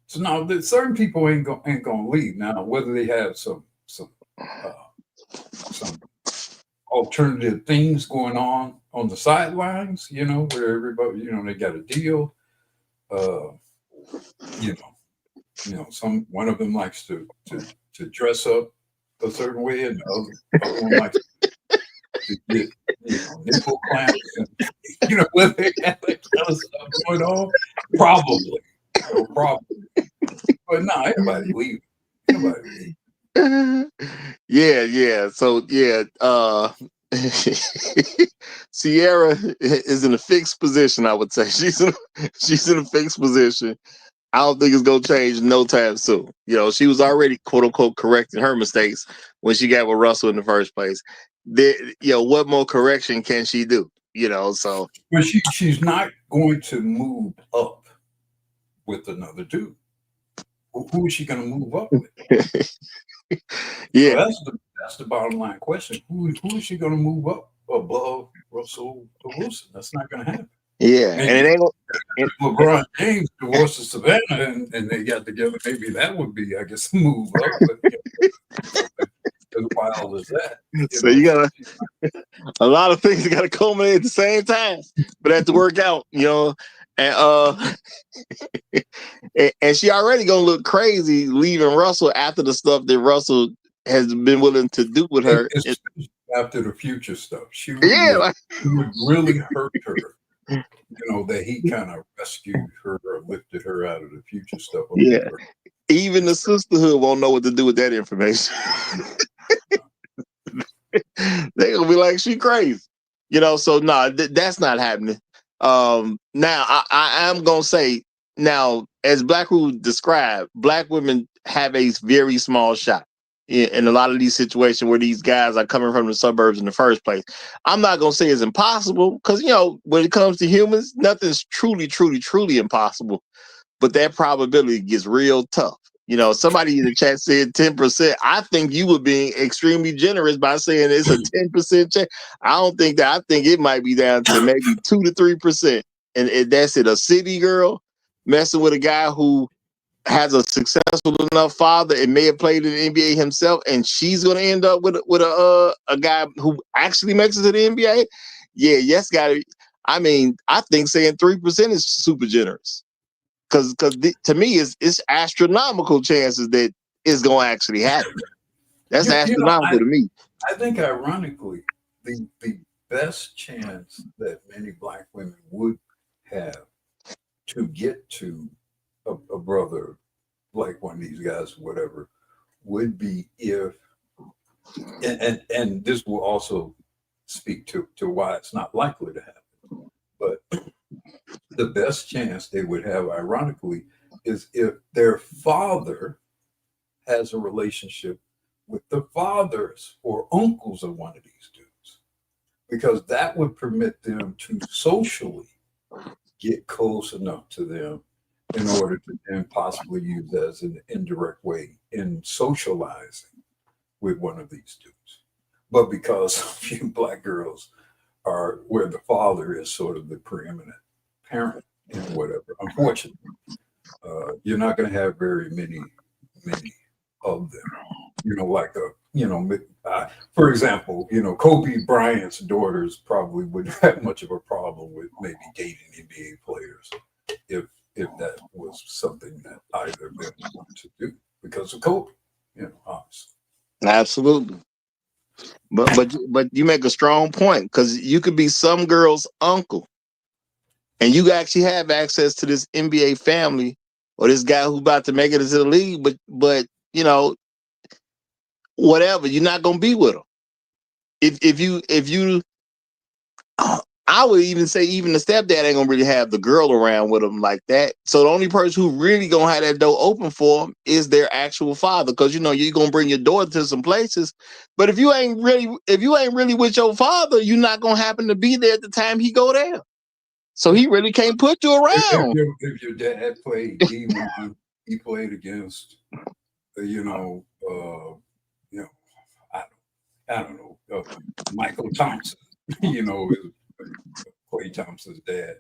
So now certain people ain't gonna leave. Now whether they have some alternative things going on the sidelines, where everybody, they got a deal. One of them likes to dress up a certain way, and the other one likes to get nipple clamps, and whether they have that kind of stuff going on, probably, but no, everybody leave. Yeah. So Sierra is in a fixed position. I would say she's in a fixed position. I don't think it's gonna change no time soon. She was already quote unquote correcting her mistakes when she got with Russell in the first place. What more correction can she do? So but she's not going to move up with another dude. Who is she going to move up with? Yeah, so that's the bottom line question. Who is she going to move up above Russell Wilson? That's not going to happen. Yeah, maybe and it ain't. LeBron James divorces Savannah, and they got together. Maybe that would be, I guess, a move up. But as wild as that. So you gotta a lot of things got to culminate at the same time, but have to work out. And and she already gonna look crazy leaving Russell after the stuff that Russell has been willing to do with her. After the Future stuff, she would really hurt her. That he kind of rescued her or lifted her out of the Future stuff. Yeah, even the sisterhood won't know what to do with that information. They gonna be like, she crazy. So that's not happening. Now I am gonna say, now as Black Rule described, Black women have a very small shot. in a lot of these situations where these guys are coming from the suburbs in the first place. I'm not gonna say it's impossible because when it comes to humans, nothing's truly impossible. But that probability gets real tough. Somebody in the chat said 10%. I think you were being extremely generous by saying it's a 10% chance. I don't think that. I think it might be down to maybe 2 to 3%. And that's it. A city girl messing with a guy who has a successful enough father and may have played in the NBA himself, and she's going to end up with a guy who actually makes it to the NBA. Yeah, yes, gotta. I mean, I think saying 3% is super generous. Because to me, it's astronomical chances that it's going to actually happen. That's astronomical to me. I think, ironically, the best chance that many Black women would have to get to a brother like one of these guys, whatever, would be if, and this will also speak to why it's not likely to happen, but the best chance they would have, ironically, is if their father has a relationship with the fathers or uncles of one of these dudes, because that would permit them to socially get close enough to them in order to then possibly use that as an indirect way in socializing with one of these dudes. But because a few Black girls are where the father is sort of the preeminent parent and whatever, unfortunately, you're not going to have very many of them. For example, Kobe Bryant's daughters probably wouldn't have much of a problem with maybe dating NBA players if that was something that either of them wanted to do because of Kobe, obviously. Absolutely. But you make a strong point, because you could be some girl's uncle and you actually have access to this NBA family or this guy who's about to make it into the league, but whatever, you're not gonna be with him. If you I would even say even the stepdad ain't gonna really have the girl around with him like that. So the only person who really gonna have that door open for him is their actual father, because you're gonna bring your daughter to some places. But if you ain't really with your father, you're not gonna happen to be there at the time he go there. So he really can't put you around. If your dad played D1, he played against I don't know, Michael Thompson, Clay Thompson's dad,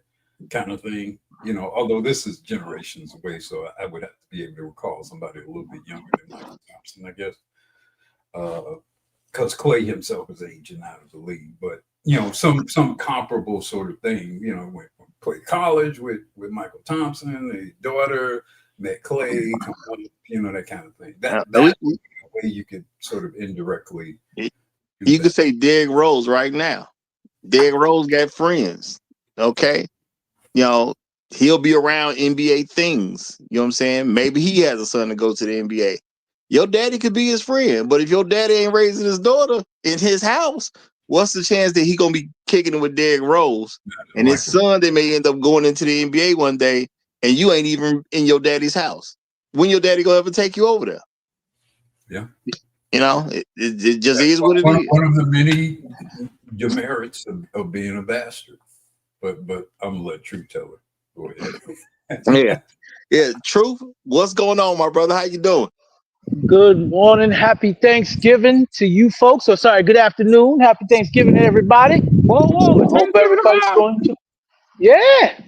kind of thing. Although this is generations away, so I would have to be able to recall somebody a little bit younger than Michael Thompson, I guess, because Clay himself is aging out of the league. But some comparable sort of thing. Went played college with Michael Thompson, his daughter met Clay, that kind of thing. That way you could sort of indirectly. You could say Derrick Rose right now. Derrick Rose got friends. Okay. He'll be around NBA things. You know what I'm saying? Maybe he has a son to go to the NBA. Your daddy could be his friend, but if your daddy ain't raising his daughter in his house, what's the chance that he gonna be kicking it with Derrick Rose and his son that may end up going into the NBA one day, and you ain't even in your daddy's house? When your daddy gonna ever take you over there? Yeah. It just is what it is. One of the many demerits of being a bastard. But I'm gonna let Truth tell it. Go ahead. Yeah. Truth, what's going on, my brother? How you doing? Good morning. Happy Thanksgiving to you folks. Or sorry, good afternoon. Happy Thanksgiving to everybody. Whoa. Hope everybody's going to. Yeah.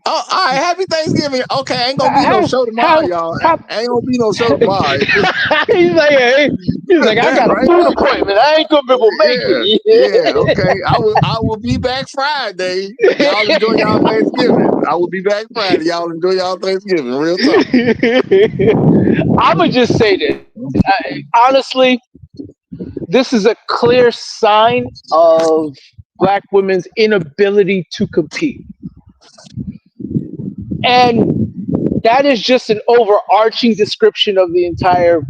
Oh, all right. Happy Thanksgiving. Okay, ain't gonna be no show tomorrow, y'all. Ain't gonna be no show tomorrow. He's like, I got a food appointment. I ain't gonna be able to make it. Yeah, okay. I will be back Friday. Y'all enjoy y'all Thanksgiving. I will be back Friday. Y'all enjoy y'all Thanksgiving. Real talk. I would just say that honestly, this is a clear sign of Black women's inability to compete. And that is just an overarching description of the entire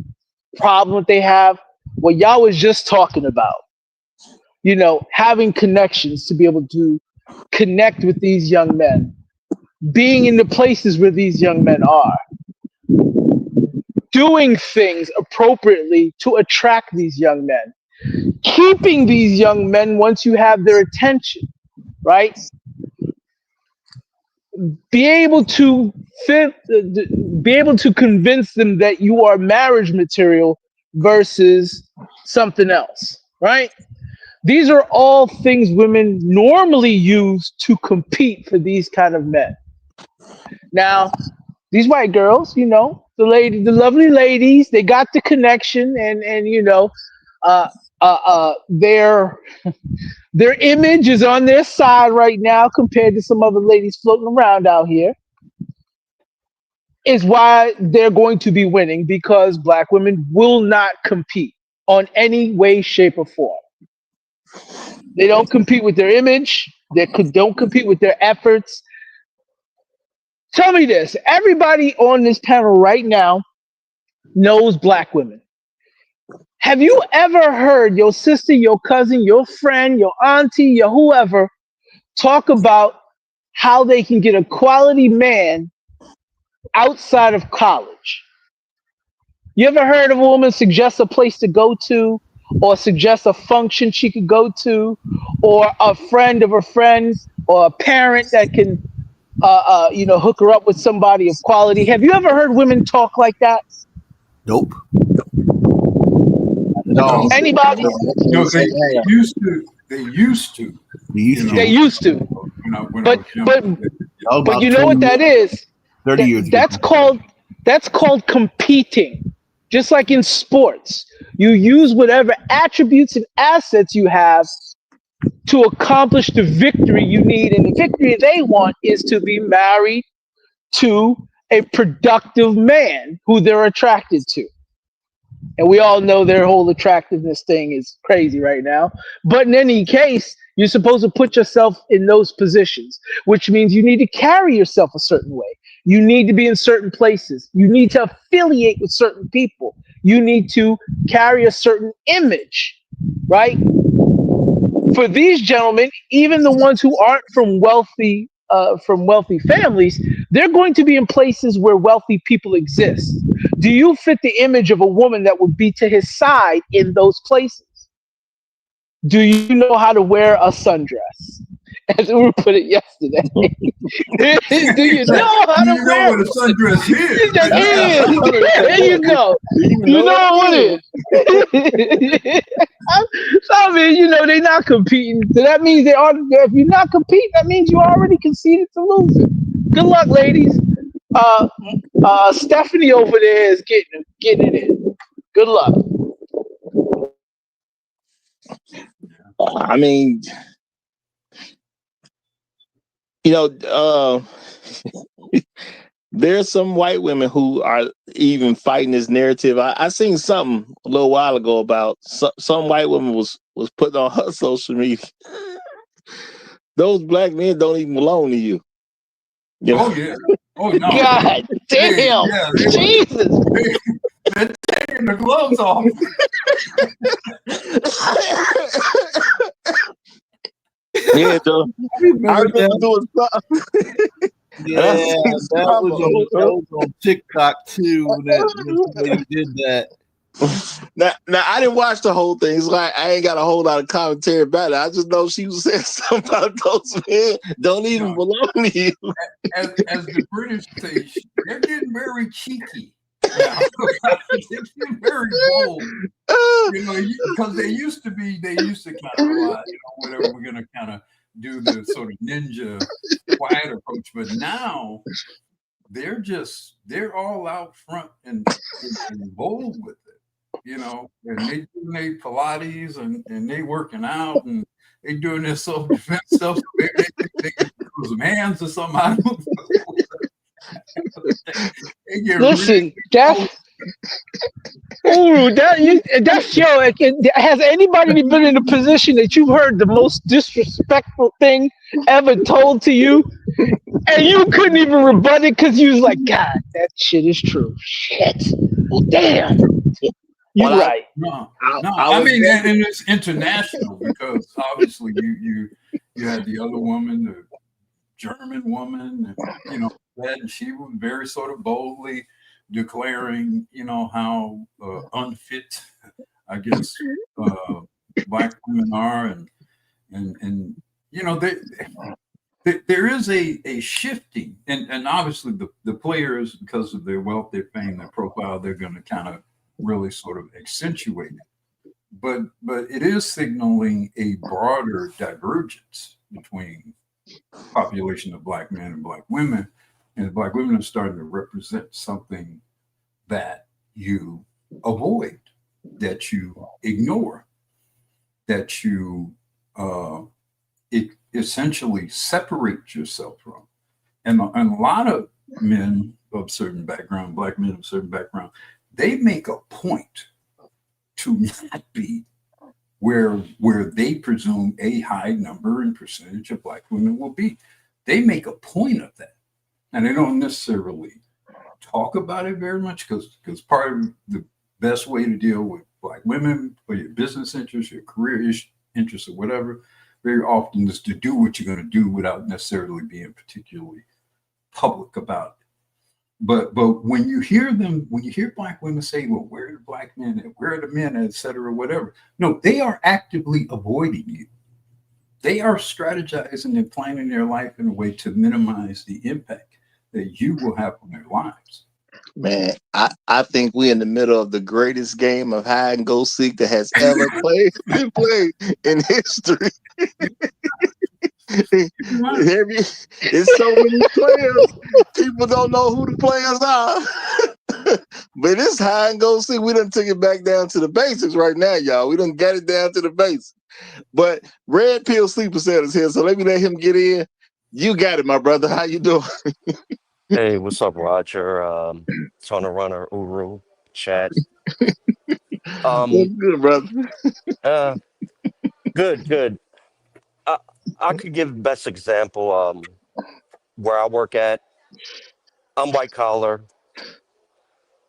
problem that they have. What y'all was just talking about, having connections to be able to connect with these young men, being in the places where these young men are. doing things appropriately to attract these young men, keeping these young men once you have their attention, right? Be able to be able to convince them that you are marriage material versus something else, right? These are all things women normally use to compete for these kind of men. Now, these white girls, the lovely ladies, they got the connection, and uh, their image is on their side right now compared to some other ladies floating around out here. Is why they're going to be winning, because black women will not compete on any way, shape, or form. They don't compete with their image. Don't compete with their efforts. Tell me this. Everybody on this panel right now knows black women. Have you ever heard your sister, your cousin, your friend, your auntie, your whoever talk about how they can get a quality man outside of college? You ever heard of a woman suggest a place to go to, or suggest a function she could go to, or a friend of a friend, or a parent that can, hook her up with somebody of quality? Have you ever heard women talk like that? Nope. No. Anybody? No, they used to. They used to. They used to. When I But was young. but you know what that is? 30 years ago. That's called competing. Just like in sports, you use whatever attributes and assets you have to accomplish the victory you need. And the victory they want is to be married to a productive man who they're attracted to. And we all know their whole attractiveness thing is crazy right now. But in any case, you're supposed to put yourself in those positions, which means you need to carry yourself a certain way. You need to be in certain places. You need to affiliate with certain people. You need to carry a certain image, right? For these gentlemen, even the ones who aren't from wealthy families, they're going to be in places where wealthy people exist. Do you fit the image of a woman that would be to his side in those places? Do you know how to wear a sundress? As we put it yesterday. Do you know how to wear what a sundress is? There you go. You know what it is. So, I mean, they're not competing. So that means they are. If you're not competing, that means you already conceded to losing. Good luck, ladies. Stephanie over there is getting it in. Good luck. I mean, there's some white women who are even fighting this narrative. I seen something a little while ago about some white woman was putting on her social media. Those black men don't even belong to you. Oh yeah. Oh no. God damn. Jesus. They're taking the gloves off. Yeah, Joe. I remember doing something. Yeah, that was on TikTok too. When somebody did that. Now I didn't watch the whole thing. It's like I ain't got a whole lot of commentary about it. I just know she was saying something about those men don't even belong to you. As the British say, they're getting very cheeky. They're getting very bold. Because they used to kind of whatever, we're gonna kind of do the sort of ninja quiet approach, but now they're all out front and bold with it, and they doing their Pilates and they working out and they doing their self-defense stuff. So they can do some hands or something. I don't know. Listen, that's has anybody been in a position that you've heard the most disrespectful thing ever told to you, and you couldn't even rebut it because you was like, God, that shit is true. Shit. Well, damn. You're right. No. I mean, and it's international because obviously you had the other woman, the German woman, and she was very sort of boldly declaring, how unfit, I guess, black women are, and there is a shifting, and obviously the players, because of their wealth, their fame, their profile, they're going to kind of really sort of accentuate it. But it is signaling a broader divergence between population of black men and black women, and black women are starting to represent something that you avoid, that you ignore, that you essentially separate yourself from. And a lot of men of certain background, black men of certain background, they make a point to not be where they presume a high number and percentage of black women will be. They make a point of that. And they don't necessarily talk about it very much, because part of the best way to deal with black women for your business interests, your career interests, or whatever, very often is to do what you're going to do without necessarily being particularly public about it. But when you hear black women say, well, where are the black men at? Where are the men, et cetera, whatever? No, they are actively avoiding you. They are strategizing and planning their life in a way to minimize the impact that you will have on their lives. Man, I think we're in the middle of the greatest game of hide and go seek that has ever been played in history. It's so many players. People don't know who the players are. But it's hide and go seek. We done took it back down to the basics right now, y'all. We done got it down to the basics. But Red Pill Sleeper Cell is here, so let me let him get in. You got it, my brother. How you doing? Hey, what's up, Roger? Trying to run our Uru chat. What's good, brother? Uh, good. I could give the best example. Where I work at, I'm white collar,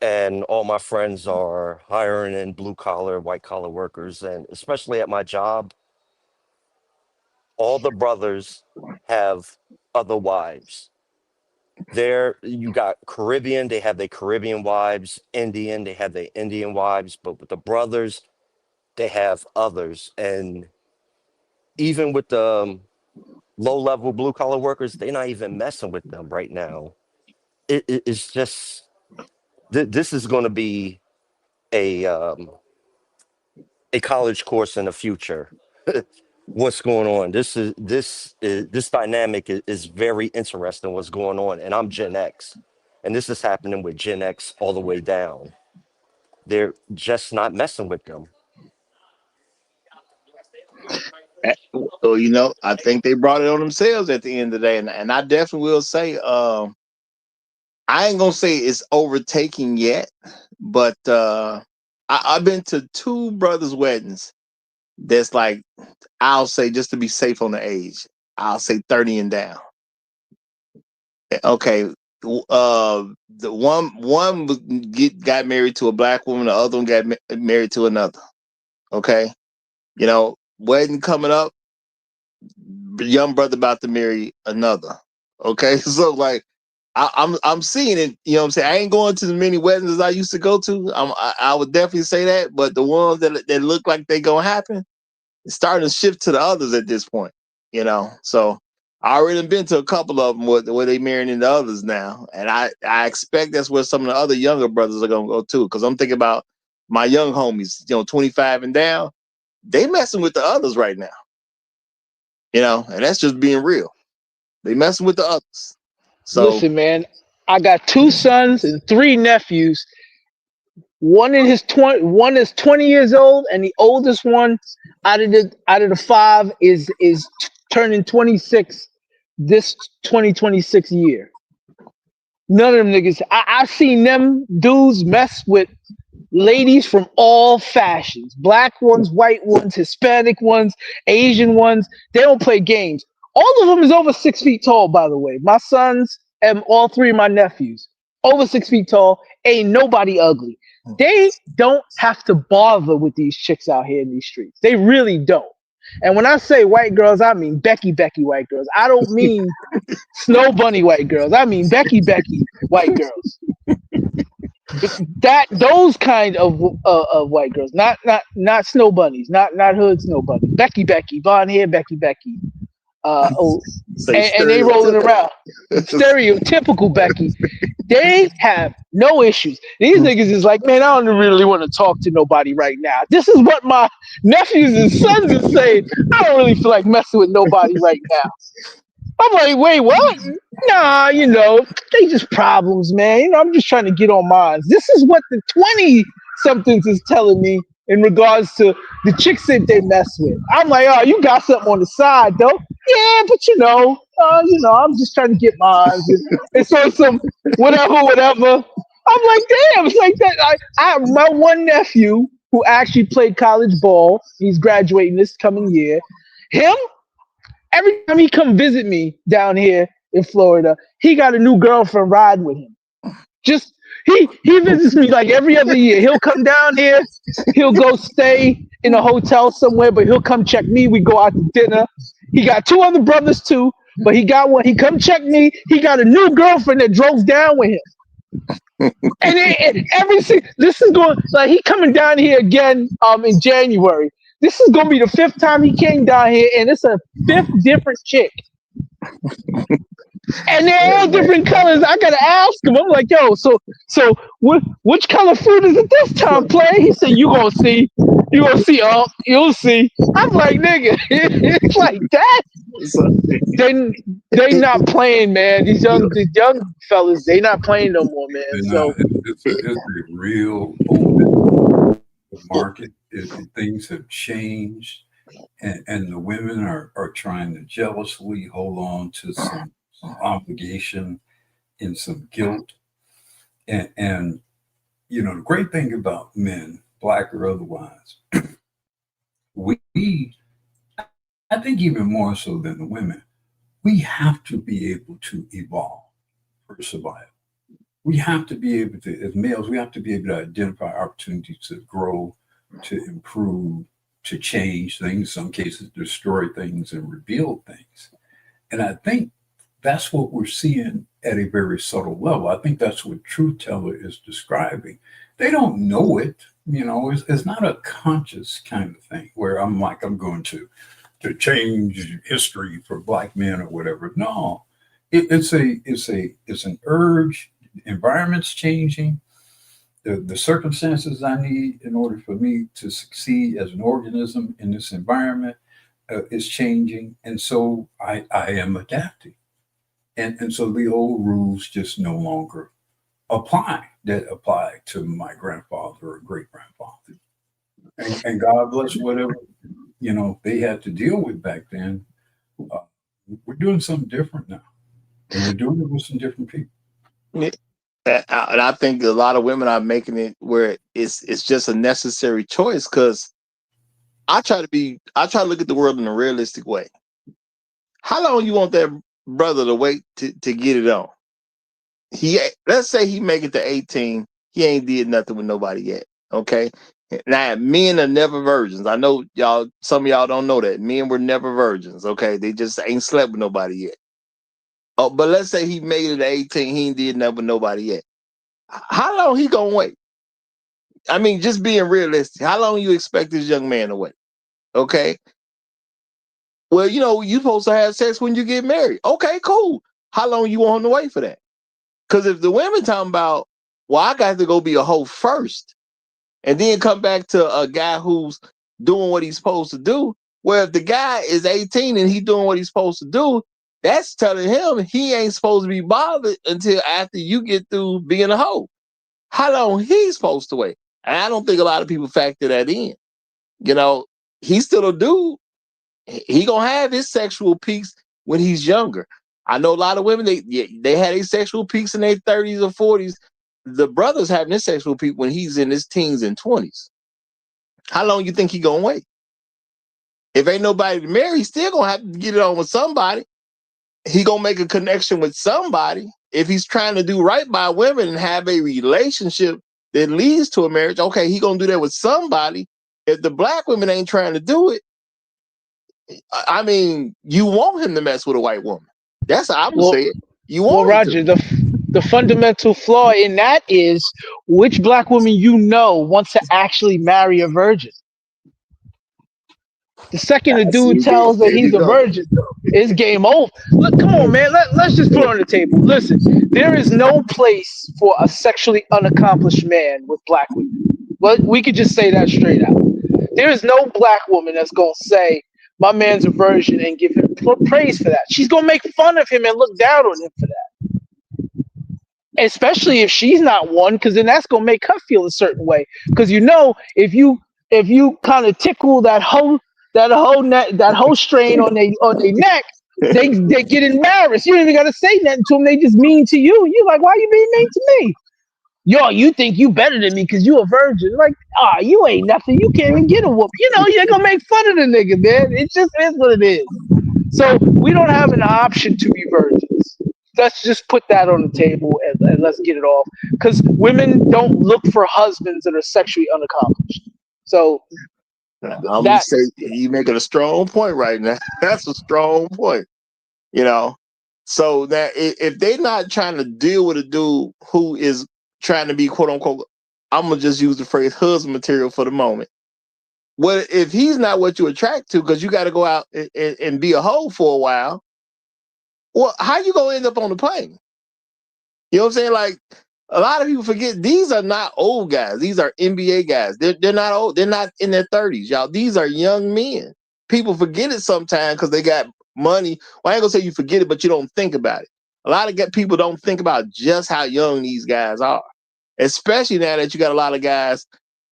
and all my friends are hiring in blue collar, white collar workers, and especially at my job, all the brothers have other wives. There, you got Caribbean, they have their Caribbean wives, Indian, they have their Indian wives, but with the brothers, they have others. And even with the low level blue collar workers, they're not even messing with them right now. It's just, this is going to be a college course in the future. What's going on? This dynamic is very interesting. What's going on? And I'm Gen X, and this is happening with Gen X all the way down. They're just not messing with them. So, I think they brought it on themselves at the end of the day. And I definitely will say, I ain't going to say it's overtaking yet, but I've been to two brothers' weddings that's like, I'll say, just to be safe on the age, I'll say 30 and down. Okay. The one got married to a black woman, the other one got married to another. Okay. Wedding coming up, young brother about to marry another. Okay. So like I'm seeing it, you know what I'm saying? I ain't going to as many weddings as I used to go to. I would definitely say that, but the ones that look like they gonna happen, it's starting to shift to the others at this point, So I already been to a couple of them where they marrying into others now. And I expect that's where some of the other younger brothers are gonna go too. Cause I'm thinking about my young homies, 25 and down, they messing with the others right now. And that's just being real. They messing with the others. So Listen, man, I got two sons and three nephews. One one is 20 years old, and the oldest one out of the five is turning 26 this 2026 year. None of them niggas. I've seen them dudes mess with ladies from all fashions. Black ones, white ones, Hispanic ones, Asian ones. They don't play games. All of them is over 6 feet tall, by the way. My sons and all three of my nephews. Over 6 feet tall. Ain't nobody ugly. They don't have to bother with these chicks out here in these streets. They really don't. And when I say white girls, I mean Becky white girls. I don't mean Snow Bunny white girls. I mean Becky white girls. those kind of white girls, not snow bunnies, not hood snow bunnies. Becky, blonde hair, Becky. Oh, Say and they rolling stereotypical. around. Stereotypical Becky. They have no issues. These niggas is like, man, I don't really want to talk to nobody right now. This is what my nephews and sons are saying. I don't really feel like messing with nobody right now. I'm like, wait, what? Nah, they just problems, man. I'm just trying to get on mine. This is what the 20 somethings is telling me in regards to the chicks that they mess with. I'm like, oh, you got something on the side though. Yeah, but I'm just trying to get mine. It's on some whatever. I'm like, damn, it's like that. My one nephew who actually played college ball, he's graduating this coming year. Him, every time he come visit me down here in Florida, he got a new girlfriend riding with him. Just he visits me like every other year. He'll come down here, he'll go stay in a hotel somewhere, but he'll come check me. We go out to dinner. He got two other brothers too, but he got one. He come check me. He got a new girlfriend that drove down with him. And this is going like he coming down here again in January. This is gonna be the fifth time he came down here, and it's a fifth different chick. And they're all different colors. I gotta ask him. I'm like, yo, so which color fruit is it this time, play? He said, you gonna see. You'll see. I'm like, nigga, it's like that. They not playing, man. The young fellas, they not playing no more, man. It's a real open market. Things have changed, and the women are trying to jealously hold on to some obligation and some guilt. And the great thing about men, black or otherwise, I think even more so than the women, we have to be able to evolve for survival. We have to be able to, as males, we have to be able to identify opportunities to grow, to improve, to change things, in some cases destroy things and reveal things. And I think that's what we're seeing at a very subtle level. I think that's what Truth Teller is describing. They don't know it, it's not a conscious kind of thing where I'm going to change history for black men or whatever. No, it's an urge. Environment's changing. The circumstances I need in order for me to succeed as an organism in this environment is changing. And so I am adapting. And so the old rules just no longer apply that apply to my grandfather or great grandfather. And God bless whatever, they had to deal with back then. We're doing something different now. And we're doing it with some different people. And I think a lot of women are making it where it's just a necessary choice, because I try to look at the world in a realistic way. How long you want that brother to wait to get it on? Let's say he make it to 18, he ain't did nothing with nobody yet. Okay. Now men are never virgins. I know some of y'all don't know that. Men were never virgins. Okay. They just ain't slept with nobody yet. Oh, but let's say he made it to 18, he ain't did nothing with nobody yet. How long he gonna wait? I mean, just being realistic, how long you expect this young man to wait? Okay. Well, you supposed to have sex when you get married. Okay, cool. How long you want him to wait for that? Because if the women talking about, well, I got to go be a hoe first and then come back to a guy who's doing what he's supposed to do. Well, if the guy is 18 and he doing what he's supposed to do, that's telling him he ain't supposed to be bothered until after you get through being a hoe. How long he's supposed to wait? And I don't think a lot of people factor that in. He's still a dude. He gonna have his sexual peaks when he's younger. I know a lot of women, they had his sexual peaks in their 30s or 40s. The brother's having his sexual peak when he's in his teens and 20s. How long you think he gonna wait? If ain't nobody to marry, he's still gonna have to get it on with somebody. He gonna make a connection with somebody. If he's trying to do right by women and have a relationship that leads to a marriage, okay, he gonna do that with somebody. If the black women ain't trying to do it, I mean, you want him to mess with a white woman. That's how I would say it. You want Roger, the The fundamental flaw in that is which black woman you know wants to actually marry a virgin. The second a dude tells that There he's you a go. virgin, it's game over. Look, come on, man. Let's just put it on the table. Listen, there is no place for a sexually unaccomplished man with black women. Well, we could just say that straight out. There is no black woman that's going to say, my man's a virgin and give him praise for that. She's going to make fun of him and look down on him for that. Especially if she's not one, because then that's going to make her feel a certain way. Because if you kind of tickle that whole strain on their neck, they get embarrassed. You don't even got to say nothing to them. They just mean to you. You're like, why are you being mean to me? Yo, you think you better than me because you a virgin. Like, you ain't nothing. You can't even get a whoop. You're going to make fun of the nigga, man. It just is what it is. So we don't have an option to be virgins. Let's just put that on the table and let's get it off. Because women don't look for husbands that are sexually unaccomplished. So I'm gonna say you making a strong point right now. That's a strong point. So that if they're not trying to deal with a dude who is trying to be quote unquote, I'm gonna just use the phrase husband material for the moment. Well, if he's not what you attract to, because you got to go out and be a hoe for a while. Well, how you gonna end up on the plane? You know what I'm saying? Like, a lot of people forget these are not old guys. These are NBA guys. They're not old. They're not in their 30s, y'all. These are young men. People forget it sometimes because they got money. Well, I ain't gonna say you forget it, but you don't think about it. A lot of people don't think about just how young these guys are, especially now that you got a lot of guys,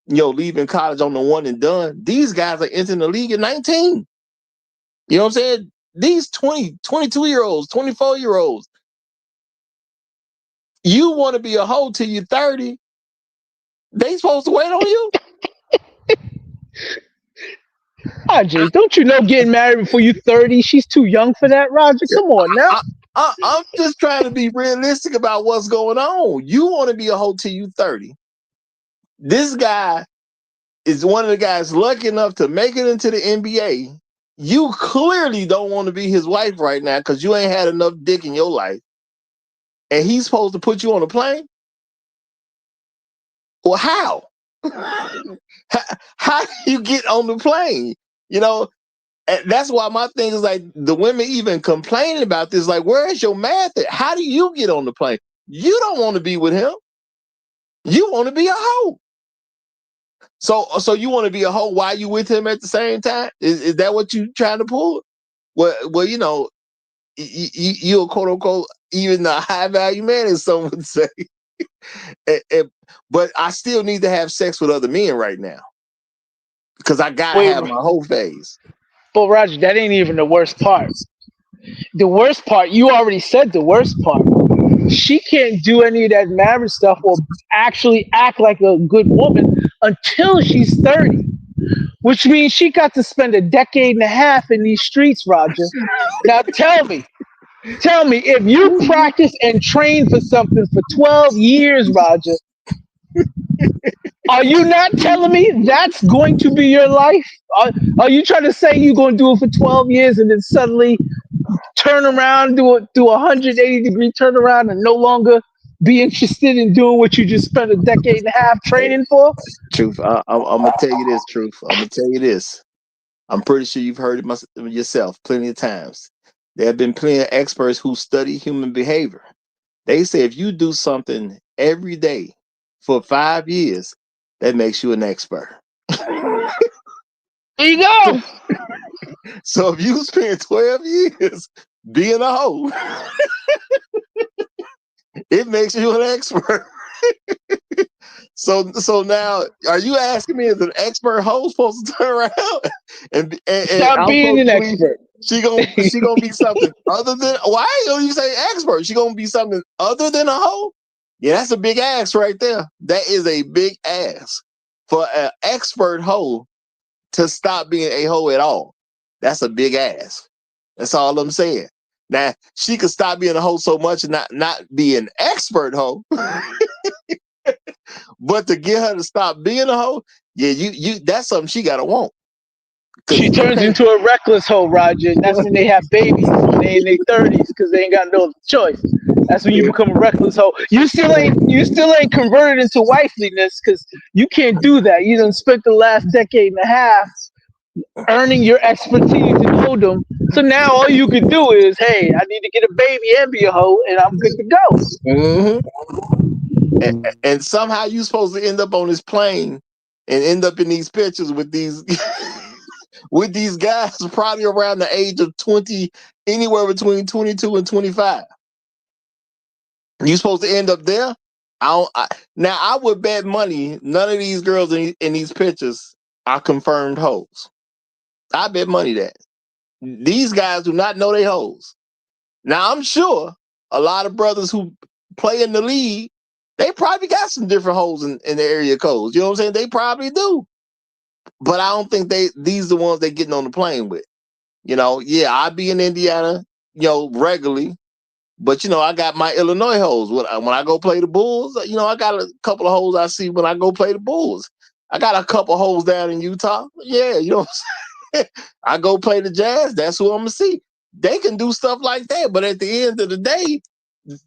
leaving college on the one and done. These guys are entering the league at 19. You know what I'm saying? These 20, 22-year-olds, 24-year-olds. You want to be a hoe till you're 30. They supposed to wait on you? Roger, don't you know getting married before you're 30? She's too young for that, Roger. Come on now. I'm just trying to be realistic about what's going on. You want to be a hoe till you 30. This guy is one of the guys lucky enough to make it into the NBA. You clearly don't want to be his wife right now because you ain't had enough dick in your life. And he's supposed to put you on a plane? Well, how? How do you get on the plane? And that's why my thing is like the women even complaining about this. Like, where is your math at? How do you get on the plane? You don't want to be with him. You want to be a hoe. So you want to be a hoe while you with him at the same time? Is that what you trying to pull? Well, you're quote unquote even a high value man, as some would say. But I still need to have sex with other men right now because I gotta have my whole phase. But Roger, that ain't even the worst part. The worst part, you already said the worst part. She can't do any of that marriage stuff or actually act like a good woman until she's 30, which means she got to spend a decade and a half in these streets, Roger. Now tell me, if you practice and train for something for 12 years, Roger, are you not telling me that's going to be your life? Are you trying to say you're going to do it for 12 years and then suddenly turn around, do a 180-degree turnaround and no longer be interested in doing what you just spent a decade and a half training for? Truth. I'm going to tell you this, Truth. I'm going to tell you this. I'm pretty sure you've heard it yourself plenty of times. There have been plenty of experts who study human behavior. They say if you do something every day for 5 years, that makes you an expert. There you go. So if you spend 12 years being a hoe, it makes you an expert. So now, are you asking me, is an expert hoe supposed to turn around and stop being an expert? She gonna be something other than, why don't you say expert? She gonna be something other than a hoe? Yeah, that's a big ass right there. That is a big ass for an expert hoe to stop being a hoe at all. That's a big ass. That's all I'm saying. Now she could stop being a hoe so much and not be an expert hoe. But to get her to stop being a hoe, yeah, you that's something she gotta want. She turns into a reckless hoe, Roger. And that's when they have babies when they in their 30s because they ain't got no choice. That's when you become a reckless hoe. You still ain't converted into wifeliness because you can't do that. You done spent the last decade and a half earning your expertise in hold'em. So now all you can do is, hey, I need to get a baby and be a hoe, and I'm good to go. And somehow you're supposed to end up on this plane and end up in these pictures with these with these guys probably around the age of 20, anywhere between 22 and 25. You supposed to end up there? Now I would bet money none of these girls in these pictures are confirmed hoes. I bet money that these guys do not know they hoes. Now I'm sure a lot of brothers who play in the league, they probably got some different hoes in the area codes. You know what I'm saying? They probably do. But I don't think these are the ones they getting on the plane with. You know, yeah, I be in Indiana, regularly. But, I got my Illinois hoes. When I go play the Bulls, I got a couple of hoes I see when I go play the Bulls. I got a couple hoes down in Utah. Yeah, you know what I'm saying? I go play the Jazz. That's who I'm going to see. They can do stuff like that. But at the end of the day,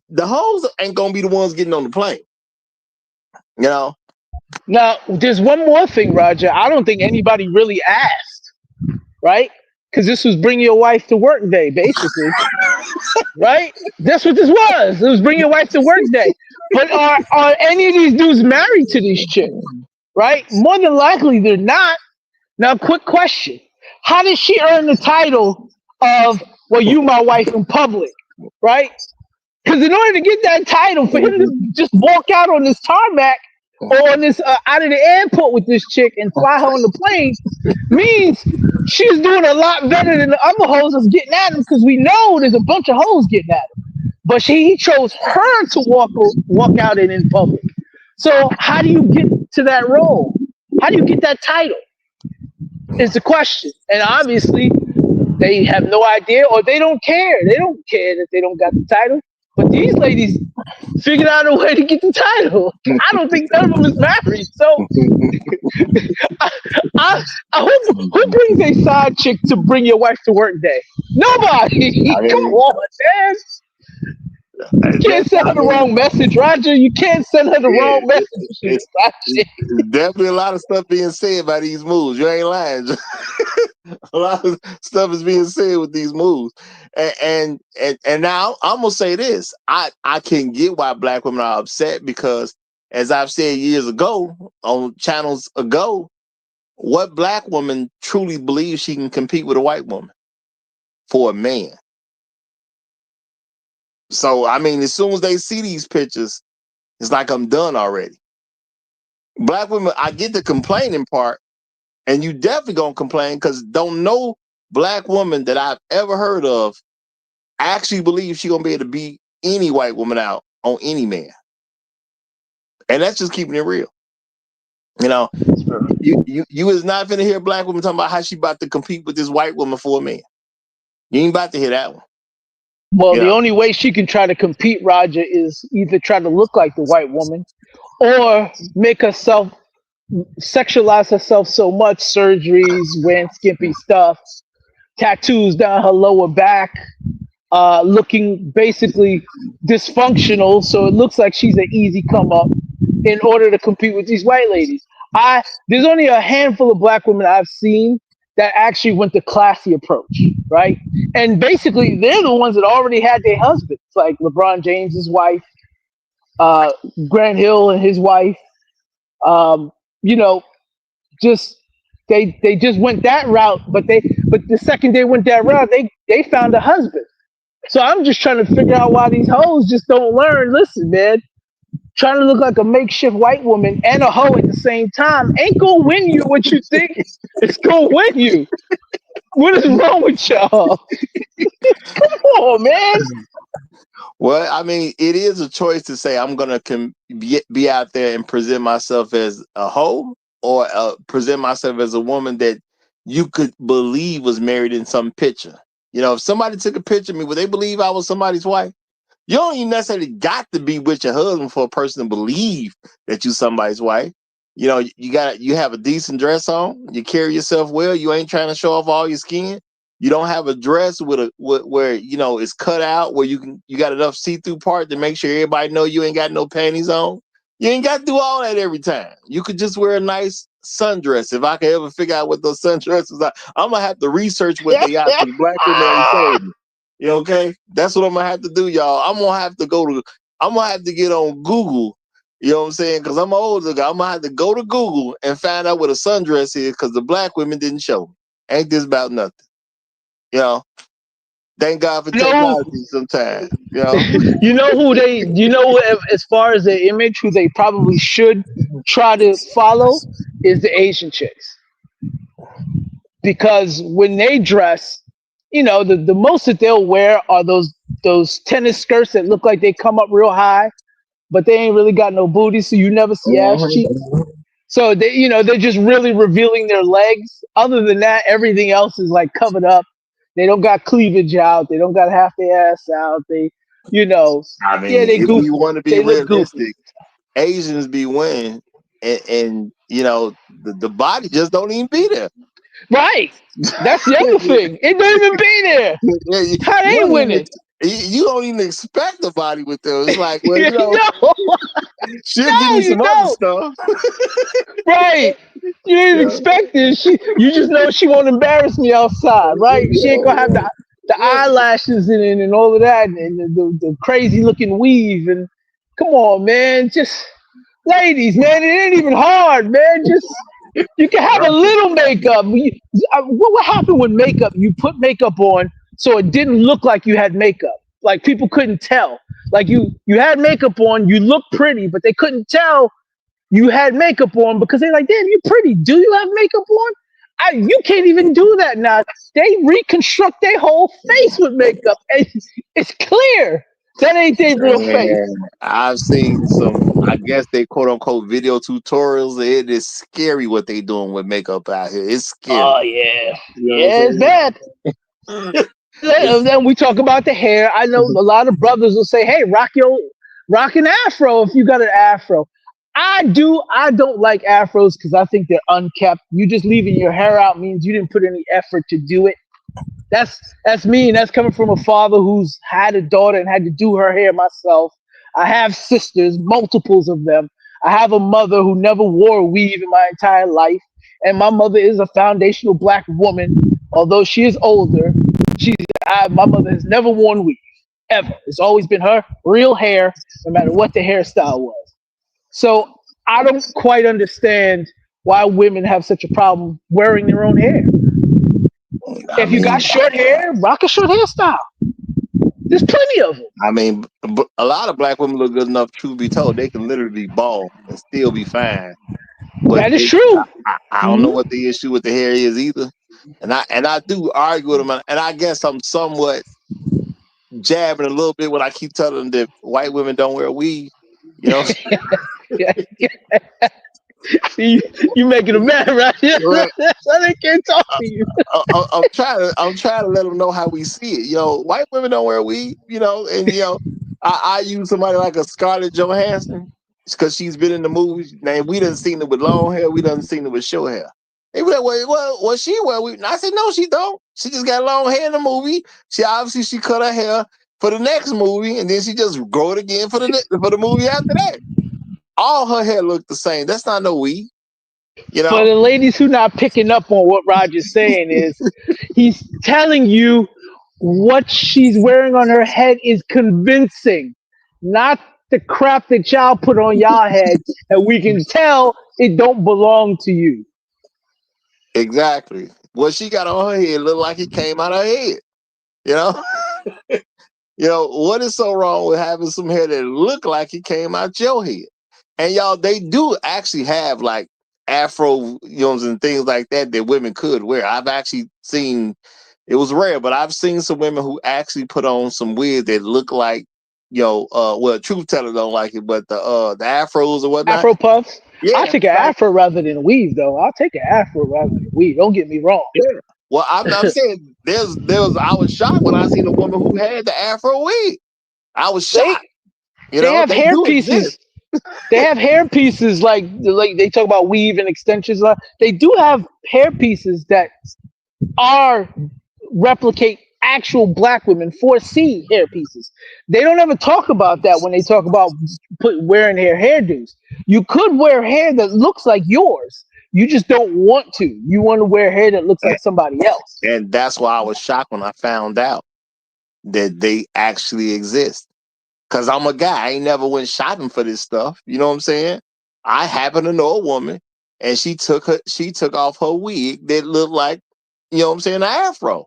the hoes ain't going to be the ones getting on the plane. Now, there's one more thing, Roger. I don't think anybody really asked, right? Because this was bring your wife to work day, basically. Right? That's what this was. It was bring your wife to work day. But are any of these dudes married to these chicks? Right? More than likely, they're not. Now, quick question. How did she earn the title of, well, you my wife in public? Right? Because in order to get that title, for him to just walk out on this tarmac or on this out of the airport with this chick and fly her on the plane means she's doing a lot better than the other hoes that's getting at him, because we know there's a bunch of hoes getting at him. But he chose her to walk out in public. So how do you get to that role? How do you get that title? Is the question. And obviously they have no idea, or they don't care. They don't care that they don't got the title. But these ladies figured out a way to get the title. I don't think none of them is married. So who brings a side chick to bring your wife to work day? Nobody. Come on, man. You can't send her the wrong message, Roger. You can't send her the wrong message. It's definitely a lot of stuff being said by these moves. You ain't lying. A lot of stuff is being said with these moves. And now I'm gonna say this. I can get why black women are upset, because as I've said years ago on channels ago, what black woman truly believes she can compete with a white woman for a man? So, I mean, as soon as they see these pictures, it's like I'm done already. Black women, I get the complaining part, and you definitely gonna complain because don't no black woman that I've ever heard of actually believe she gonna be able to beat any white woman out on any man. And that's just keeping it real. You is not gonna hear a black woman talking about how she about to compete with this white woman for a man. You ain't about to hear that one. Well, the only way she can try to compete, Roger, is either try to look like the white woman or make herself sexualize herself so much, surgeries, wearing skimpy stuff, tattoos down her lower back, looking basically dysfunctional, so it looks like she's an easy come up in order to compete with these white ladies. There's only a handful of black women I've seen that actually went the classy approach, right? And basically, they're the ones that already had their husbands, like LeBron James's wife, Grant Hill and his wife. Just they just went that route, but the second they went that route, they found a husband. So I'm just trying to figure out why these hoes just don't learn. Listen, man, trying to look like a makeshift white woman and a hoe at the same time ain't gonna win you what you think it's gonna win you. What is wrong with y'all? Come on, man. Well, I mean, it is a choice to say I'm gonna be out there and present myself as a hoe, or present myself as a woman that you could believe was married in some picture. If somebody took a picture of me, would they believe I was somebody's wife? You don't even necessarily got to be with your husband for a person to believe that you somebody's wife. You have a decent dress on, you carry yourself well, you ain't trying to show off all your skin. You don't have a dress where it's cut out where you got enough see-through part to make sure everybody know you ain't got no panties on. You ain't got to do all that every time. You could just wear a nice sundress. If I can ever figure out what those sundresses are, I'm gonna have to research what they are because black women ain't told me. You know, okay? That's what I'm gonna have to do, y'all. I'm gonna have to get on Google. You know what I'm saying? Because I'm an older guy. I'm gonna have to go to Google and find out what a sundress is because the black women didn't show me. Ain't this about nothing? You know, thank God for technology sometimes. You know, as far as their image, who they probably should try to follow is the Asian chicks. Because when they dress, the most that they'll wear are those tennis skirts that look like they come up real high, but they ain't really got no booty, so you never see ass cheeks. So they're just really revealing their legs. Other than that, everything else is like covered up. They don't got cleavage out. They don't got half their ass out. They if goofy. we want to be They look goofy. realistic, Asians be winning, and the body just don't even be there. Right. That's the other thing. It don't even be there. How they winning? You don't even expect the body with them. It's like, well, she'll give you some other stuff. Right. You didn't expect this. You just know she won't embarrass me outside, right? She ain't gonna have the eyelashes and all of that and the crazy looking weave. And come on, man. Just ladies, man, it ain't even hard, man. Just you can have a little makeup. What happened with makeup? You put makeup on so it didn't look like you had makeup. Like people couldn't tell. Like you had makeup on, you look pretty, but they couldn't tell you had makeup on because they're like, damn, you pretty. Do you have makeup on? You can't even do that now. They reconstruct their whole face with makeup. And it's clear that ain't their real face. I've seen some, I guess they quote unquote video tutorials. It is scary what they doing with makeup out here. It's scary. Oh yeah. It's bad. Then we talk about the hair. I know a lot of brothers will say, hey, rock an afro if you got an afro. I don't like afros because I think they're unkept. You just leaving your hair out means you didn't put any effort to do it. That's me, and that's coming from a father who's had a daughter and had to do her hair myself. I have sisters, multiples of them. I have a mother who never wore a weave in my entire life, and my mother is a foundational black woman. Although she is older, my mother has never worn weave ever. It's always been her real hair, no matter what the hairstyle was. So I don't quite understand why women have such a problem wearing their own hair. If you got short hair, rock a short hairstyle. There's plenty of them. I mean, a lot of black women look good enough, truth be told, they can literally be bald and still be fine. But that is true. I don't know what the issue with the hair is either. And I do argue with them, and I guess I'm somewhat jabbing a little bit when I keep telling them that white women don't wear weave. You know, you making them mad, right? So they can't talk to you. I'm trying to let them know how we see it. White women don't wear weave. And I use somebody like a Scarlett Johansson because she's been in the movies. Now we done seen it with long hair. We done seen it with short hair. They be like, well, she wear weave. And I said, no, she don't. She just got long hair in the movie. She cut her hair for the next movie, and then she just grow it again for the movie after that. All her hair looked the same. That's not no weave. For the ladies who not picking up on what Roger's saying is, he's telling you what she's wearing on her head is convincing, not the crap that y'all put on y'all head, and we can tell it don't belong to you. Exactly. What she got on her head looked like it came out of her head. What is so wrong with having some hair that look like it came out your head? And y'all, they do actually have like afro, and things like that women could wear. I've actually seen, it was rare, but I've seen some women who actually put on some wigs that look like, truth teller don't like it, but the afros or whatnot. Afro puffs? Yeah, I'll take an afro rather than a weave, though. I'll take an afro rather than a weave. Don't get me wrong. Yeah. Well, I'm saying I was shocked when I seen a woman who had the afro wig. I was shocked. They have hair pieces. They have hair pieces like they talk about weave and extensions. They do have hair pieces that are replicate actual black women 4C hair pieces. They don't ever talk about that when they talk about wearing hairdos. You could wear hair that looks like yours. You just don't want to. You want to wear hair that looks like somebody else. And that's why I was shocked when I found out that they actually exist. Cause I'm a guy. I ain't never went shopping for this stuff. You know what I'm saying? I happen to know a woman, and she took off her wig that looked like, you know what I'm saying, an afro.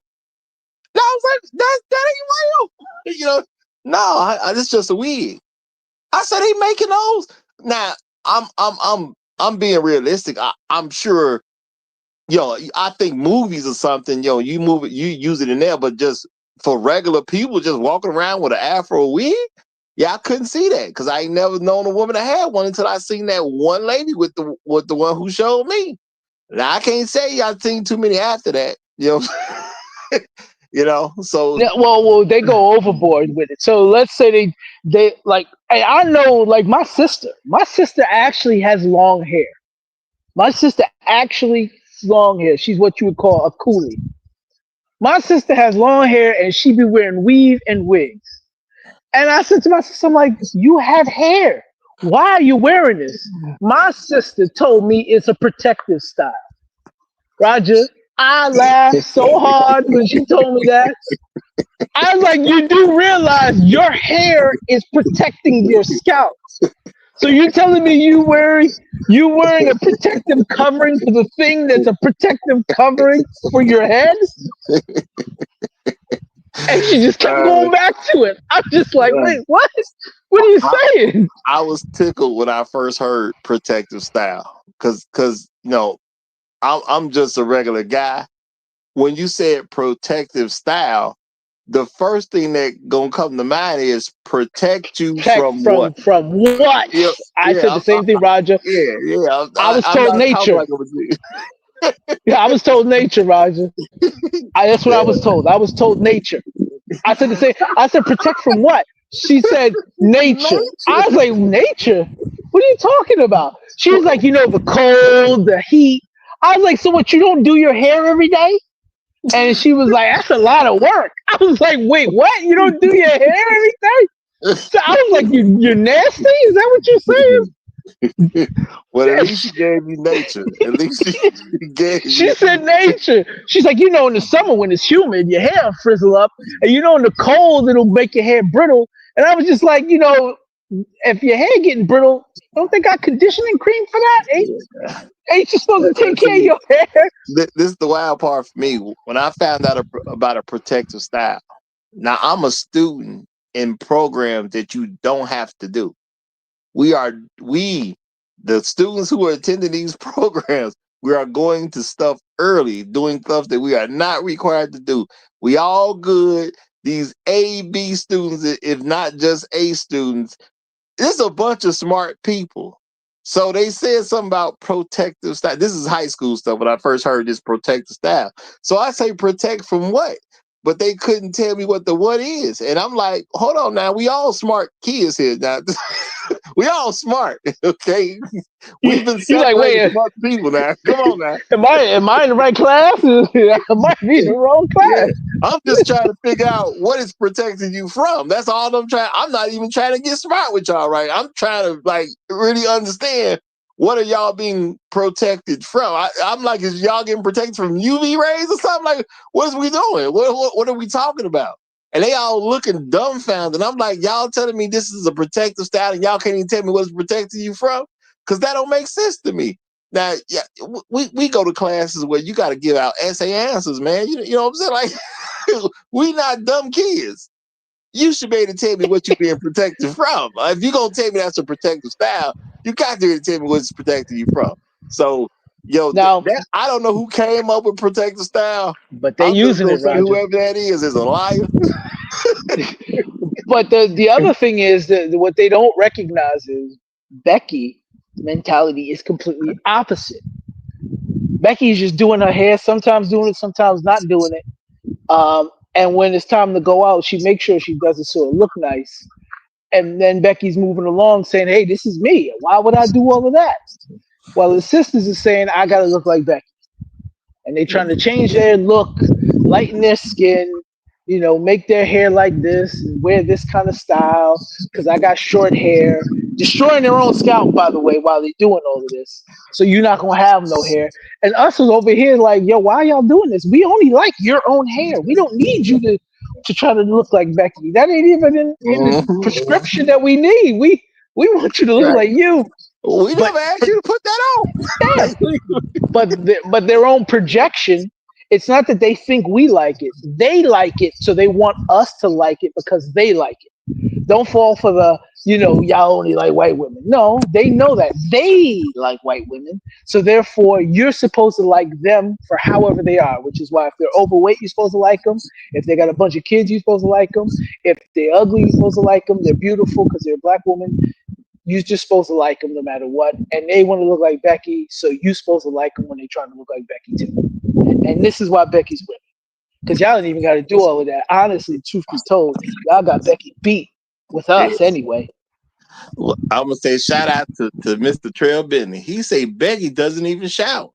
And I was like, that ain't real. You know, no, it's just a wig. I said, they making those. Now, I'm being realistic. I'm sure, I think movies or something, you use it in there, but just for regular people just walking around with an afro wig, yeah, I couldn't see that because I ain't never known a woman that had one until I seen that one lady with the one who showed me. Now I can't say I've seen too many after that, So Yeah, well, they go overboard with it. So let's say they like. Hey, I know, like my sister. My sister actually has long hair. My sister actually has long hair. She's what you would call a coolie. My sister has long hair, and she be wearing weave and wigs. And I said to my sister, I'm like, you have hair. Why are you wearing this? My sister told me it's a protective style. Roger, I laughed so hard when she told me that. I was like, you do realize your hair is protecting your scalp. So you're telling me you wearing a protective covering for the thing that's a protective covering for your head? And she just kept going back to it. I'm just like, wait, what? What are you saying? I was tickled when I first heard protective style because I'm just a regular guy. When you said protective style, the first thing that gonna come to mind is protect you from what? From what? Yeah, I said the same thing, Roger. Yeah. I was told nature. Yeah, I was told nature, Roger. That's what I was told. I was told nature. I said the same. I said protect from what? She said nature. I was like, nature? What are you talking about? She was like, the cold, the heat. I was like, so what? You don't do your hair every day? And she was like, that's a lot of work. I was like, wait, what? You don't do your hair every day? So I was like, you're nasty? Is that what you're saying? Well, at least she gave you nature. At least she gave you. She said nature. She's like, in the summer when it's humid, your hair will frizzle up. And in the cold, it'll make your hair brittle. And I was just like, if your hair getting brittle, don't they got conditioning cream for that? Ain't you supposed to take care of your hair? This is the wild part for me. When I found out about a protective style, now I'm a student in programs that you don't have to do. The students who are attending these programs, we are going to stuff early, doing stuff that we are not required to do. We all good. These A, B students, if not just A students, there's a bunch of smart people. So they said something about protective style. This is high school stuff when I first heard this protective style. So I say protect from what? But they couldn't tell me what the what is. And I'm like, hold on now. We all smart kids here now. We all smart, okay? We've been separated from people now. Come on now. Am I in the right class? I might be in the wrong class. Yeah. I'm just trying to figure out what is protecting you from. That's all I'm trying. I'm not even trying to get smart with y'all, right? I'm trying to really understand what are y'all being protected from. I'm like, is y'all getting protected from UV rays or something? Like, what is we doing? What are we talking about? And they all looking dumbfounded. I'm like, y'all telling me this is a protective style and y'all can't even tell me what it's protecting you from? Because that don't make sense to me. Now, yeah, we go to classes where you got to give out essay answers, man. You know what I'm saying? Like, we not dumb kids. You should be able to tell me what you're being protected from. If you're going to tell me that's a protective style, you got to tell me what it's protecting you from. So, now, I don't know who came up with protective style, but they're using it, Roger. Whoever that is a liar. But the other thing is that what they don't recognize is Becky's mentality is completely opposite. Becky's just doing her hair, sometimes doing it, sometimes not doing it. And when it's time to go out, she makes sure she does it so it look nice. And then Becky's moving along saying, hey, this is me. Why would I do all of that? While the sisters are saying, I got to look like Becky. And they're trying to change their look lighten their skin, make their hair like this and wear this kind of style because I got short hair, destroying their own scalp, by the way, while they're doing all of this. So you're not gonna have no hair. And us is over here like, yo, why y'all doing this? We only like your own hair. We don't need you to try to look like Becky. That ain't even in the prescription that we need. We want you to look like you. We But never asked you to put that on. yeah, but their own projection. It's not that they think we like it. They like it, so they want us to like it because they like it. Don't fall for the, y'all only like white women. No, they know that they like white women. So therefore, you're supposed to like them for however they are, which is why if they're overweight, you're supposed to like them. If they got a bunch of kids, you're supposed to like them. If they're ugly, you're supposed to like them. They're beautiful because they're a black woman. You're just supposed to like them no matter what. And they want to look like Becky, so you're supposed to like them when they're trying to look like Becky too. And this is why Becky's winning. Because y'all didn't even got to do all of that. Honestly, truth be told, y'all got Becky beat with us anyway. Well, I'm gonna say shout out to Mr. Trail Bentley. He say Becky doesn't even shout.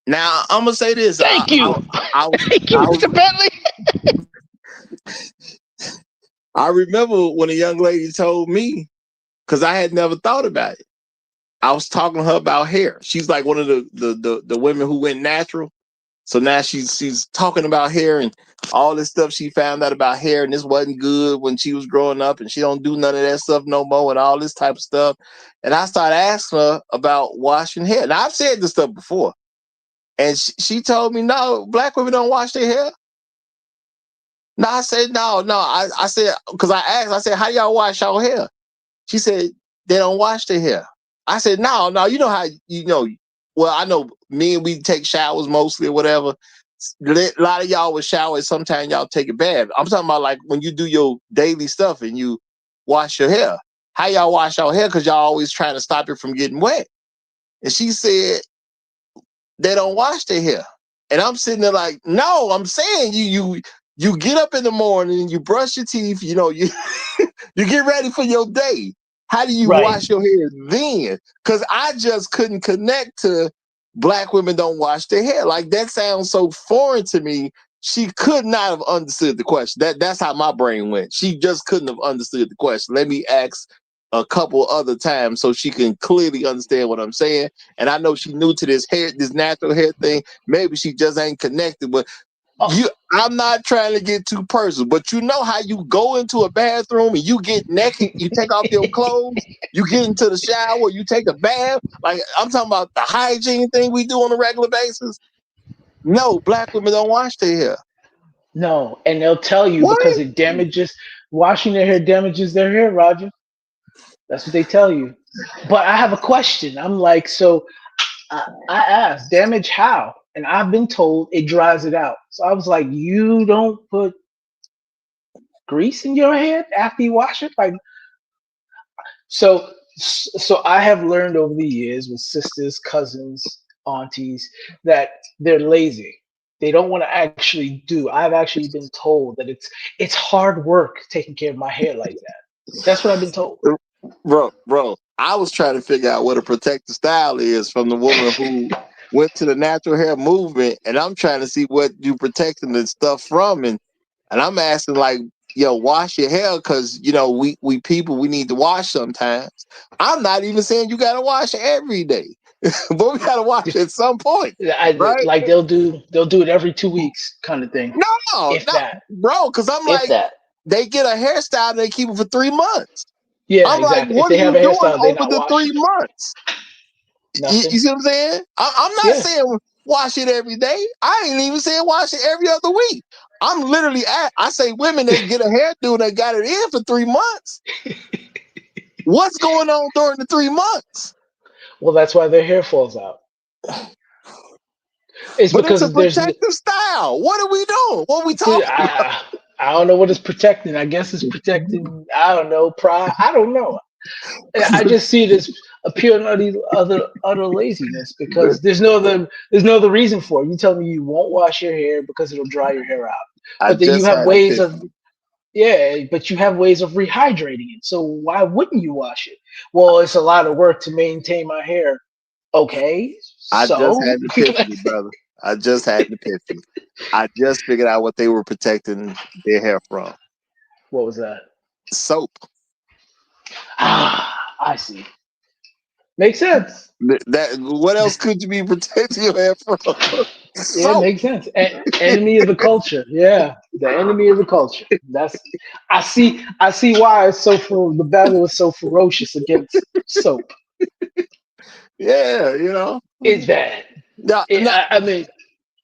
Now I'm gonna say this. Thank you, Mr. Bentley. I remember when a young lady told me, because I had never thought about it. I was talking to her about hair. She's like one of the women who went natural. So now she's talking about hair and all this stuff she found out about hair, and this wasn't good when she was growing up, and she don't do none of that stuff no more, and all this type of stuff. And I started asking her about washing hair. Now I've said this stuff before, and she told me, no, black women don't wash their hair. No, I said no. I said, because I asked, I said, how y'all wash your hair? She said they don't wash their hair. I said, no, you know how well, I know me and we take showers mostly or whatever. A lot of y'all will shower. Sometimes y'all take a bath. I'm talking about like when you do your daily stuff and you wash your hair. How y'all wash your hair? Because y'all always trying to stop it from getting wet. And she said they don't wash their hair. And I'm sitting there like, no, I'm saying you get up in the morning, you brush your teeth, you you get ready for your day. How do you wash your hair then? Because I just couldn't connect to black women don't wash their hair. Like that sounds so foreign to me. She could not have understood the question. That's how my brain went. She just couldn't have understood the question. Let me ask a couple other times so she can clearly understand what I'm saying. And I know she new to this natural hair thing. Maybe she just ain't connected, but I'm not trying to get too personal, but you know how you go into a bathroom and you get naked, you take off your clothes, you get into the shower, you take a bath. Like I'm talking about the hygiene thing we do on a regular basis. No, black women don't wash their hair. No, and they'll tell you because it damages, washing their hair damages their hair, Roger. That's what they tell you. But I have a question. I'm like, so I asked, damage how? And I've been told it dries it out. So I was like, you don't put grease in your hair after you wash it? Like, so I have learned over the years with sisters, cousins, aunties, that they're lazy. They don't want to actually do. I've actually been told that it's hard work taking care of my hair like that. That's what I've been told. Bro, I was trying to figure out what a protective style is from the woman who went to the natural hair movement, and I'm trying to see what you protecting the stuff from, and I'm asking like, wash your hair because we people, we need to wash sometimes. I'm not even saying you gotta wash every day, but we gotta wash at some point, right? Like they'll do it every 2 weeks kind of thing. No, that, bro, because I'm like, they get a hairstyle and they keep it for 3 months. Yeah, I'm exactly. like, what are you doing over the 3 months? You see what I'm saying? I'm not saying wash it every day. I ain't even saying wash it every other week. I'm literally I say women, they get a hairdo and they got it in for 3 months. What's going on during the 3 months? Well, that's why their hair falls out. It's because it's a protective style. What are we doing? What are we talking about? I don't know what it's protecting. I guess it's protecting, I don't know, pride. I don't know. I just see it as a pure utter laziness because there's no other reason for it. You tell me you won't wash your hair because it'll dry your hair out. But then you have ways of but you have ways of rehydrating it. So why wouldn't you wash it? Well, it's a lot of work to maintain my hair. Okay. I just had an epiphany, brother. I just had an epiphany. I just figured out what they were protecting their hair from. What was that? Soap. Ah, I see. Makes sense. That what else could you be protecting your hair from? Yeah, it Soap. makes sense. Enemy of the culture. Yeah, the enemy of the culture. That's I see. I see why it's the battle is so ferocious against soap. Yeah, you know. It's bad. Now, I mean,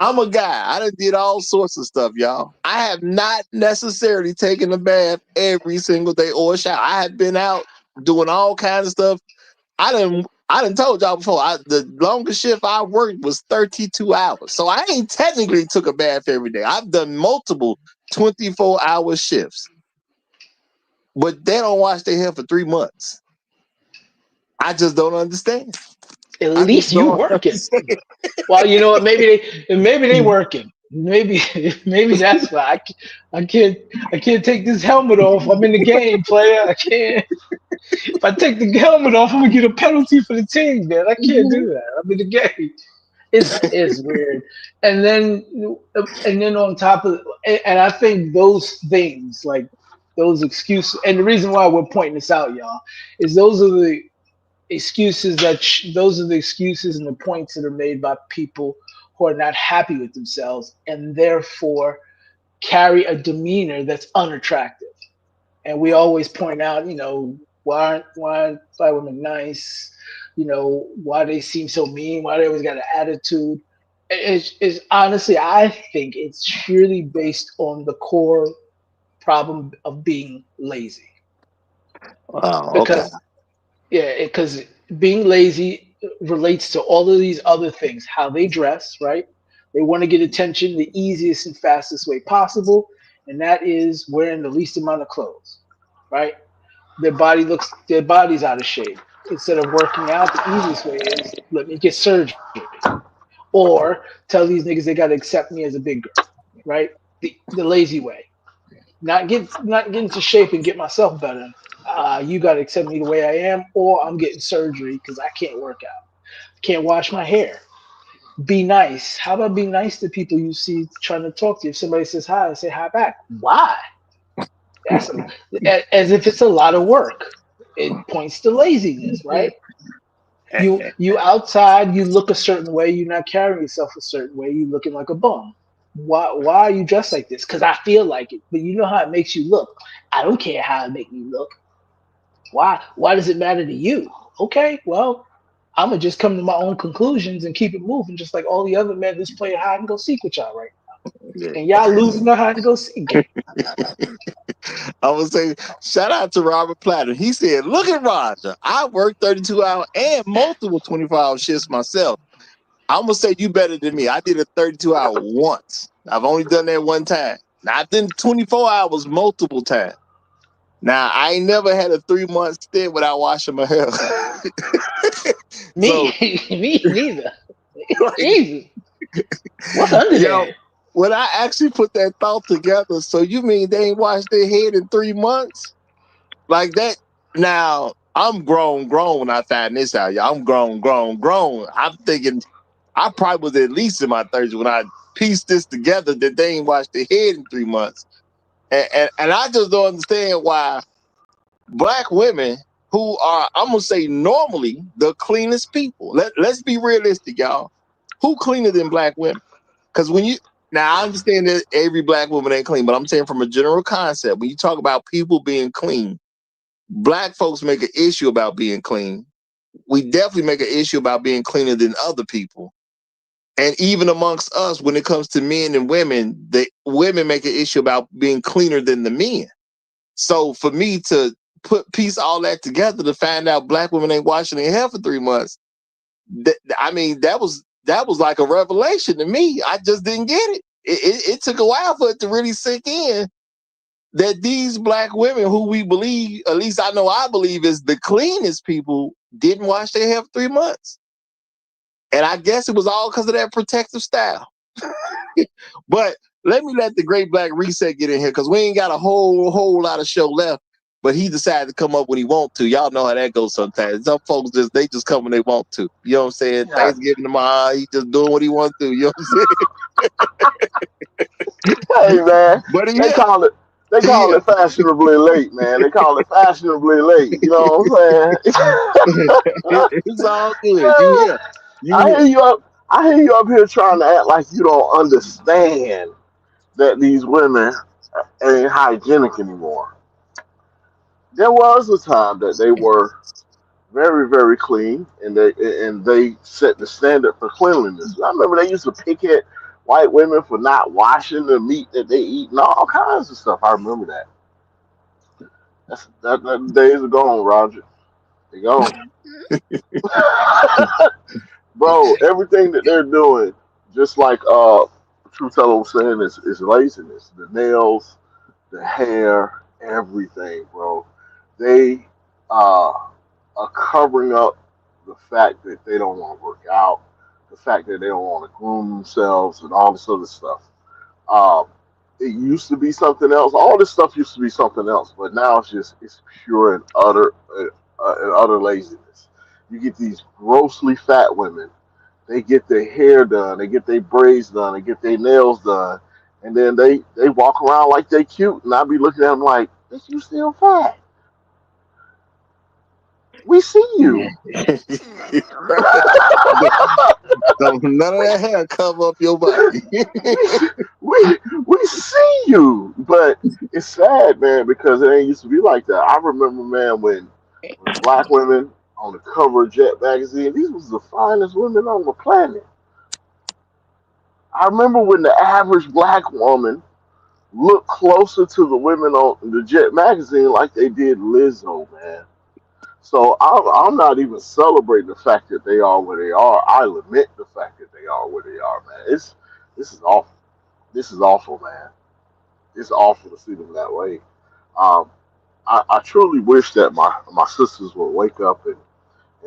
I'm a guy. I done did all sorts of stuff, y'all. I have not necessarily taken a bath every single day or a shower. I have been out doing all kinds of stuff. I done told y'all before. The longest shift I worked was 32 hours. So I ain't technically took a bath every day. I've done multiple 24-hour shifts. But they don't wash their hair for 3 months. I just don't understand. at I just least you don't working. understand. Well, you know what? Maybe they working. Maybe that's why I can't take this helmet off. I'm in the game, player. I can't. If I take the helmet off, I'm gonna get a penalty for the team, man. I can't do that. I'm in the game. It's weird. And then on top of and I think those things like those excuses and the reason why we're pointing this out, y'all, is those are the excuses those are the excuses and the points that are made by people who are not happy with themselves and therefore carry a demeanor that's unattractive. And we always point out, why black women nice, why they seem so mean, why they always got an attitude. It's honestly, I think it's purely based on the core problem of being lazy. Oh, okay. Because being lazy relates to all of these other things, how they dress, right? They want to get attention the easiest and fastest way possible, and that is wearing the least amount of clothes, right? Their body's out of shape. Instead of working out, the easiest way is let me get surgery, or tell these niggas they gotta accept me as a big girl, right? The lazy way, not get into shape and get myself better. You gotta accept me the way I am, or I'm getting surgery because I can't work out, can't wash my hair. Be nice. How about being nice to people you see trying to talk to you? If somebody says hi, say hi back. Why? That's as if it's a lot of work. It points to laziness, right? You outside, you look a certain way, you're not carrying yourself a certain way, you looking like a bum. Why are you dressed like this? Because I feel like it. But you know how it makes you look. I don't care how it make me look. Why does it matter to you? Okay, well, I'm gonna just come to my own conclusions and keep it moving, just like all the other men that's playing hide and go seek with y'all right now. And y'all losing the hide and go seek game. I would say, shout out to Robert Platter. He said, look at Roger. I work 32 hours and multiple 24-hour shifts myself. I'm going to say you better than me. I did a 32-hour once. I've only done that one time. Now, I've done 24 hours multiple times. Now, I ain't never had a 3-month stint without washing my hair. Me neither. Easy. What's under there? When I actually put that thought together, so you mean they ain't washed their head in 3 months? Like that? Now, I'm grown when I find this out, y'all. I'm grown. I'm thinking I probably was at least in my 30s when I pieced this together that they ain't washed their head in 3 months. And I just don't understand why Black women who are, I'm going to say normally the cleanest people. Let's be realistic, y'all. Who cleaner than Black women? Because now I understand that every Black woman ain't clean, but I'm saying from a general concept, when you talk about people being clean, Black folks make an issue about being clean. We definitely make an issue about being cleaner than other people. And even amongst us, when it comes to men and women, the women make an issue about being cleaner than the men. So for me to piece all that together to find out Black women ain't washing their hair for 3 months, that was like a revelation to me. I just didn't get it. It took a while for it to really sink in that these Black women who we believe, at least I believe is the cleanest people, didn't wash their hair for 3 months. And I guess it was all because of that protective style. But let the Great Black Reset get in here because we ain't got a whole lot of show left. but he decided to come up when he want to. Y'all know how that goes sometimes. Some folks just come when they want to. You know what I'm saying? Yeah. Thanksgiving tomorrow, he just doing what he wants to. You know what I'm saying? Hey man, But they call yeah. it fashionably late, man. They call it fashionably late. You know what I'm saying? It's all good. You hear? You I hear? hear you up. I hear you up here trying to act like you don't understand that these women ain't hygienic anymore. There was a time that they were very, very clean, and they set the standard for cleanliness. I remember they used to pick at white women for not washing the meat that they eat and all kinds of stuff. I remember that. That days are gone, Roger. They gone. Bro, everything that they're doing, just like True Teller was saying, is laziness. The nails, the hair, everything, bro. They are covering up the fact that they don't want to work out, the fact that they don't want to groom themselves, and all this other stuff. Um, it used to be something else. All this stuff used to be something else, but now it's pure and utter laziness. You get these grossly fat women. They get their hair done, they get their braids done, they get their nails done, and then they walk around like they cute, and I be looking at them like, "Bitch, you still fat? We see you." Don't none of that hair cover up your body. we see you, but it's sad, man, because it ain't used to be like that. I remember, man, when black women on the cover of Jet magazine, these was the finest women on the planet. I remember when the average black woman looked closer to the women on the Jet magazine like they did Lizzo, man. So I'm not even celebrating the fact that they are where they are. I lament the fact that they are where they are, man. This is awful. This is awful, man. It's awful to see them that way. Um, I truly wish that my sisters would wake up and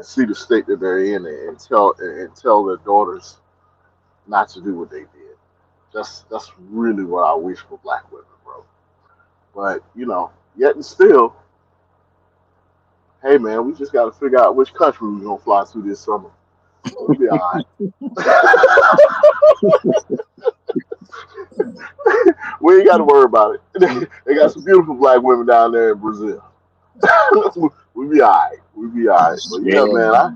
see the state that they're in and tell their daughters not to do what they did. That's really what I wish for black women, bro. But yet and still, hey man, we just got to figure out which country we're gonna fly to this summer. We'll be all right. We ain't got to worry about it. They got some beautiful black women down there in Brazil. We be all right. We be all right. But yeah, man, Yeah.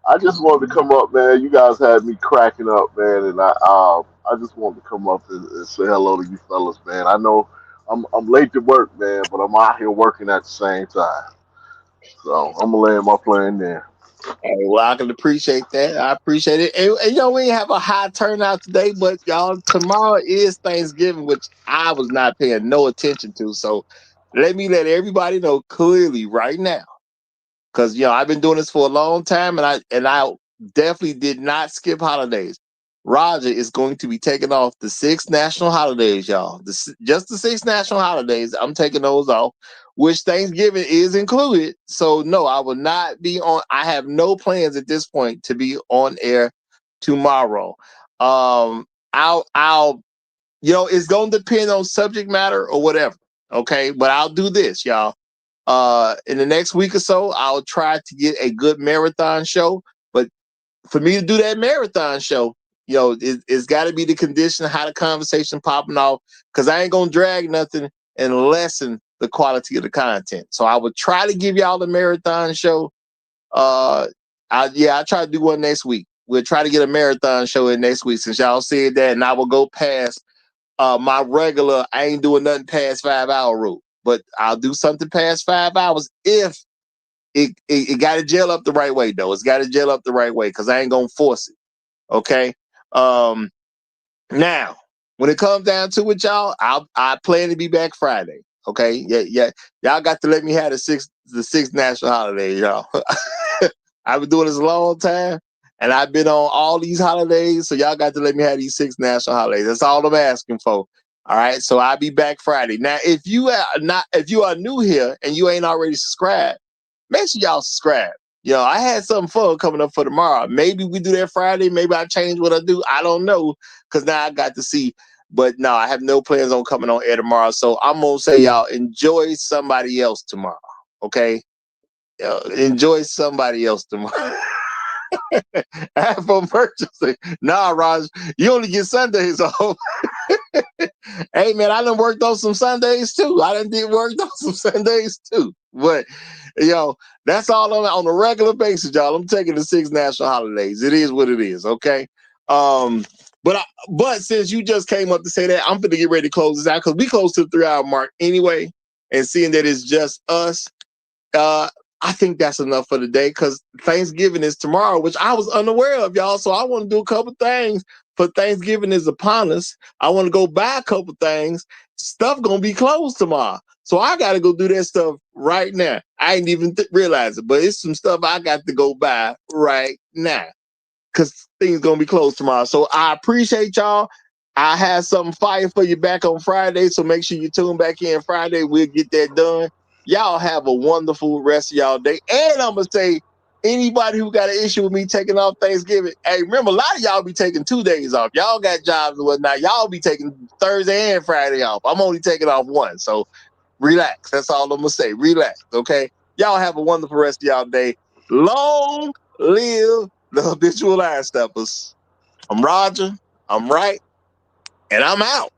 I just wanted to come up, man. You guys had me cracking up, man, and I just wanted to come up and say hello to you fellas, man. I know I'm late to work, man, but I'm out here working at the same time. So I'm gonna land my plane there. Hey, well, I can appreciate that. I appreciate it. And we have a high turnout today, but y'all, tomorrow is Thanksgiving, which I was not paying no attention to. So let me let everybody know clearly right now. Because I've been doing this for a long time, and I definitely did not skip holidays. Roger is going to be taking off the 6 national holidays, y'all. Just the 6 national holidays. I'm taking those off, which Thanksgiving is included. So no, I will not be on. I have no plans at this point to be on air tomorrow. I'll it's gonna depend on subject matter or whatever. Okay, but I'll do this, y'all. In the next week or so, I'll try to get a good marathon show. But for me to do that marathon show, it's got to be the condition of how the conversation popping off, because I ain't gonna drag nothing and lessen the quality of the content. So I would try to give y'all the marathon show. I'll try to do one next week. We'll try to get a marathon show in next week, since y'all said that, and I will go past my regular, I ain't doing nothing past 5-hour rule. But I'll do something past 5 hours if it got to gel up the right way, though. It's got to gel up the right way, because I ain't gonna force it. Okay. Now, when it comes down to it, y'all, I plan to be back Friday. Okay. Yeah. Y'all got to let me have the sixth national holiday, y'all. I've been doing this a long time, and I've been on all these holidays, so y'all got to let me have these 6 national holidays. That's all I'm asking for. All right, so I'll be back Friday. Now, if you are new here and you ain't already subscribed, make sure y'all subscribe. I had something fun coming up for tomorrow. Maybe we do that Friday. Maybe I change what I do. I don't know, because now I got to see But no, I have no plans on coming on air tomorrow. So I'm gonna say, y'all, enjoy somebody else tomorrow. Okay, enjoy somebody else tomorrow. Have emergency. Nah, Raj, you only get Sundays off. Hey man, I done worked on some Sundays too. I done did work on some Sundays too. But that's all on a regular basis, y'all. I'm taking the 6 national holidays. It is what it is, okay? But since you just came up to say that, I'm gonna get ready to close this out because we close to the 3-hour mark anyway. And seeing that it's just us, I think that's enough for the day because Thanksgiving is tomorrow, which I was unaware of, y'all. So I want to do a couple things for Thanksgiving is upon us. I want to go buy a couple things. Stuff gonna be closed tomorrow. So I got to go do that stuff right now. I ain't even realize it, but it's some stuff I got to go buy right now because things gonna be closed tomorrow. So I appreciate y'all. I have something fire for you back on Friday, so make sure you tune back in Friday. We'll get that done. Y'all have a wonderful rest of y'all day. And I'm gonna say, anybody who got an issue with me taking off Thanksgiving, hey, remember a lot of y'all be taking 2 days off. Y'all got jobs and whatnot. Y'all be taking Thursday and Friday off. I'm only taking off one, so relax. That's all I'm gonna say. Relax, okay? Y'all have a wonderful rest of y'all day. Long live the habitual line steppers. I'm Roger. I'm right. And I'm out.